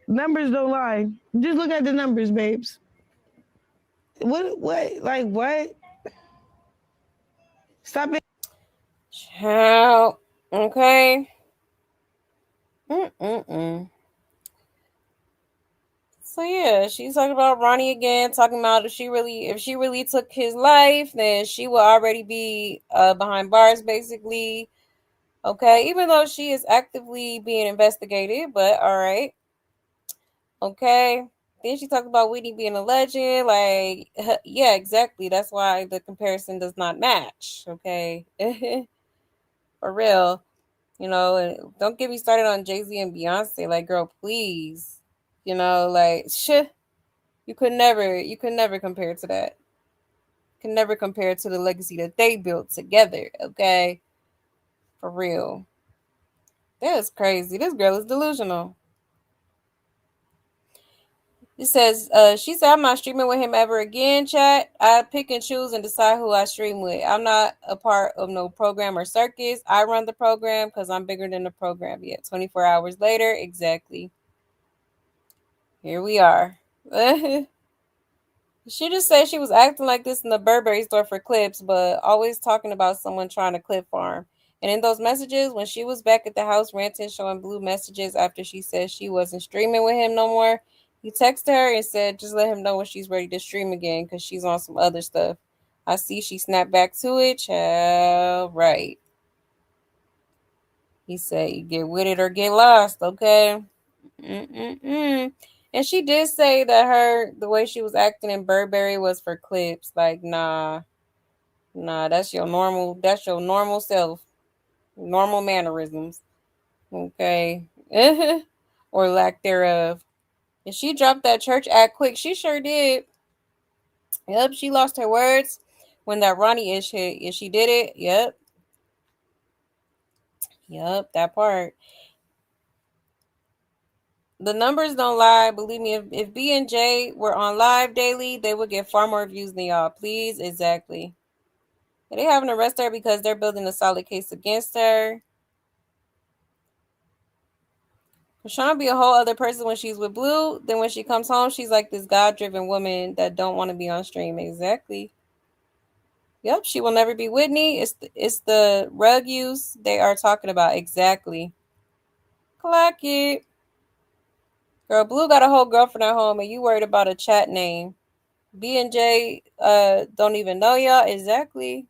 Numbers don't lie. Just look at the numbers, babes. What? Stop it. Child. Okay. Mm-mm-mm. So yeah, she's talking about Ronnie again, talking about if she really took his life, then she will already be behind bars, basically. Okay, even though she is actively being investigated, but all right. Okay. Then she talked about Whitney being a legend. Like, yeah, exactly. That's why the comparison does not match. Okay. For real. You know, and don't get me started on Jay-Z and Beyonce. Like, girl, please. You know, like, shit. You could never compare to that. Can never compare to the legacy that they built together. Okay. For real. That is crazy. This girl is delusional. It says, she said, I'm not streaming with him ever again, chat. I pick and choose and decide who I stream with. I'm not a part of no program or circus. I run the program because I'm bigger than the program. Yeah, 24 hours later, exactly. Here we are. She just said she was acting like this in the Burberry store for clips, but always talking about someone trying to clip farm. And in those messages, when she was back at the house ranting, showing blue messages after she said she wasn't streaming with him no more, he texted her and said, just let him know when she's ready to stream again because she's on some other stuff. I see she snapped back to it. Child, right. He said, you get with it or get lost, okay? Mm-mm-mm. And she did say that the way she was acting in Burberry was for clips. Like, nah, that's your normal self, normal mannerisms, okay, or lack thereof. And she dropped that church act quick. She sure did. Yep, she lost her words when that Ronnie ish hit. Yeah, she did it. Yep, that part. The numbers don't lie. Believe me, if B and J were on live daily, they would get far more views than y'all. Please, exactly. They haven't arrested her because they're building a solid case against her. Krishan be a whole other person when she's with Blue. Then when she comes home, she's like this God-driven woman that don't want to be on stream. Exactly. Yep, she will never be Whitney. It's the rug use they are talking about. Exactly. Clock it. Girl, Blue got a whole girlfriend at home and you worried about a chat name. B and J don't even know y'all. Exactly.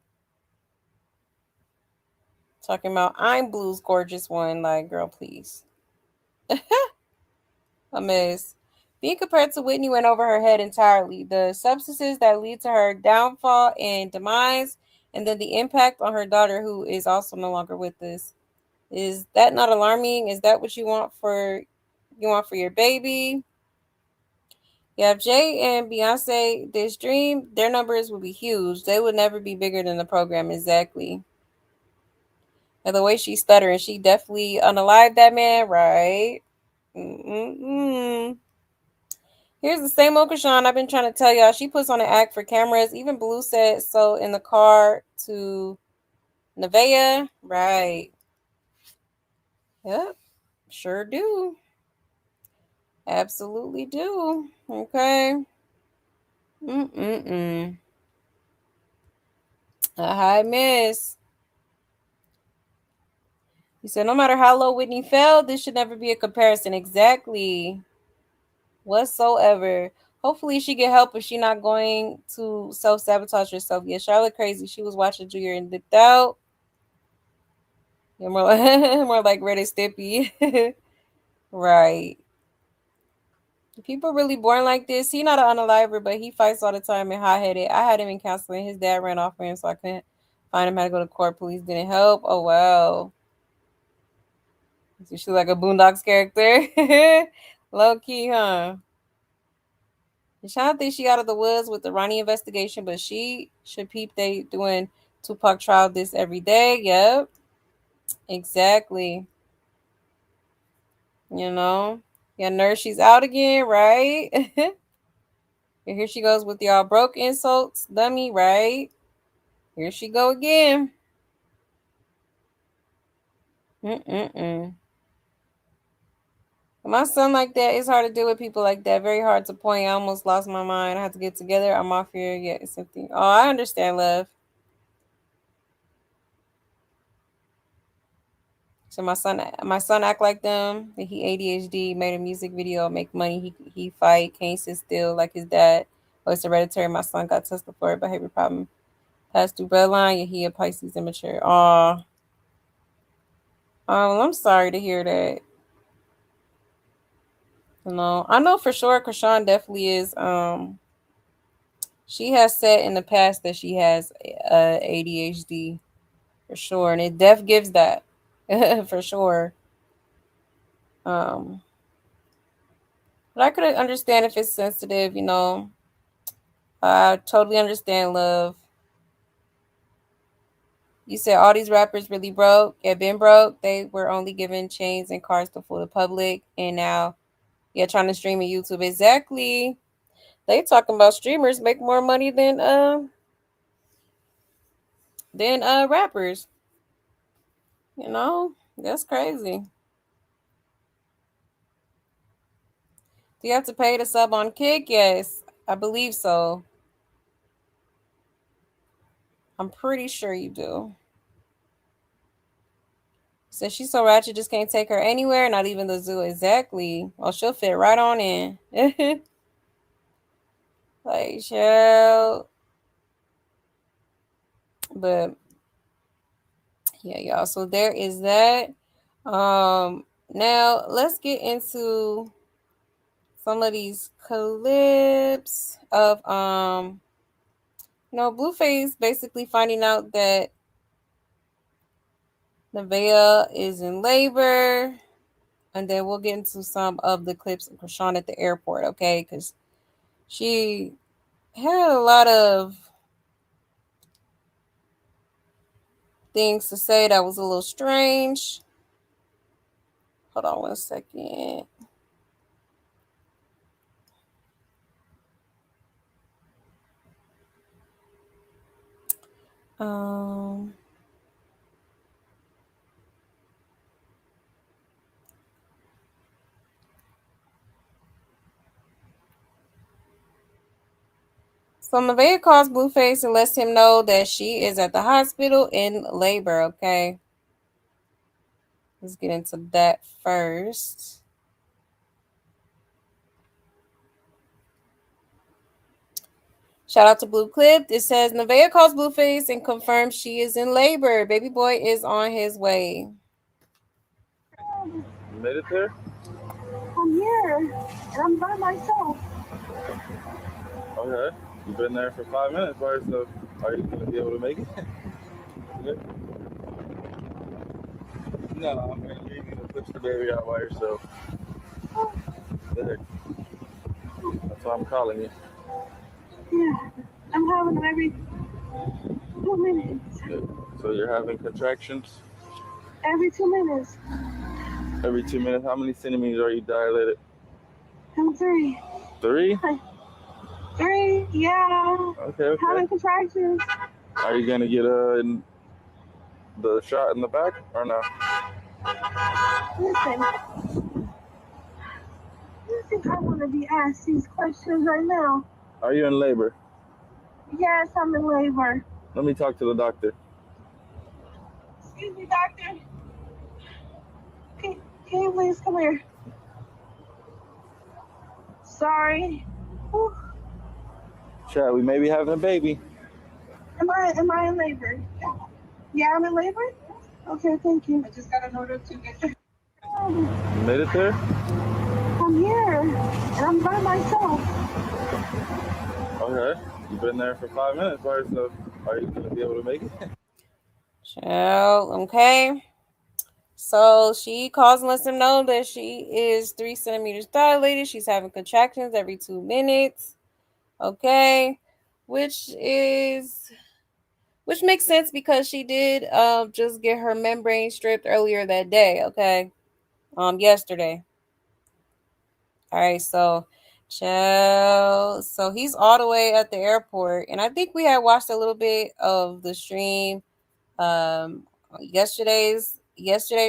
Talking about I'm Blue's gorgeous one. Like, girl, please. A mess. Being compared to Whitney went over her head entirely. The substances that lead to her downfall and demise, and then the impact on her daughter, who is also no longer with us. Is that not alarming? Is that what you want for your baby? Yeah, if Jay and Beyonce this dream, their numbers would be huge. They would never be bigger than the program. Exactly. And the way she's stuttering, she definitely unalived that man, right? Mm-mm-mm. Here's the same old Kashan I've been trying to tell y'all. She puts on an act for cameras. Even Blue said so in the car to Nevaeh. Right. Yep. Sure do. Absolutely do. Okay. Mm-mm-mm. A high miss. He said, no matter how low Whitney fell, this should never be a comparison. Exactly. Whatsoever. Hopefully she get help if she not going to self-sabotage herself. Yeah, Charlotte crazy. She was watching Junior and dipped out. Yeah, more like Red and Stimpy. Right. People really born like this. He not an unaliver, but he fights all the time and hot-headed. I had him in counseling. His dad ran off for him, so I couldn't find him. Had to go to court. Police didn't help. Oh, wow. So she's like a Boondocks character. Low key, huh? Shout think she out of the woods with the Ronnie investigation, but she should peep they doing Tupac trial this every day. Yep. Exactly. You know? Yeah, nurse, she's out again, right? And here she goes with y'all broke insults, dummy, right? Here she go again. My son like that, it's hard to deal with people like that. Very hard to point. I almost lost my mind. I have to get together. I'm off here. Yeah, it's something. Oh, I understand, love. So my son act like them. He ADHD, made a music video, make money. He fight, can't sit still like his dad. Oh, it's hereditary. My son got tested for a behavior problem. Passed through bloodline. Yeah, he a Pisces immature. Oh, well, I'm sorry to hear that. No, I know for sure Kashan definitely is. She has said in the past that she has ADHD for sure, and it def gives that for sure. But I could understand if it's sensitive, you know. I totally understand, love. You said all these rappers really broke, yeah, been broke. They were only given chains and cars to fool the public, and now, yeah, trying to stream on YouTube. Exactly. They talking about streamers make more money than rappers. You know, that's crazy. Do you have to pay to sub on Kick? Yes, I believe so. I'm pretty sure you do. So she's so ratchet, just can't take her anywhere, not even the zoo. Exactly. Well, she'll fit right on in. Like, chill. But yeah, y'all. So there is that. Now let's get into some of these clips of Blueface basically finding out that Nevaeh is in labor, and then we'll get into some of the clips of Chrisean at the airport, okay? Because she had a lot of things to say that was a little strange. Hold on 1 second. So Nevaeh calls Blueface and lets him know that she is at the hospital in labor, okay? Let's get into that first. Shout out to Blue Clip. It says Nevaeh calls Blueface and confirms she is in labor. Baby boy is on his way. You made it there? I'm here, and I'm by myself. Okay. You've been there for 5 minutes by yourself. Are you going to be able to make it? Yeah. No, I'm going to need you to push the baby out by yourself. There. That's why I'm calling you. Yeah, I'm having them every 2 minutes. Good. So you're having contractions? Every 2 minutes. Every 2 minutes? How many centimeters are you dilated? I'm 3. 3? 3, yeah. Okay. Having contractions. Are you going to get the shot in the back or no? Listen, you think I want to be asked these questions right now? Are you in labor? Yes, I'm in labor. Let me talk to the doctor. Excuse me, doctor. Can you please come here? Sorry. Whew. Chad, we may be having a baby. Am I in labor? Yeah, I'm in labor? Okay, thank you. I just got an order to get there. You made it there? I'm here, and I'm by myself. Okay. You've been there for 5 minutes by yourself. Are you going to be able to make it? Chill, okay. So she calls and lets him know that she is 3 centimeters dilated. She's having contractions every 2 minutes. Okay, which makes sense because she did just get her membrane stripped earlier that day. Okay, yesterday. All right, so chill. So he's all the way at the airport, and I think we had watched a little bit of the stream, yesterday's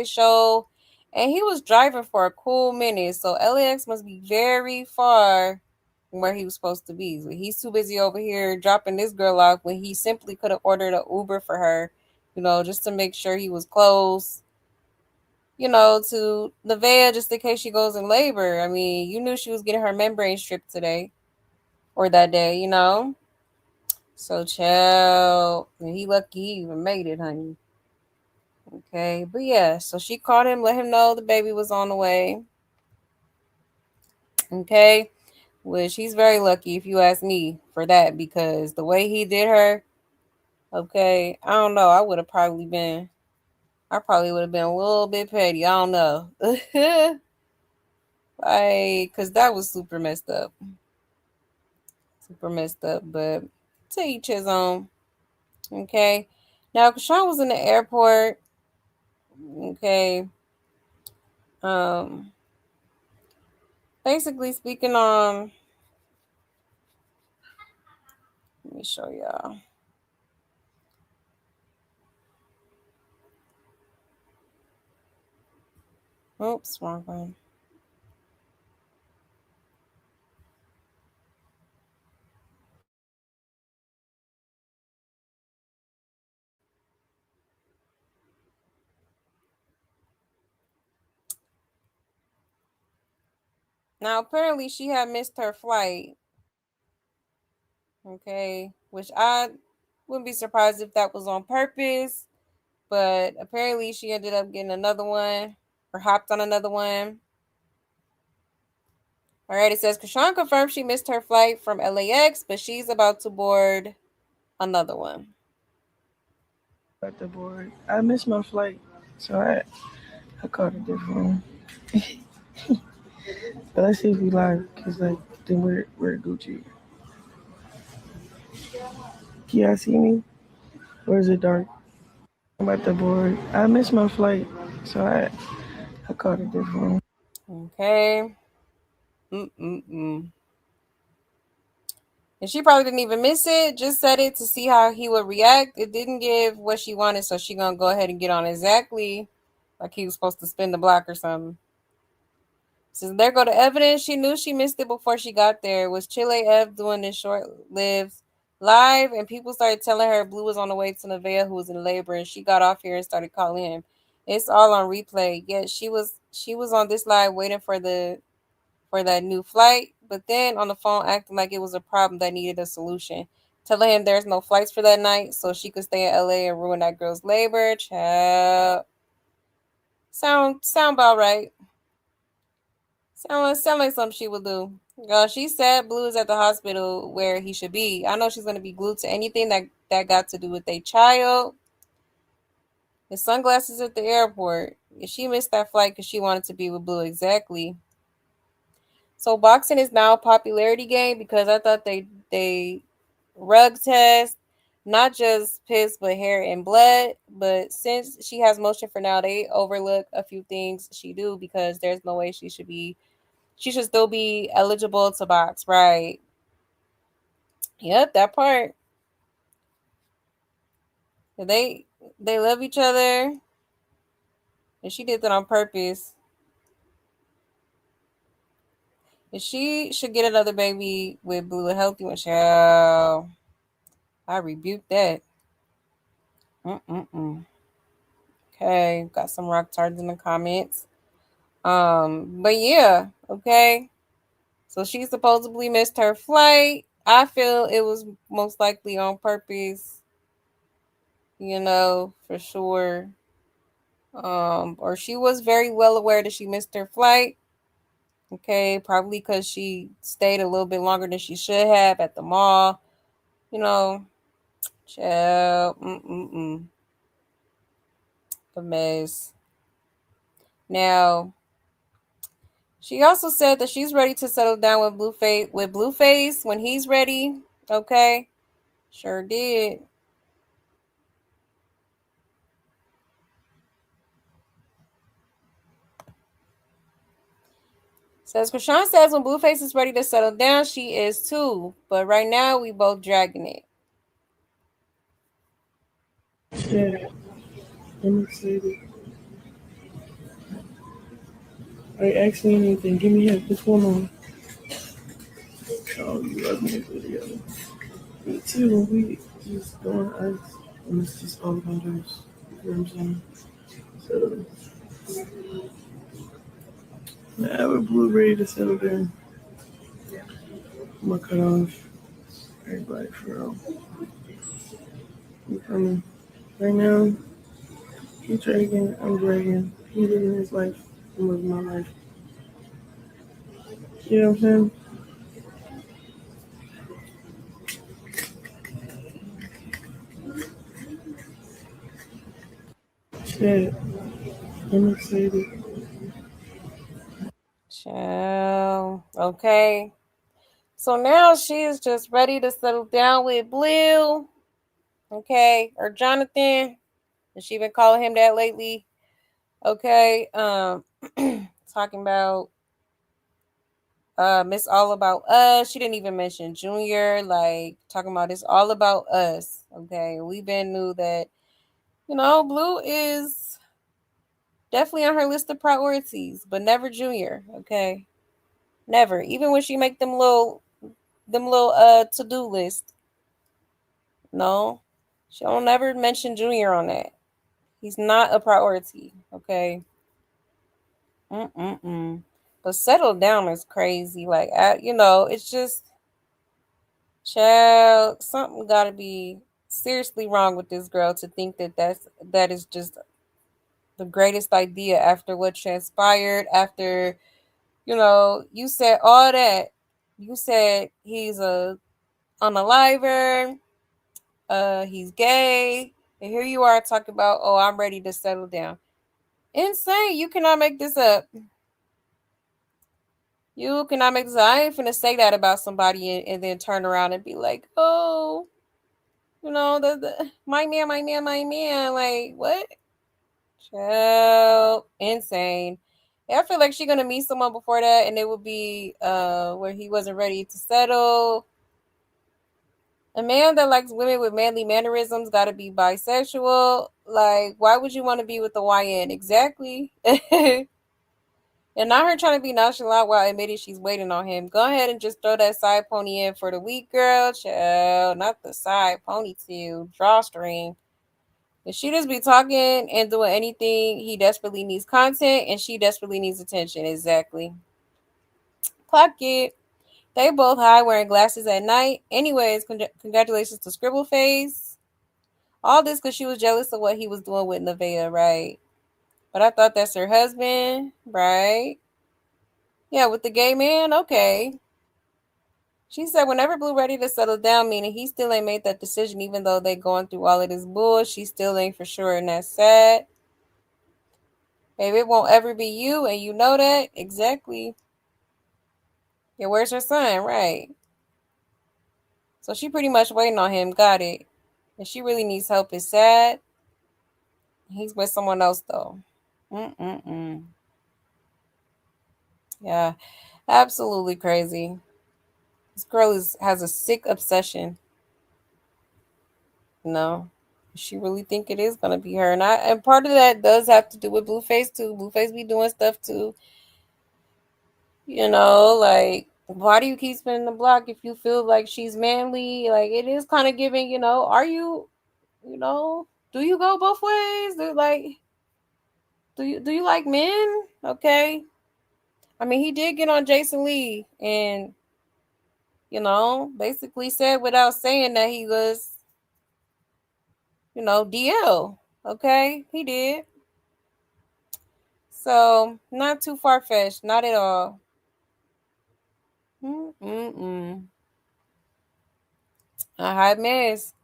show, and he was driving for a cool minute. So LAX must be very far from where he was supposed to be. So he's too busy over here dropping this girl off when he simply could have ordered an Uber for her, just to make sure he was close, to Nevaeh, just in case she goes in labor. I mean, you knew she was getting her membrane stripped today or that day. So chill. And he lucky he even made it, honey. Okay, but yeah, so she called him, let him know the baby was on the way. Okay, which he's very lucky if you ask me for that, because the way he did her, okay, I don't know. I probably would have been a little bit petty. I don't know. Cause that was super messed up. Super messed up, but to each his own. Okay. Now Kashan was in the airport. Okay. Um basically speaking on, let me show y'all. Oops, wrong one. Now apparently she had missed her flight. Okay. Which I wouldn't be surprised if that was on purpose. But apparently she ended up getting another one, or hopped on another one. All right, it says Kashan confirmed she missed her flight from LAX, but she's about to board another one. At the board, I missed my flight, so I caught a different one. But let's see if we live, cause like then we're Gucci. Can y'all see me? Or is it dark? I'm at the board. I missed my flight, so I caught a different one. Okay. Mm-mm-mm. And she probably didn't even miss it, just said it to see how he would react. It didn't give what she wanted, so she gonna go ahead and get on exactly like he was supposed to spin the block or something. Since there go the evidence, she knew she missed it before she got there. Was Chile F doing this short-lived live, and people started telling her Blue was on the way to Nevaeh, who was in labor, and she got off here and started calling him. It's all on replay. Yet she was on this live waiting for that new flight, but then on the phone acting like it was a problem that needed a solution. Telling him there's no flights for that night so she could stay in LA and ruin that girl's labor. Child. Sound about right. Sound like something she would do. She said Blue is at the hospital where he should be. I know she's gonna be glued to anything that got to do with a child. His sunglasses at the airport. If she missed that flight because she wanted to be with Blue, exactly. So boxing is now a popularity game because I thought they rug test not just piss but hair and blood. But since she has motion for now, they overlook a few things she do because there's no way she should still be eligible to box, right? Yep, that part. They they love each other, and she did that on purpose. And she should get another baby with Blue, a healthy one. Child, I rebuke that. Mm-mm-mm. Okay, got some rock tards in the comments. But yeah, okay. So she supposedly missed her flight. I feel it was most likely on purpose, for sure. Or she was very well aware that she missed her flight. Okay, probably because she stayed a little bit longer than she should have at the mall. You know, child, a mess. Now, She also said that she's ready to settle down with Blueface when he's ready. Okay. Sure did. Says Chrisean says when Blueface is ready to settle down, she is too. But right now, we both dragging it. Yeah, I'm excited. Alright, ask me anything. Give me help. What's going on? Oh, you love me together. Me too. We just doing us. And it's just all about us. You know what I'm saying? So, now we're blue ready to settle down. I'm gonna cut off everybody for real. You feel me? Right now, he's dragging, I'm dragging. He's living his life. I'm living my life. You know what I'm saying? Shit. I'm excited. Chill. Okay. So now she is just ready to settle down with Blue. Okay. Or Johnathan. And she been calling him that lately. Okay. Talking about Miss All About Us. She didn't even mention Junior. Like talking about it's all about us. Okay. We been knew that, Blue is definitely on her list of priorities, but never Junior. Okay. Never. Even when she make them little to-do list. No. She don't ever mention Junior on that. He's not a priority. Okay. But settle down is crazy. Like, it's just, child, something got to be seriously wrong with this girl to think that is just the greatest idea after what transpired. After, you said all that. You said he's a unaliver. He's gay. And here you are talking about, oh, I'm ready to settle down. Insane. You cannot make this up. You cannot make this up. I ain't finna say that about somebody and then turn around and be like, oh, my man. Like, what? Child. Insane. Yeah, I feel like she's gonna meet someone before that and it would be where he wasn't ready to settle. A man that likes women with manly mannerisms got to be bisexual. Like, why would you want to be with the YN? Exactly. And not her trying to be nonchalant while admitting she's waiting on him. Go ahead and just throw that side pony in for the weak girl. Child, not the side ponytail, drawstring. If she just be talking and doing anything, he desperately needs content and she desperately needs attention. Exactly. Clock it. They both high wearing glasses at night. Anyways, congratulations to Scribbleface. All this because she was jealous of what he was doing with Nevaeh, right? But I thought that's her husband, right? Yeah, with the gay man, okay. She said whenever Blue ready to settle down, meaning he still ain't made that decision, even though they going through all of this bull, she still ain't for sure, and that's sad. Baby, it won't ever be you, and you know that. Exactly. Yeah, where's her son? Right. So she pretty much waiting on him. Got it. And she really needs help. It's sad. He's with someone else, though. Yeah, absolutely crazy. This girl has a sick obsession. No, she really think it is gonna be her, and part of that does have to do with Blueface too. Blueface be doing stuff too. Like, why do you keep spinning the block if you feel like she's manly? Like, it is kind of giving. Are you? Do you go both ways? Do you like men? Okay. I mean, he did get on Jason Lee and basically said without saying that he was, DL. Okay, he did. So, not too far-fetched. Not at all. A hot mess.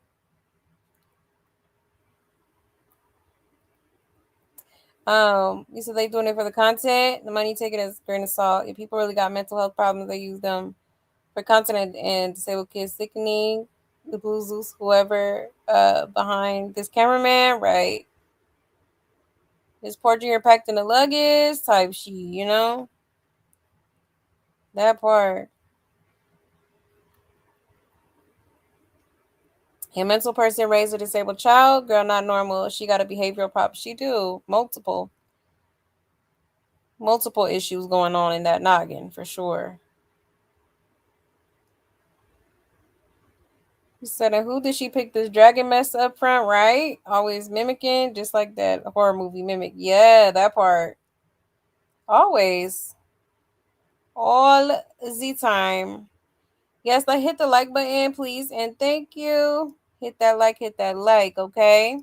You said they doing it for the content. The money taken as a grain of salt. If people really got mental health problems, they use them for content and disabled kids sickening. The Blue Zeus, whoever behind this cameraman, right? This poor junior packed in the luggage type shit, you know? That part. A mental person raised a disabled child, girl, not normal. She got a behavioral problem. She do multiple issues going on in that noggin for sure. You said, and who did she pick this dragon mess up front, right? Always mimicking, just like that horror movie mimic. Yeah, that part. Always. All the time. Yes, like hit the like button, please, and thank you. Hit that like, okay?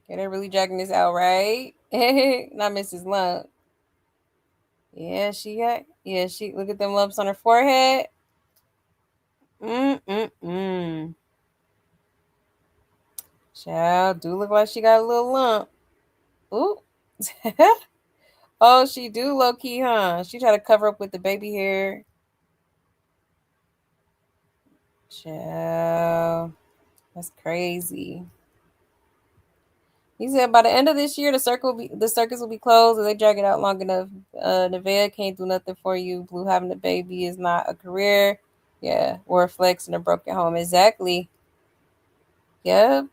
Okay, they're really dragging this out, right? Not Mrs. Lump. Yeah, she look at them lumps on her forehead. Child, do look like she got a little lump. Ooh. Oh, she do low key, huh? She tried to cover up with the baby hair. Child. That's crazy. He said by the end of this year, the circus will be closed. If they drag it out long enough, Nevaeh can't do nothing for you. Blue having a baby is not a career, yeah, or a flex in a broken home. Exactly. Yep.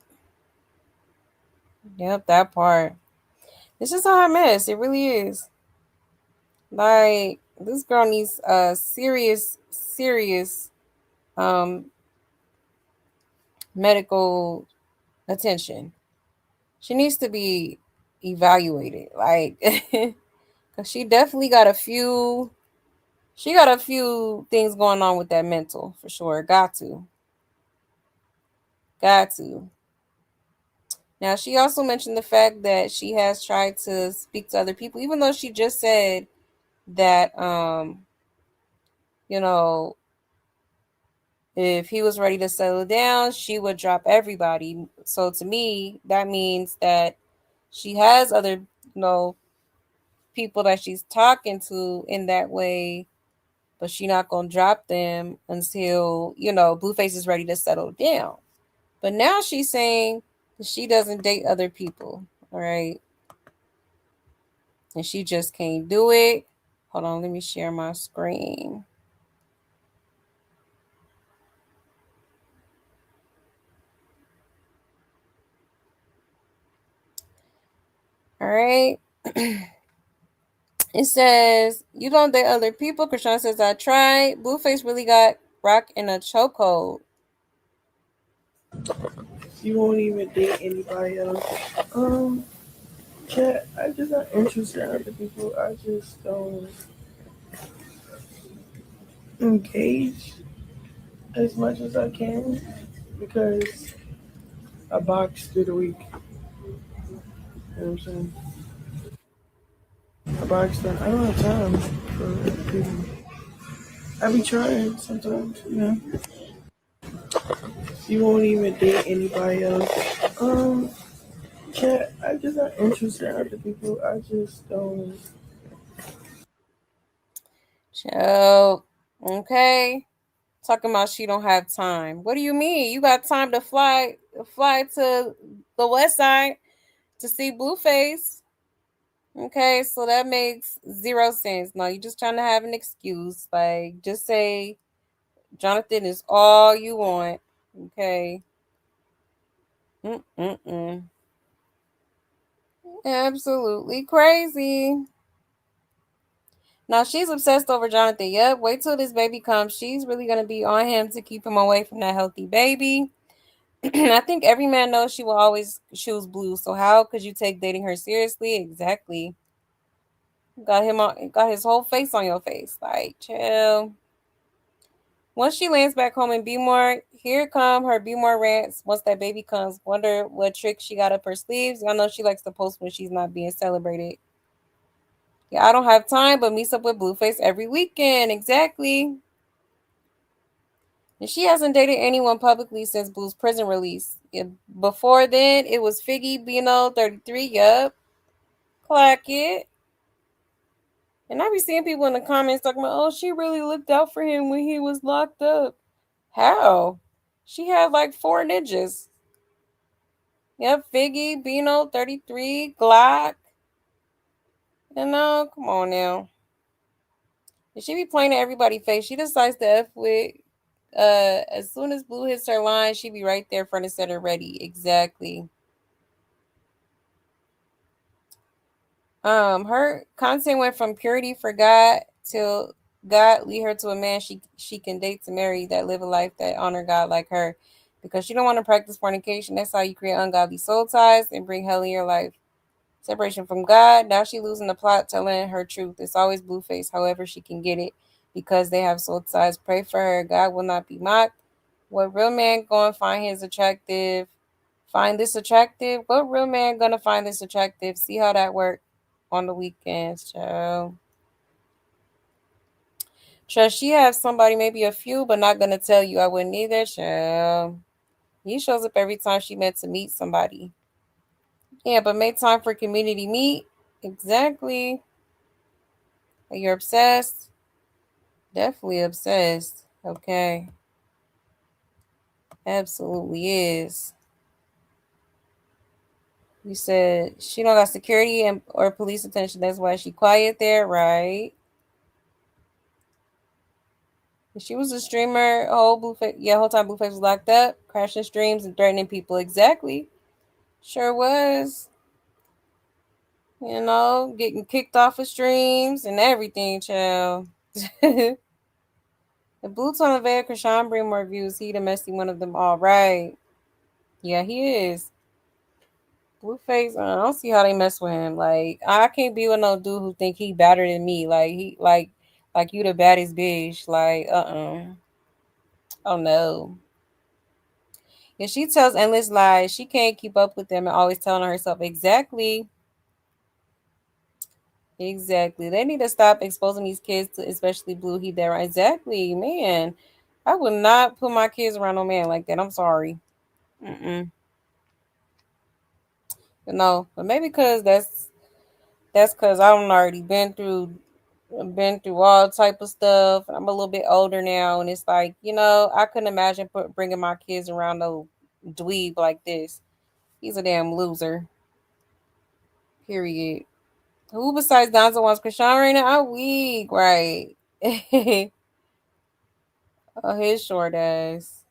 That part. It's just a hot mess. It really is. Like this girl needs serious medical attention. She needs to be evaluated. Like, cause she definitely got a few. She got a few things going on with that mental for sure. Got to. Now she also mentioned the fact that she has tried to speak to other people, even though she just said that you know, if he was ready to settle down, she would drop everybody. So to me, that means that she has other, people that she's talking to in that way, but she not gonna drop them until, Blueface is ready to settle down. But now she's saying she doesn't date other people. All right. And she just can't do it. Hold on, let me share my screen. All right. It says, you don't date other people. Chrisean says, I tried. Blueface really got Rock in a chokehold. You won't even date anybody else. Chat, I just not interested in other people. I just don't engage as much as I can because I box through the week. You know what I'm saying? I box them. I don't have time for people. I be trying sometimes, You won't even date anybody else. Chat, I just not interested in other people. I just don't. So, okay. Talking about she don't have time. What do you mean? You got time to fly to the west side to see Blueface. Okay, so that makes zero sense. No, you're just trying to have an excuse. Like, just say Johnathan is all you want. Okay. Absolutely crazy. Now she's obsessed over Johnathan. Yep. Wait till this baby comes. She's really gonna be on him to keep him away from that healthy baby. I think every man knows she will always choose Blue. So how could you take dating her seriously? Exactly. Got his whole face on your face. Like, chill. Once she lands back home in B-More, here come her B-More rants. Once that baby comes, wonder what trick she got up her sleeves. Y'all know she likes to post when she's not being celebrated. Yeah, I don't have time, but meets up with Blueface every weekend. Exactly. And she hasn't dated anyone publicly since Blue's prison release. Before then, it was Figgy, Bino, 33. Yup. Clack it. And I be seeing people in the comments talking about, oh, she really looked out for him when he was locked up. How? She had like 4 ninjas. Yep, Figgy, Bino, 33, Glock. Come on now. And she be playing at everybody's face. She decides to F with as soon as Blue hits her line, she be right there front and center ready. Exactly. Her content went from purity for God till God lead her to a man she can date to marry that live a life that honor God like her. Because she don't want to practice fornication. That's how you create ungodly soul ties and bring hell in your life. Separation from God. Now she losing the plot, telling her truth. It's always Blueface, however she can get it, because they have soul ties. Pray for her. God will not be mocked. What real man going to find his attractive? Find this attractive? What real man gonna find this attractive? See how that work on the weekends, child. Trust she have somebody, maybe a few, but not gonna tell you. I wouldn't either, child. He shows up every time she meant to meet somebody. Yeah, but make time for community meet. Exactly. You're obsessed. Definitely obsessed. Okay. Absolutely is. You said she don't got security or police attention. That's why she quiet there, right? She was a streamer. Whole time Blueface was locked up, crashing streams and threatening people. Exactly. Sure was. Getting kicked off of streams and everything, child. The Blue Tone Nevaeh Kashan bring more views. He the messy one of them all, right? Yeah, he is. Blueface, I don't see how they mess with him. Like, I can't be with no dude who think he better than me. Like you the baddest bitch. Like, oh no. If she tells endless lies, she can't keep up with them and always telling herself exactly. Exactly. They need to stop exposing these kids to especially Blue. He there. Exactly, man. I would not put my kids around no man like that. I'm sorry. Mm-mm. No, but maybe because that's because I've already been through all type of stuff. I'm a little bit older now, and it's like I couldn't imagine bringing my kids around no dweeb like this. He's a damn loser. Period. Who besides Donzo wants Chrisean right now? I'm weak, right? Oh, his short ass.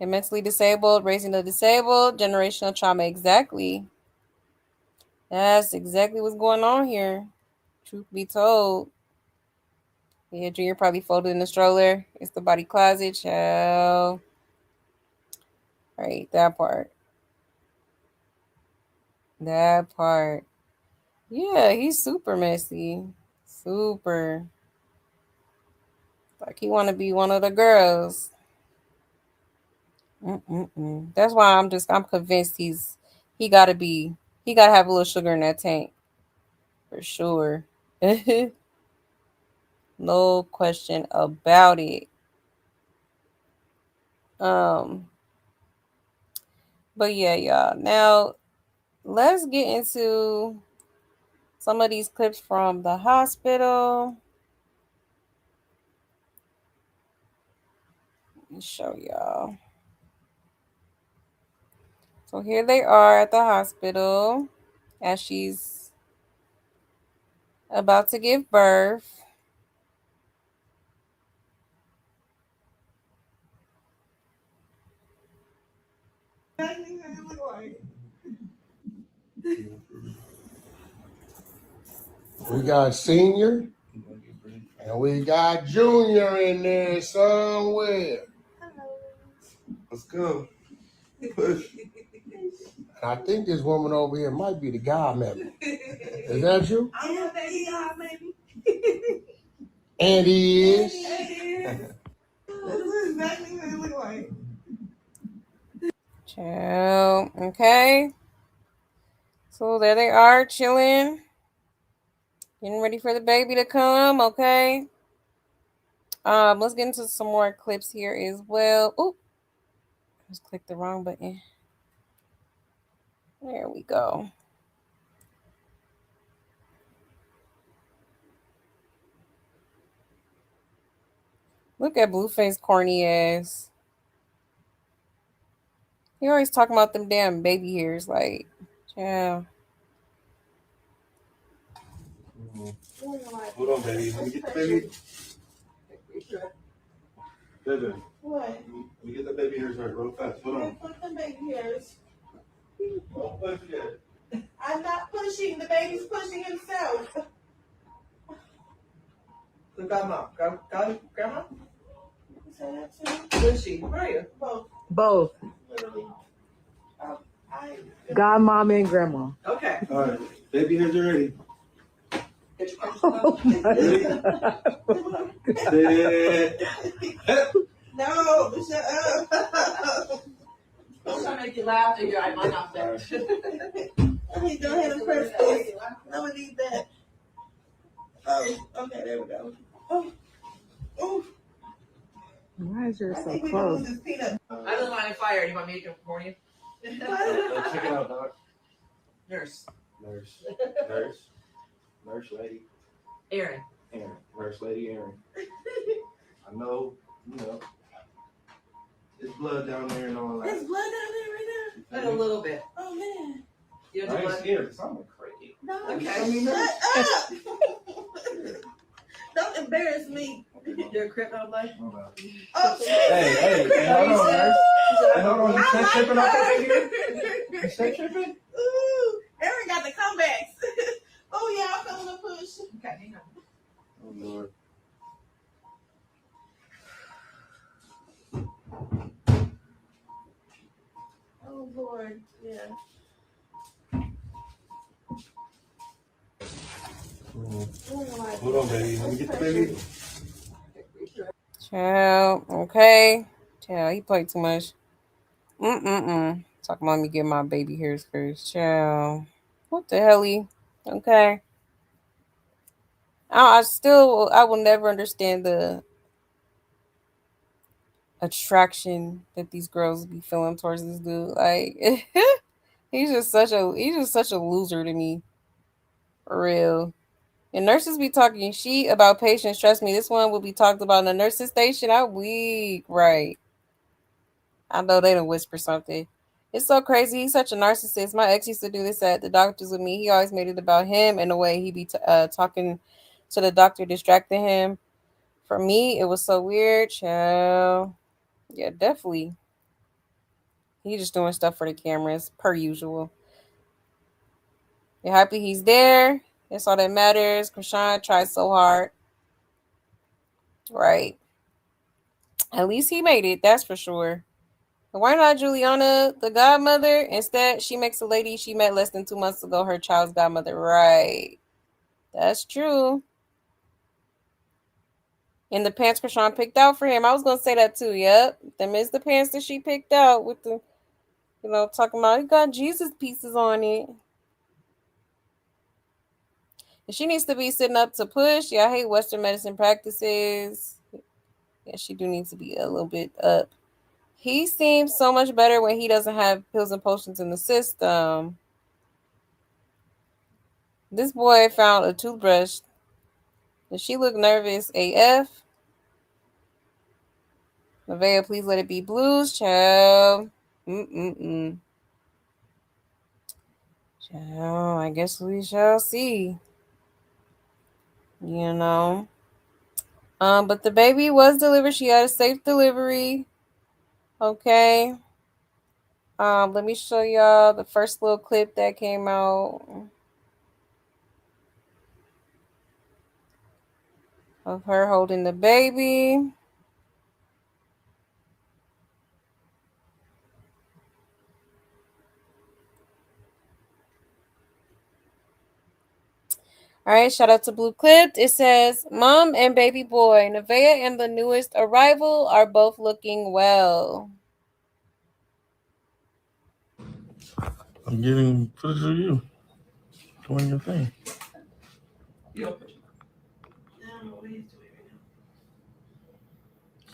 And mentally disabled, raising the disabled, generational trauma. Exactly. That's exactly what's going on here. Truth be told. Yeah, Junior probably folded in the stroller. It's the body closet, child. Right, that part. That part. Yeah, he's super messy. Super. Like he want to be one of the girls. Mm-mm-mm. That's why I'm convinced he gotta have a little sugar in that tank for sure. No question about it. Um, but yeah, y'all. Now let's get into some of these clips from the hospital. Let me show y'all. So here they are at the hospital as she's about to give birth. We got Senior and we got Junior in there somewhere. Hello. Let's go. Push. And I think this woman over here might be the godmother. Is that you? I'm a baby god, maybe. And he is. This is exactly what it look like. Chill. Okay. So there they are, chilling. Getting ready for the baby to come, okay? Let's get into some more clips here as well. Oh, I just clicked the wrong button. There we go. Look at Blueface corny ass. He always talking about them damn baby hairs, like, yeah. Hold on, baby. Let me get the baby. Baby. What? Let me get the baby hairs right real fast. Hold on. Put the baby hairs. Don't push it. I'm not pushing. The baby's pushing himself. Look, grandma. Grandma? Say that to me. Where's she? Where are you? Both. Both. Literally. Godmama and grandma. Okay. All right. Baby hairs are ready. Oh my Ready? No, shut up. I'm trying to make you laugh and I might not say. Let me go ahead and press this. No, we need that. Oh, okay, there we go. Oh, oh. Why is yours so We close? lose this peanut. I don't mind fire. You want me to warn you? Check it out, doc. Nurse. Nurse lady. Aaron. Nurse lady Aaron. I know, you know. There's blood down there and all that. There's blood down there right now. Like a little bit. Oh man. You I have ain't blood? scared because I'm a crazy. No, Okay. shut up. Don't embarrass me. You're a crypto blood? Oh shit. Hey, hold on, nurse. Hey, hold on. You said tripping off the baby? You said tripping? Ooh, Aaron got the comebacks. Oh yeah, I'm feeling the push. Okay, hang on. Oh, Lord. Oh Lord, yeah. Hold on, baby. Let me get the baby. Child, okay. Child, he played too much. Talking about me getting my baby hairs first. Child. What the hell? Okay. I will never understand the attraction that these girls be feeling towards this dude. Like, he's just such a loser to me. For real. And nurses be talking shit about patients. Trust me, this one will be talked about in the nurses station. I'm weak, right? I know they don't whisper something. It's so crazy. He's such a narcissist. My ex used to do this at the doctor's with me. He always made it about him and the way he be talking to the doctor, distracting him. For me, it was so weird. Child. Yeah, definitely. He just doing stuff for the cameras, per usual. You're happy he's there. That's all that matters. Chrisean tried so hard. Right. At least he made it, that's for sure. Why not Juliana, the godmother? Instead, she makes a lady she met less than 2 months ago her child's godmother. Right. That's true. And the pants Chrisean picked out for him. I was going to say that too. Yep. Them is the pants that she picked out with the, talking about, it got Jesus pieces on it. And she needs to be sitting up to push. Yeah, I hate Western medicine practices. Yeah, she do need to be a little bit up. He seems so much better when he doesn't have pills and potions in the system. This boy found a toothbrush. Does she look nervous AF? Nevaeh, please let it be blues, child. Child, I guess we shall see. But the baby was delivered. She had a safe delivery. Okay. Let me show y'all the first little clip that came out of her holding the baby. All right, shout out to Blue Clipped. It says, Mom and baby boy, Nevaeh and the newest arrival are both looking well. I'm giving footage of you doing your thing. I don't know what he's doing right now.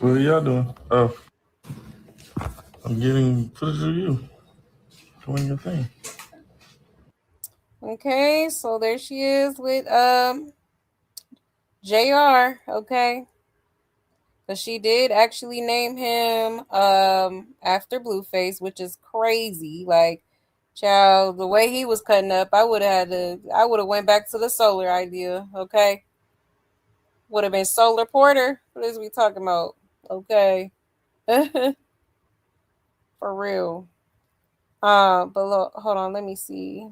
What are y'all doing? Oh, I'm getting footage of you doing your thing. Okay, so there she is with JR, okay? Because she did actually name him after Blueface, which is crazy. Like, child, the way he was cutting up, I would have went back to the solar idea, okay? Would have been Solar Porter. What is we talking about? Okay. For real. But look, hold on, let me see.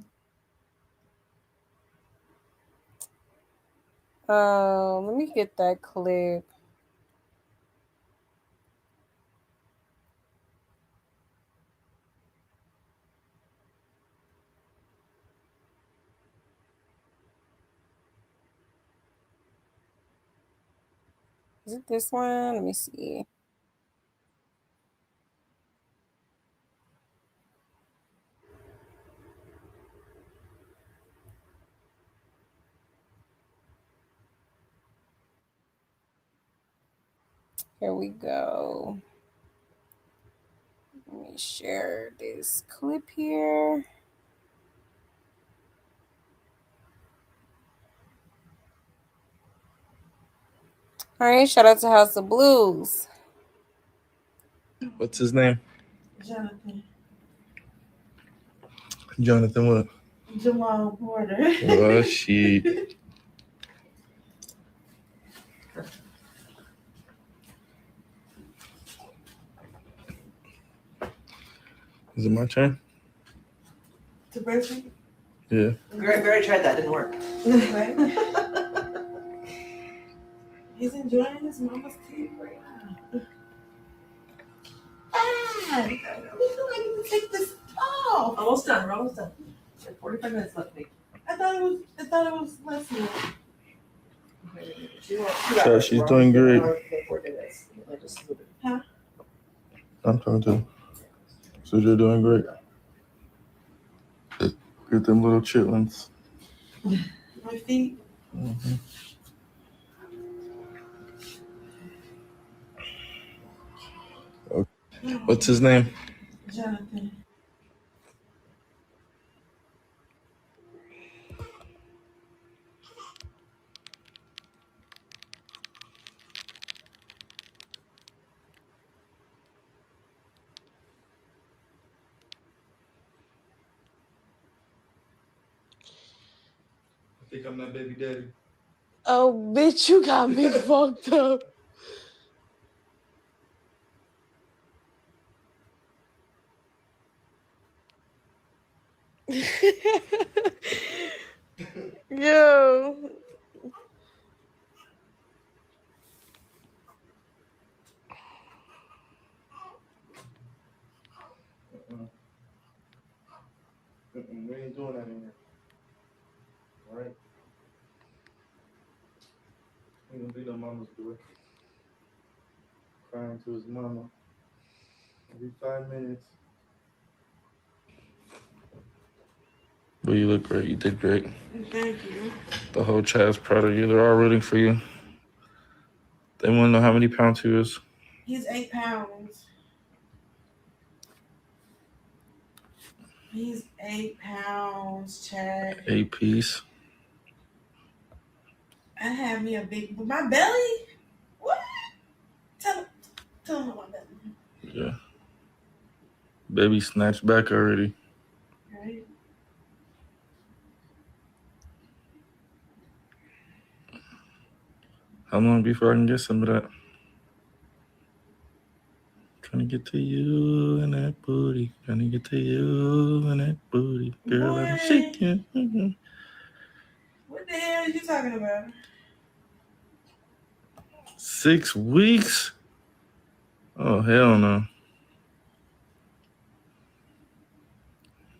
Let me get that clip. Is it this one? Let me see. Here we go. Let me share this clip here. All right, shout out to House of Blues. What's his name? Johnathan. Johnathan what? Jamal Porter. Oh, shit. Is it my turn? To breastfeed? Yeah. Barry tried that, didn't work. He's enjoying his mama's teeth right now. Dad, we feel like you can take this off. Almost done. We're almost done. Like 45 minutes left, Nick. I thought it was less than Yeah, she's doing great. Huh? I'm talking to him. So you're doing great. Get them little chitlins. My feet. Mm-hmm. Okay. What's his name? Johnathan. I think I'm that baby daddy. Oh, bitch, you got me fucked up. Yo. We ain't doing that in here. All right? Ain't gonna be no mama's boy. Crying to his mama. Every 5 minutes. But you look great. You did great. Thank you. The whole chat's proud of you. They're all rooting for you. They want to know how many pounds he is. He's 8 pounds. He's 8 pounds, Chad. 8 piece. I have me a big, my belly? What? Tell him about my belly. Yeah. Baby snatched back already. Right? How long before I can get some of that? Trying to get to you and that booty. Trying to get to you and that booty. Girl, Boy. I'm shaking. What the hell are you talking about? 6 weeks? Oh, hell no.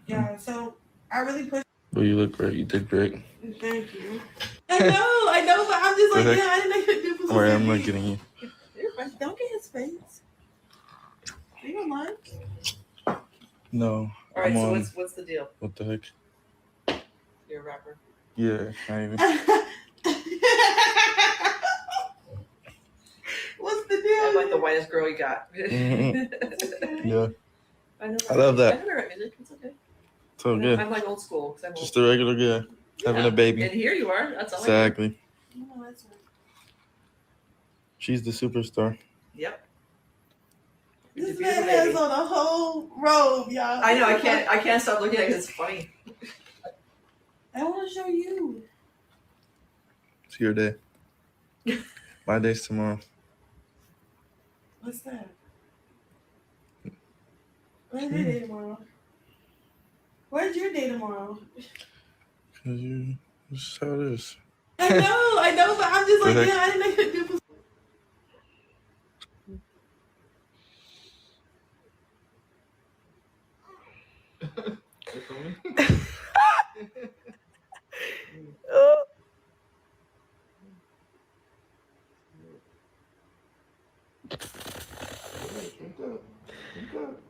Yeah, so I really pushed. But you look great. You did great. Thank you. I know, but I'm just like, yeah, I didn't know you could do All right, I'm not getting you. Don't get his face. You don't mind? No. All right, so what's the deal? What the heck? You're a rapper. Yeah, not even. What's the deal? like the whitest girl you got. Yeah. I love that. I never write music. It's okay. So good. I'm like old school. Just a regular guy having a baby. And here you are. That's all Exactly. I do. She's the superstar. Yep. This man has on a whole robe, y'all. I know. I can't stop looking at it. It's funny. I want to show you. It's your day. My day's tomorrow. What's that? Where's your day tomorrow? Where's your day tomorrow? Cause this is how it is. I know, but I'm just like, yeah, I didn't know you could do.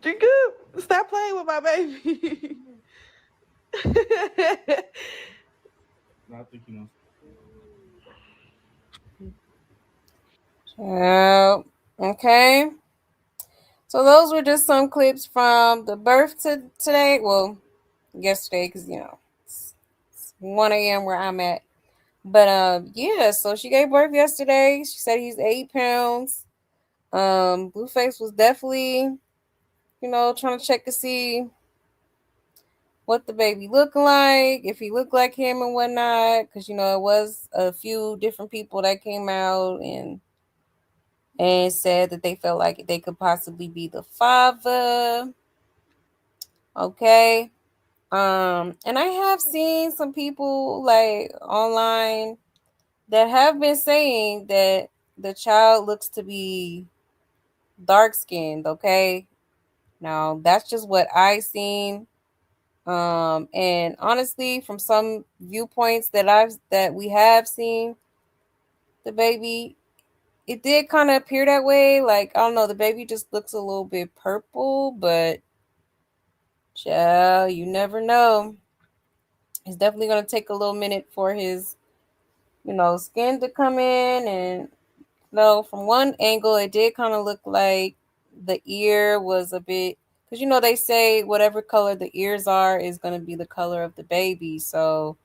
Drink up. Stop playing with my baby. I think you know. Okay. So those were just some clips from the birth today. Well, yesterday, because it's 1 a.m. where I'm at. But yeah, so she gave birth yesterday. She said he's 8 pounds. Blueface was definitely, trying to check to see what the baby looked like, if he looked like him and whatnot. Because, it was a few different people that came out and said that they felt like they could possibly be the father. Okay. And I have seen some people like online that have been saying that the child looks to be dark skinned. Okay. Now that's just what I seen. And honestly, from some viewpoints that we have seen the baby, it did kind of appear that way. Like, I don't know, the baby just looks a little bit purple, but child, you never know. It's definitely going to take a little minute for his, skin to come in. And, from one angle, it did kind of look like the ear was a bit, because, they say whatever color the ears are is going to be the color of the baby. So,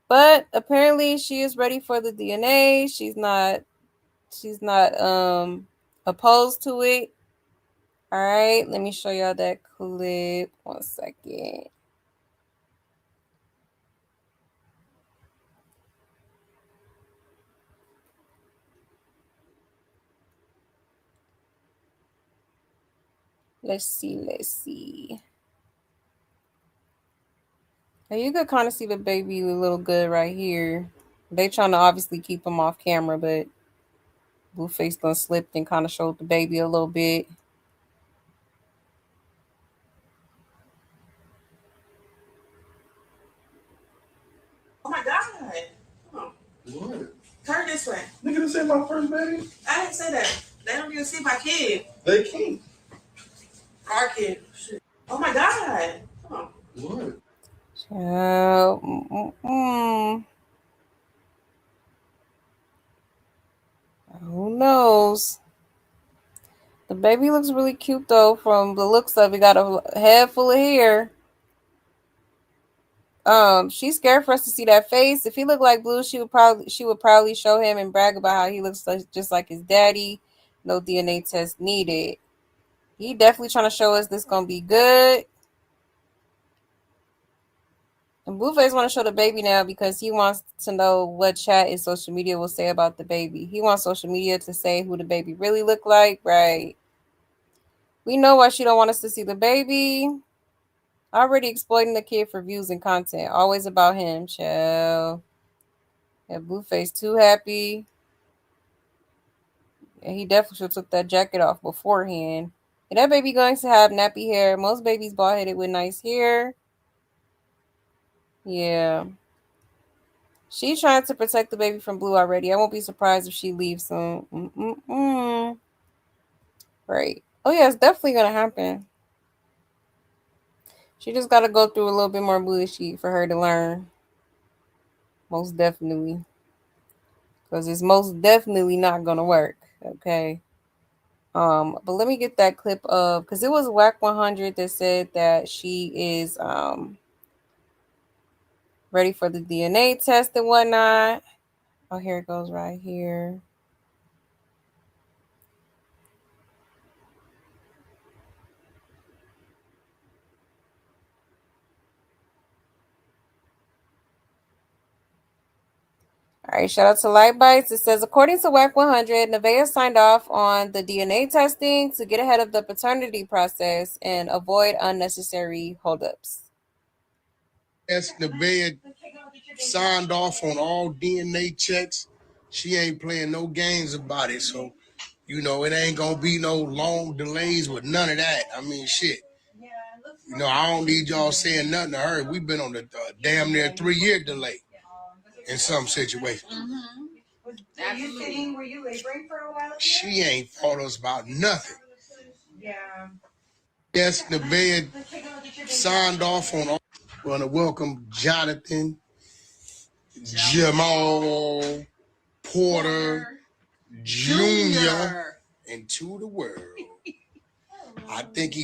But apparently she is ready for the DNA. She's not opposed to it. All right, let me show y'all that clip. 1 second. Let's see. Now you could kind of see the baby a little good right here. They trying to obviously keep him off camera, but Blueface done slipped and kind of showed the baby a little bit. Oh my God. What? Turn this way. Nigga, this ain't my first baby. I didn't say that. They don't even see my kid. They can't. Our kid. Shit. Oh my God. What? Who knows? The baby looks really cute though. From the looks of it, got a head full of hair. She's scared for us to see that face. If he looked like Blue, she would probably show him and brag about how he looks just like his daddy. No DNA test needed. He definitely trying to show us this gonna be good. And Blueface want to show the baby now because he wants to know what chat and social media will say about the baby. He wants social media to say who the baby really look like, right? We know why she don't want us to see the baby. Already exploiting the kid for views and content. Always about him, child. Yeah, Blueface too happy. And he definitely should have took that jacket off beforehand. And that baby going to have nappy hair. Most babies bald headed with nice hair. Yeah. She's trying to protect the baby from Blue already. I won't be surprised if she leaves soon. Right. Oh yeah, it's definitely gonna happen. She just gotta go through a little bit more bullshit for her to learn Most definitely. Because it's most definitely not gonna work. Okay. But let me get that clip of, because it was Whack 100 that said that she is ready for the DNA test and whatnot. Oh, here it goes right here. All right, shout out to Light Bites. It says, according to WAC 100, Nevaeh signed off on the DNA testing to get ahead of the paternity process and avoid unnecessary holdups. Yes, Nevaeh signed off on all DNA checks. She ain't playing no games about it. So, you know, it ain't going to be no long delays with none of that. I mean, shit. You know, I don't need y'all saying nothing to her. We've been on the damn near 3-year delay in some situations. Were you sitting? Were you laboring for a while? She ain't fought us about nothing. Yeah. Yes, Nevaeh signed off on all. Want to welcome Johnathan, Jamal, Porter, Jr. into the world. I think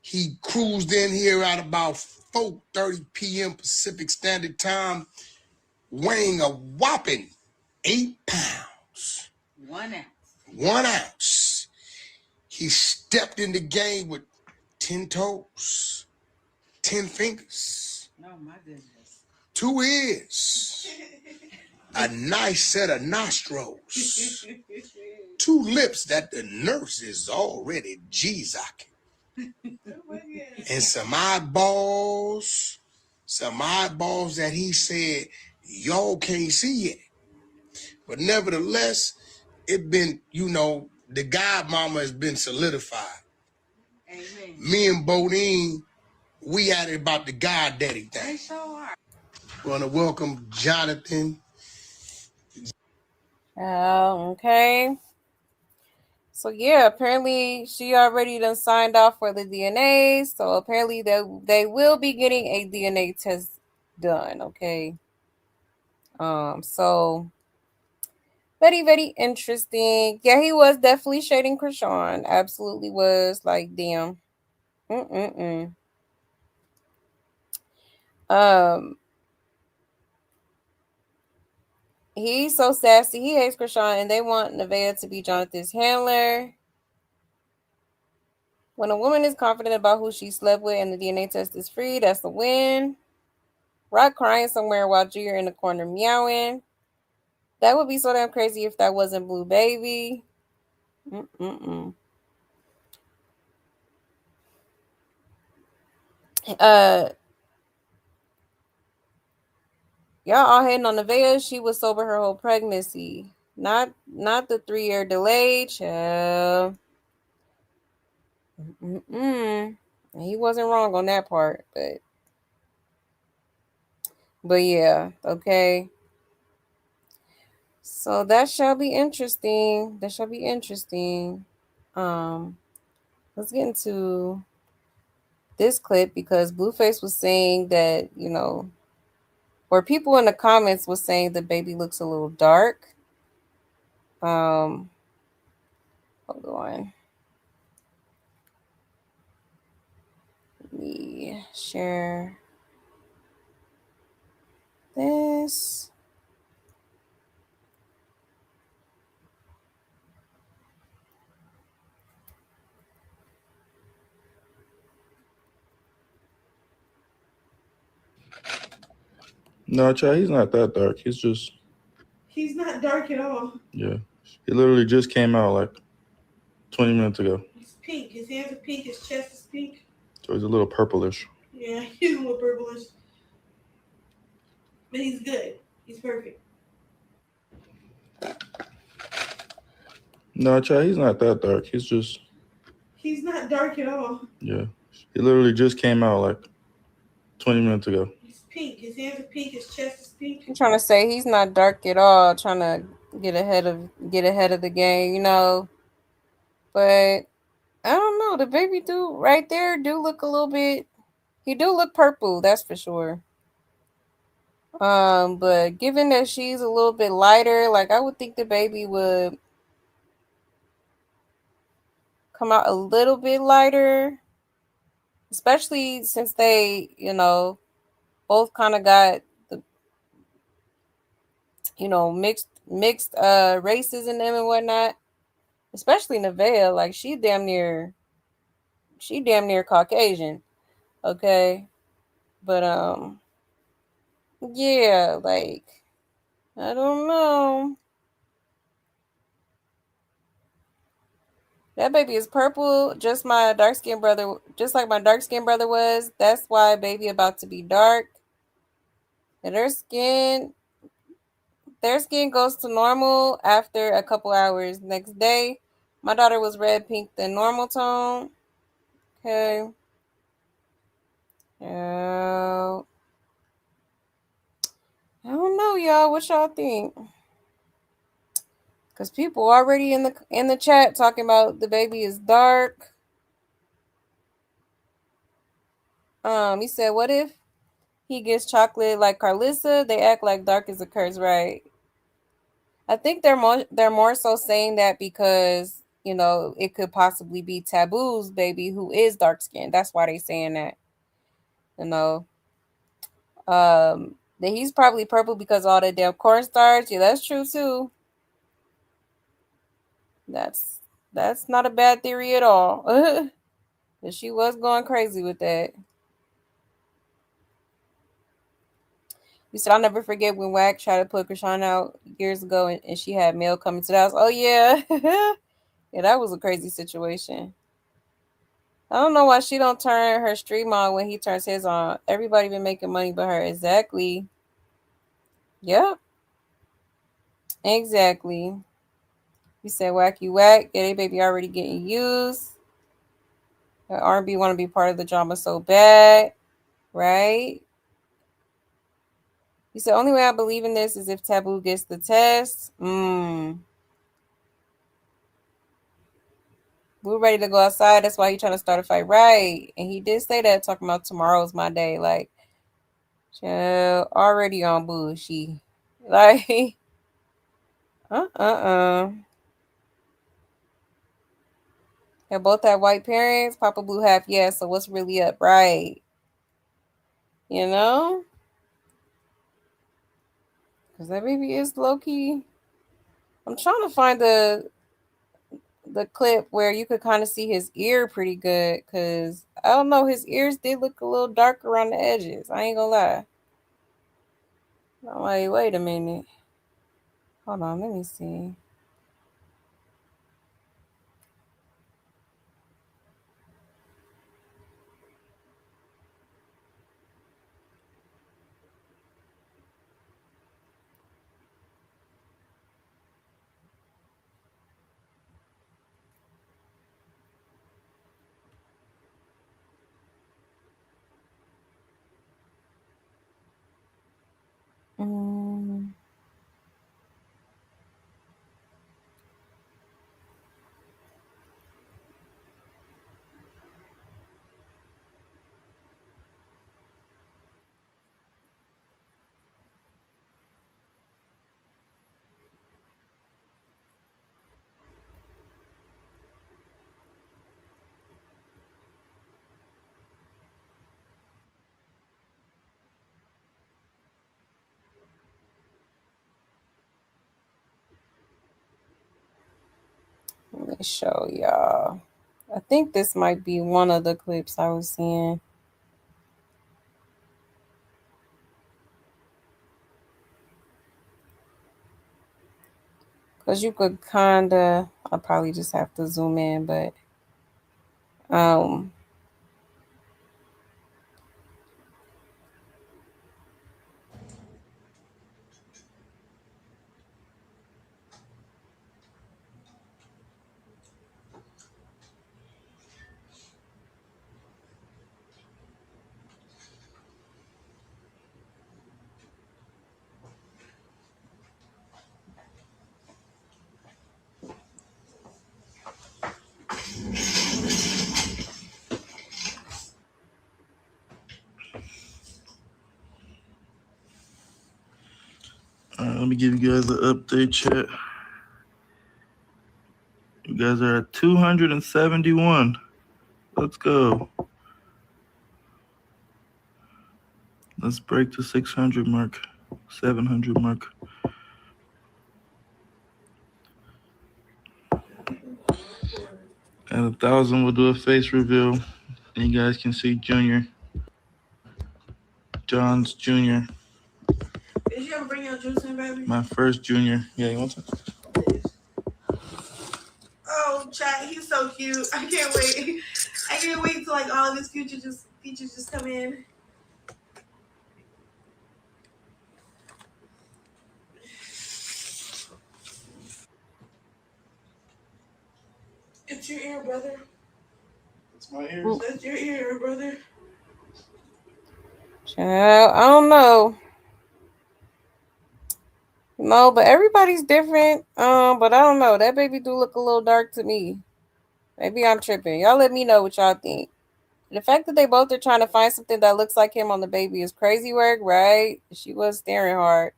he cruised in here at about 4:30 p.m. Pacific Standard Time, weighing a whopping 8 pounds. 1 ounce. 1 ounce. He stepped in the game with 10 toes, 10 fingers, Oh my goodness. 2 ears, a nice set of nostrils, 2 lips that the nurse is already G-zocking, and some eyeballs that he said y'all can't see yet. But nevertheless, it been, you know, the godmama has been solidified. Amen. Me and Bodine, we at it about the goddaddy thing. They sure are. Want to welcome Johnathan. Okay. So yeah, apparently she already done signed off for the DNA. So apparently they will be getting a DNA test done. Okay. So very, very interesting. Yeah, he was definitely shading Chrisean. Absolutely was. Like, damn. Mm-mm-mm. He's so sassy. He hates Chrisean, and they want Nevaeh to be Jonathan's handler. When a woman is confident about who she slept with and the DNA test is free, that's a win. Rock crying somewhere while Junior in the corner meowing. That would be so damn crazy if that wasn't Blue Baby. Mm-mm-mm. Y'all all hating on Nevaeh. She was sober her whole pregnancy. Not the 3-year delay, child. He wasn't wrong on that part, but yeah, okay. So that shall be interesting. That shall be interesting. Let's get into this clip because Blueface was saying that, you know, or people in the comments was saying the baby looks a little dark. Hold on. Let me share this. No, Chad, he's not that dark. He's not dark at all. Yeah. He literally just came out like 20 minutes ago. He's pink. His hands are pink. His chest is pink. So he's a little purplish. Yeah, he's a little purplish. But he's good. He's perfect. No, Chad, he's not that dark. He's not dark at all. Yeah. He literally just came out like 20 minutes ago. He's pink. His hands are pink. His chest is pink. I'm trying to say he's not dark at all, trying to get ahead of the game, you know. But I don't know. The baby dude right there do look a little bit. He do look purple, that's for sure. But given that she's a little bit lighter, like I would think the baby would come out a little bit lighter, especially since they, both kind of got the, mixed races in them and whatnot. Especially Nevaeh, like she damn near Caucasian. Okay. But yeah, like I don't know. That baby is purple, just my dark skinned brother, just like my dark skinned brother was. That's why baby about to be dark. And their skin goes to normal after a couple hours. Next day, my daughter was red, pink, the normal tone. Okay. I don't know, y'all. What y'all think? Cause people already in the chat talking about the baby is dark. He said, "What if he gets chocolate like Carlissa? They act like dark is a curse, right?" I think they're more so saying that because it could possibly be Taboo's baby who is dark skinned. That's why they saying that. You know, that he's probably purple because all that damn cornstarch. Yeah, that's true too. That's that's not a bad theory at all. But she was going crazy with that. You said I'll never forget when Wack tried to put Chrisean out years ago and she had mail coming to the house. Oh yeah. Yeah, that was a crazy situation. I don't know why she don't turn her stream on when he turns his on. Everybody been making money but her. Exactly. Yep. Exactly. You said wacky whack. Yeah, they baby already getting used. R&B want to be part of the drama so bad, right? You said only way I believe in this is if Taboo gets the test. We're ready to go outside. That's why he trying to start a fight, right? And he did say that, talking about tomorrow's my day. Like, already on bullshit. Like, They both have white parents. Papa Blue half, yeah. So what's really up, right? You know, because that baby is low key. I'm trying to find the clip where you could kind of see his ear pretty good, because I don't know, his ears did look a little dark around the edges. I ain't gonna lie. I'm like, wait a minute. Hold on, let me see. Let me show y'all. I think this might be one of the clips I was seeing. Because you could kind of, I'll probably just have to zoom in, but Let me give you guys an update, chat. You guys are at 271. Let's go. Let's break the 600 mark, 700 mark. At 1,000, we'll do a face reveal. And you guys can see Junior. John's Junior. Did you ever bring your juice in, baby? My first Junior. Yeah, you want some? Oh, chat, he's so cute. I can't wait. I can't wait till like all of his features just come in. It's your ear, brother. It's my ears. That's your ear, brother. Child, I don't know. No, but everybody's different. But I don't know. That baby do look a little dark to me. Maybe I'm tripping. Y'all let me know what y'all think. The fact that they both are trying to find something that looks like him on the baby is crazy work, right? She was staring hard.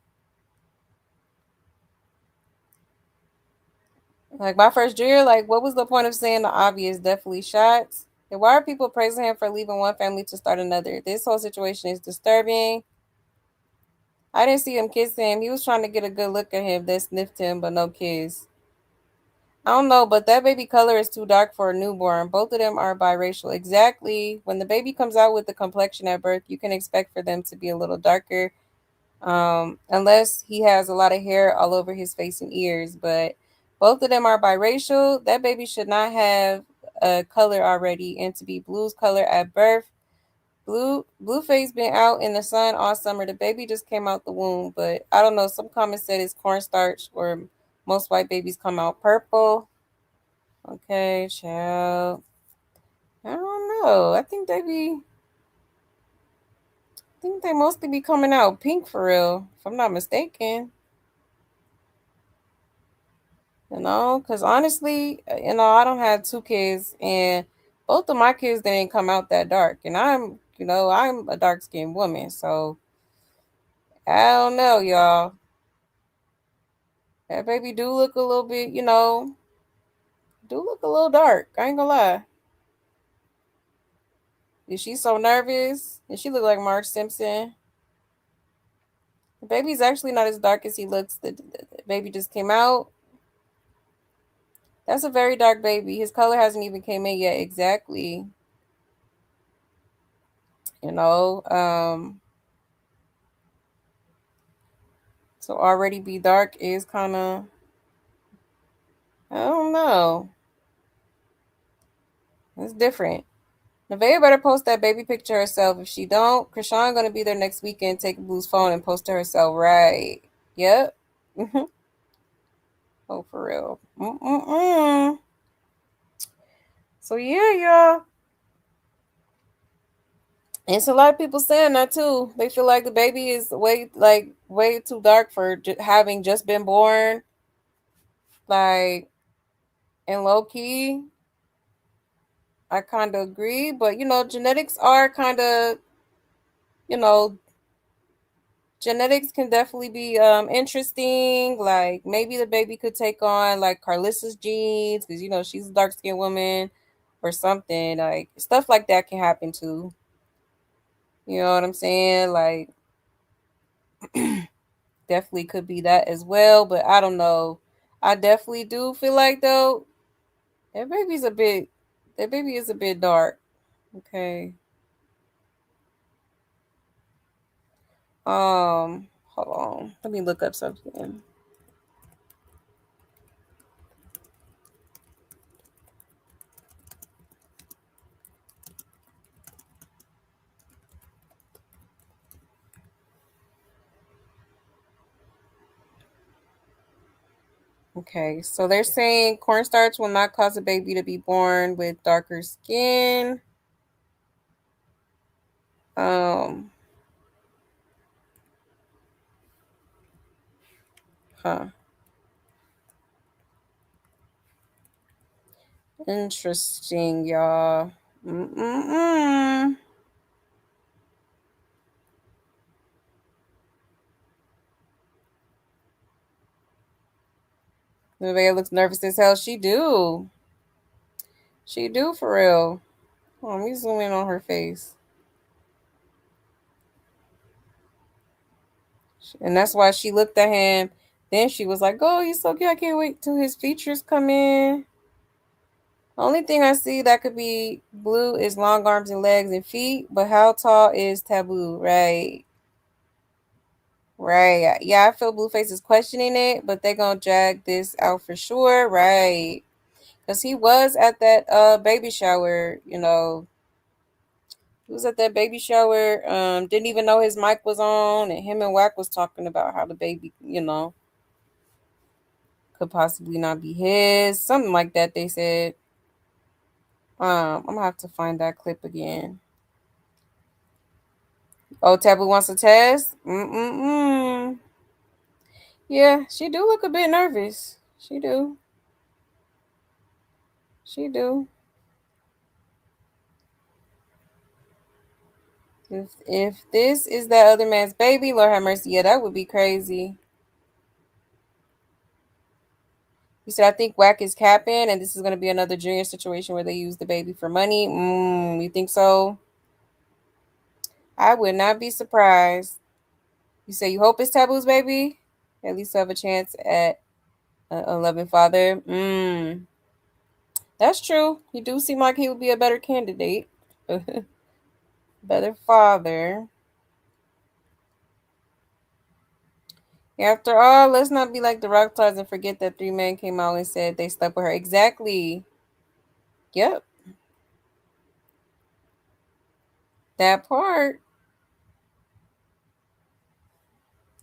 Like my first year, like what was the point of saying the obvious? Definitely shots. And why are people praising him for leaving one family to start another? This whole situation is disturbing. I didn't see him kiss him. He was trying to get a good look at him, then sniffed him, but no kiss. I don't know, but that baby color is too dark for a newborn. Both of them are biracial. Exactly. When the baby comes out with the complexion at birth, you can expect for them to be a little darker. Unless he has a lot of hair all over his face and ears. But both of them are biracial. That baby should not have a color already and to be blue's color at birth. Blueface been out in the sun all summer. The baby just came out the womb, but I don't know. Some comments said it's cornstarch, or most white babies come out purple. Okay, child. I don't know. I think they mostly be coming out pink for real, if I'm not mistaken. Because honestly, I don't have two kids, and both of my kids they didn't come out that dark, and I'm a dark skinned woman, so I don't know, y'all. That baby do look a little bit, do look a little dark. I ain't gonna lie. Is she so nervous? And she look like Marge Simpson. The baby's actually not as dark as he looks. The baby just came out. That's a very dark baby. His color hasn't even came in yet. Exactly. You know, so already be dark is kind of, I don't know. It's different. Nevaeh better post that baby picture herself. If she don't, Chrisean gonna be there next weekend, take Blue's phone and post it herself. Right? Yep. Oh, for real. So yeah, y'all. And it's a lot of people saying that too. They feel like the baby is way too dark for having just been born. Like, and low key, I kind of agree. But genetics are kind of, you know, genetics can definitely be interesting. Like maybe the baby could take on like Carlissa's genes because she's a dark skinned woman or something. Like stuff like that can happen too. You know what I'm saying? Like definitely could be that as well, but I don't know. I definitely do feel like though that baby is a bit dark. Okay. Hold on. Let me look up something. Okay, so they're saying cornstarch will not cause a baby to be born with darker skin. Huh. Interesting, y'all. Mm-mm-mm. Nevaeh looks nervous as hell. She do. She do for real. Oh, let me zoom in on her face. And that's why she looked at him. Then she was like, "Oh, he's so cute. I can't wait till his features come in." Only thing I see that could be blue is long arms and legs and feet, but how tall is taboo? Right. Right. Yeah, I feel Blueface is questioning it, but they're gonna drag this out for sure. Right. Because he was at that baby shower, you know. He was at that baby shower, didn't even know his mic was on, and him and Wack was talking about how the baby, you know, could possibly not be his. Something like that, they said. I'm gonna have to find that clip again. Oh, Taboo wants to test? Mm-mm-mm. Yeah, she do look a bit nervous. She do. She do. If this is that other man's baby, Lord have mercy. Yeah, that would be crazy. He said, I think Wack is capping, and this is going to be another junior situation where they use the baby for money. You think so? I would not be surprised. You say you hope it's Taboo's baby? At least have a chance at a loving father. That's true. He do seem like he would be a better candidate. Better father. After all, let's not be like the rock stars and forget that 3 men came out and said they slept with her. Exactly. Yep. That part.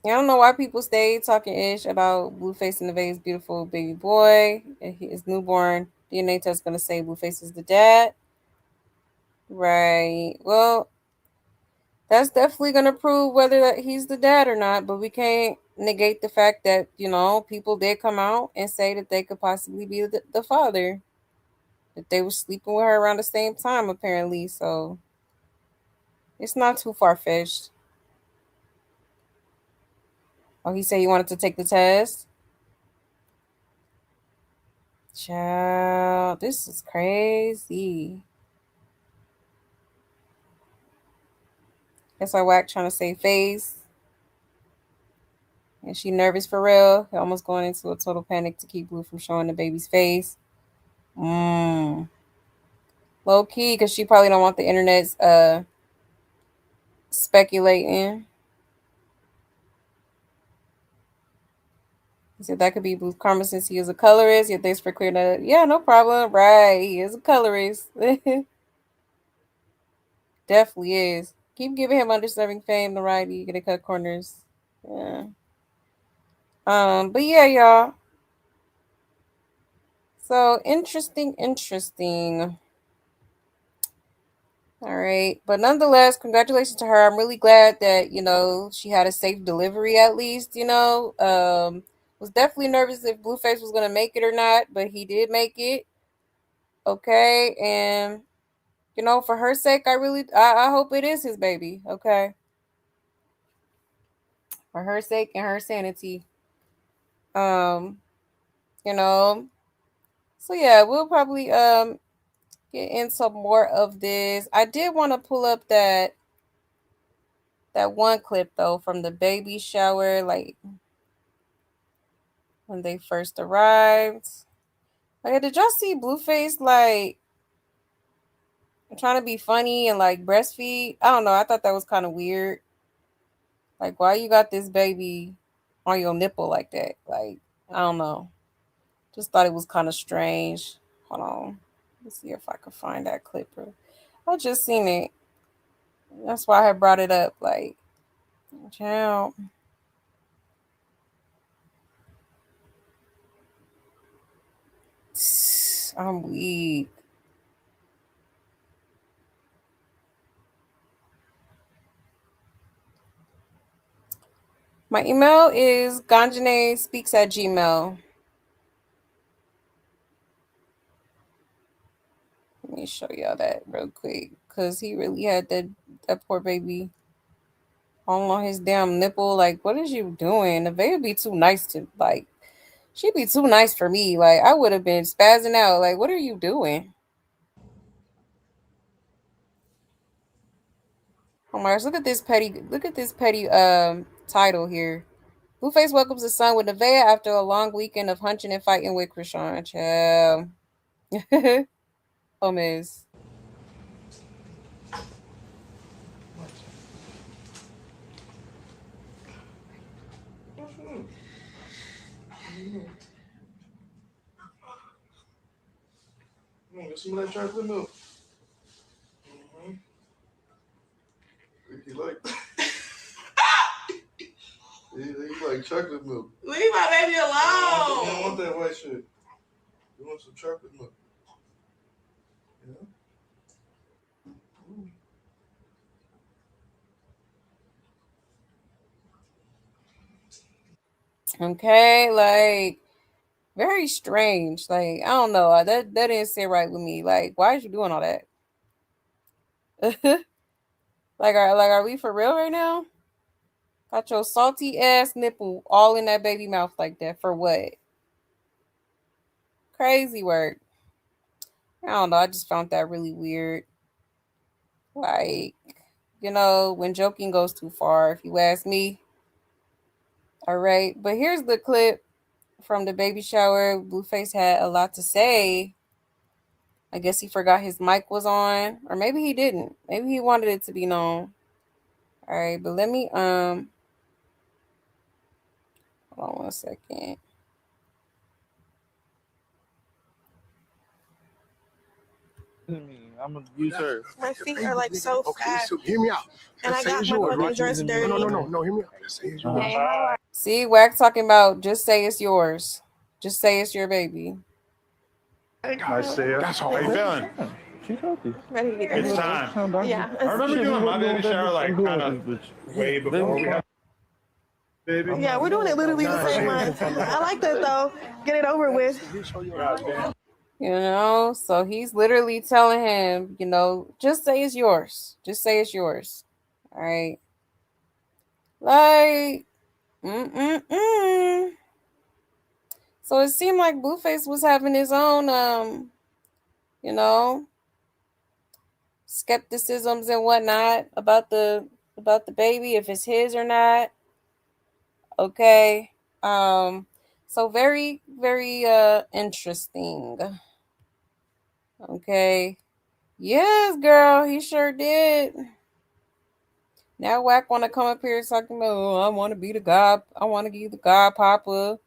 I don't know why people stay talking ish about Blueface and Nevaeh's beautiful baby boy. His newborn DNA test going to say Blueface is the dad. Right. Well, that's definitely going to prove whether that he's the dad or not, but we can't negate the fact that, you know, people did come out and say that they could possibly be the father. That they were sleeping with her around the same time, apparently. So it's not too far-fetched. Oh, he said he wanted to take the test? Child, this is crazy. That's our Wack trying to save face. And she nervous for real. Almost going into a total panic to keep Blue from showing the baby's face. Low key, because she probably don't want the internet's speculating. He said that could be Blue's karma since he is a colorist. Yet thanks for clearing that. Yeah, no problem. Right, he is a colorist. Definitely is. Keep giving him undeserving fame, notoriety. You gonna cut corners. Yeah. But yeah, y'all. So interesting. All right. But nonetheless, congratulations to her. I'm really glad that, you know, she had a safe delivery at least, you know. Was definitely nervous if Blueface was gonna make it or not, but he did make it. Okay. And you know, for her sake, I hope it is his baby. Okay. For her sake and her sanity. Um, you know. So yeah, we'll probably get into more of this. I did want to pull up that one clip though from the baby shower, like when they first arrived. Like, did y'all see Blueface like trying to be funny and like breastfeed? I don't know. I thought that was kind of weird. Like, why you got this baby on your nipple like that? Like, I don't know. Just thought it was kind of strange. Hold on. Let's see if I can find that clip. I just seen it. That's why I brought it up. Like, child. I'm weak. My email is ganjanespeaks@gmail. Let me show y'all that real quick. Because he really had that poor baby all on his damn nipple. Like, what is you doing? The baby be too nice to, like, She'd be too nice for me. Like, I would have been spazzing out. Like, what are you doing? Oh my gosh, look at this petty title here. Blueface welcomes his son with Nevaeh after a long weekend of hunching and fighting with Chrisean. Child. Oh, miss. Get some of that chocolate milk. If you like. You like chocolate milk. Leave my baby alone. You don't want that white shit. You want some chocolate milk. Okay, like very strange. Like, I don't know. That didn't sit right with me. Like, why is you doing all that? Are we for real right now? Got your salty ass nipple all in that baby mouth like that for what? Crazy work. I don't know. I just found that really weird. Like, when joking goes too far, if you ask me. All right. But here's the clip from the baby shower. Blueface had a lot to say. I guess he forgot his mic was on. Or maybe he didn't. Maybe he wanted it to be known. All right, but let me hold on 1 second. I'm gonna use her. My feet are like so fat. So hear me out. And I got my fucking dress dirty. No, hear me out. Just say it's yours. See, Wax talking about just say it's yours. Just say it's your baby. Nice to you. That's all. How you feeling? She's healthy. Ready to get It's time. Yeah. I remember doing my baby shower like kind of way before we had baby. Yeah, we're doing it literally the same month. I like that though. Get it over with. So he's literally telling him, just say it's yours. Just say it's yours. All right. Like, So it seemed like Blueface was having his own, skepticisms and whatnot about the baby, if it's his or not. Okay. So very, very interesting. Okay. Yes, girl, he sure did. Now Wack want to come up here talking about, I want to be the god. I want to give the god papa.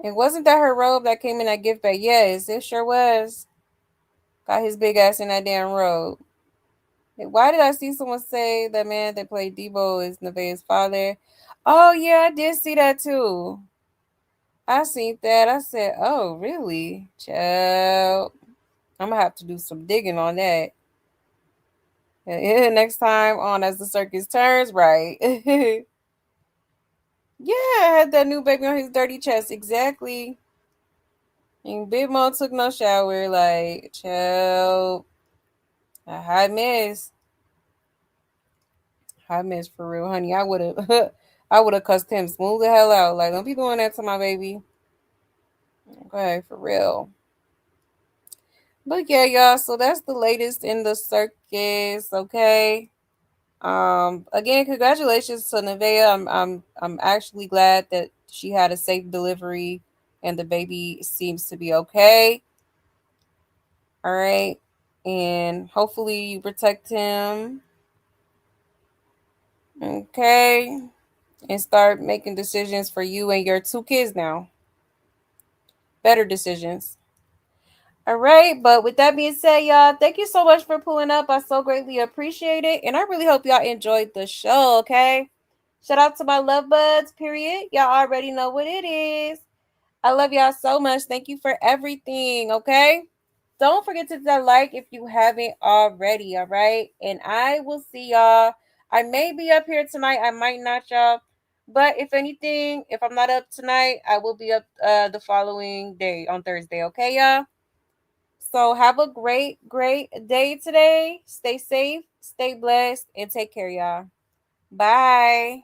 And wasn't that her robe that came in that gift bag? Yes, it sure was. Got his big ass in that damn robe. Why did I see someone say that man that played Debo is Nevaeh's father? Oh, yeah, I did see that too. I seen that. I said, oh, really? Child. I'm going to have to do some digging on that. Next time on As the Circus Turns, right. Yeah, I had that new baby on his dirty chest. Exactly. And Big Mo took no shower. Like, child. A hot mess. Hot mess for real, honey. I would have I would have cussed him smooth the hell out. Like, don't be doing that to my baby. Okay, for real. But yeah, y'all. So that's the latest in the circus. Okay. Again, congratulations to Nevaeh. I'm actually glad that she had a safe delivery and the baby seems to be okay. All right. And hopefully you protect him. Okay. And start making decisions for you and your 2 kids now. Better decisions. All right. But with that being said, y'all, thank you so much for pulling up. I so greatly appreciate it. And I really hope y'all enjoyed the show. Okay. Shout out to my love buds, period. Y'all already know what it is. I love y'all so much. Thank you for everything. Okay. Don't forget to hit that like if you haven't already. All right. And I will see y'all. I may be up here tonight. I might not, y'all. But if anything, if I'm not up tonight, I will be up the following day on Thursday. Okay, y'all? So have a great, great day today. Stay safe, stay blessed, and take care, y'all. Bye.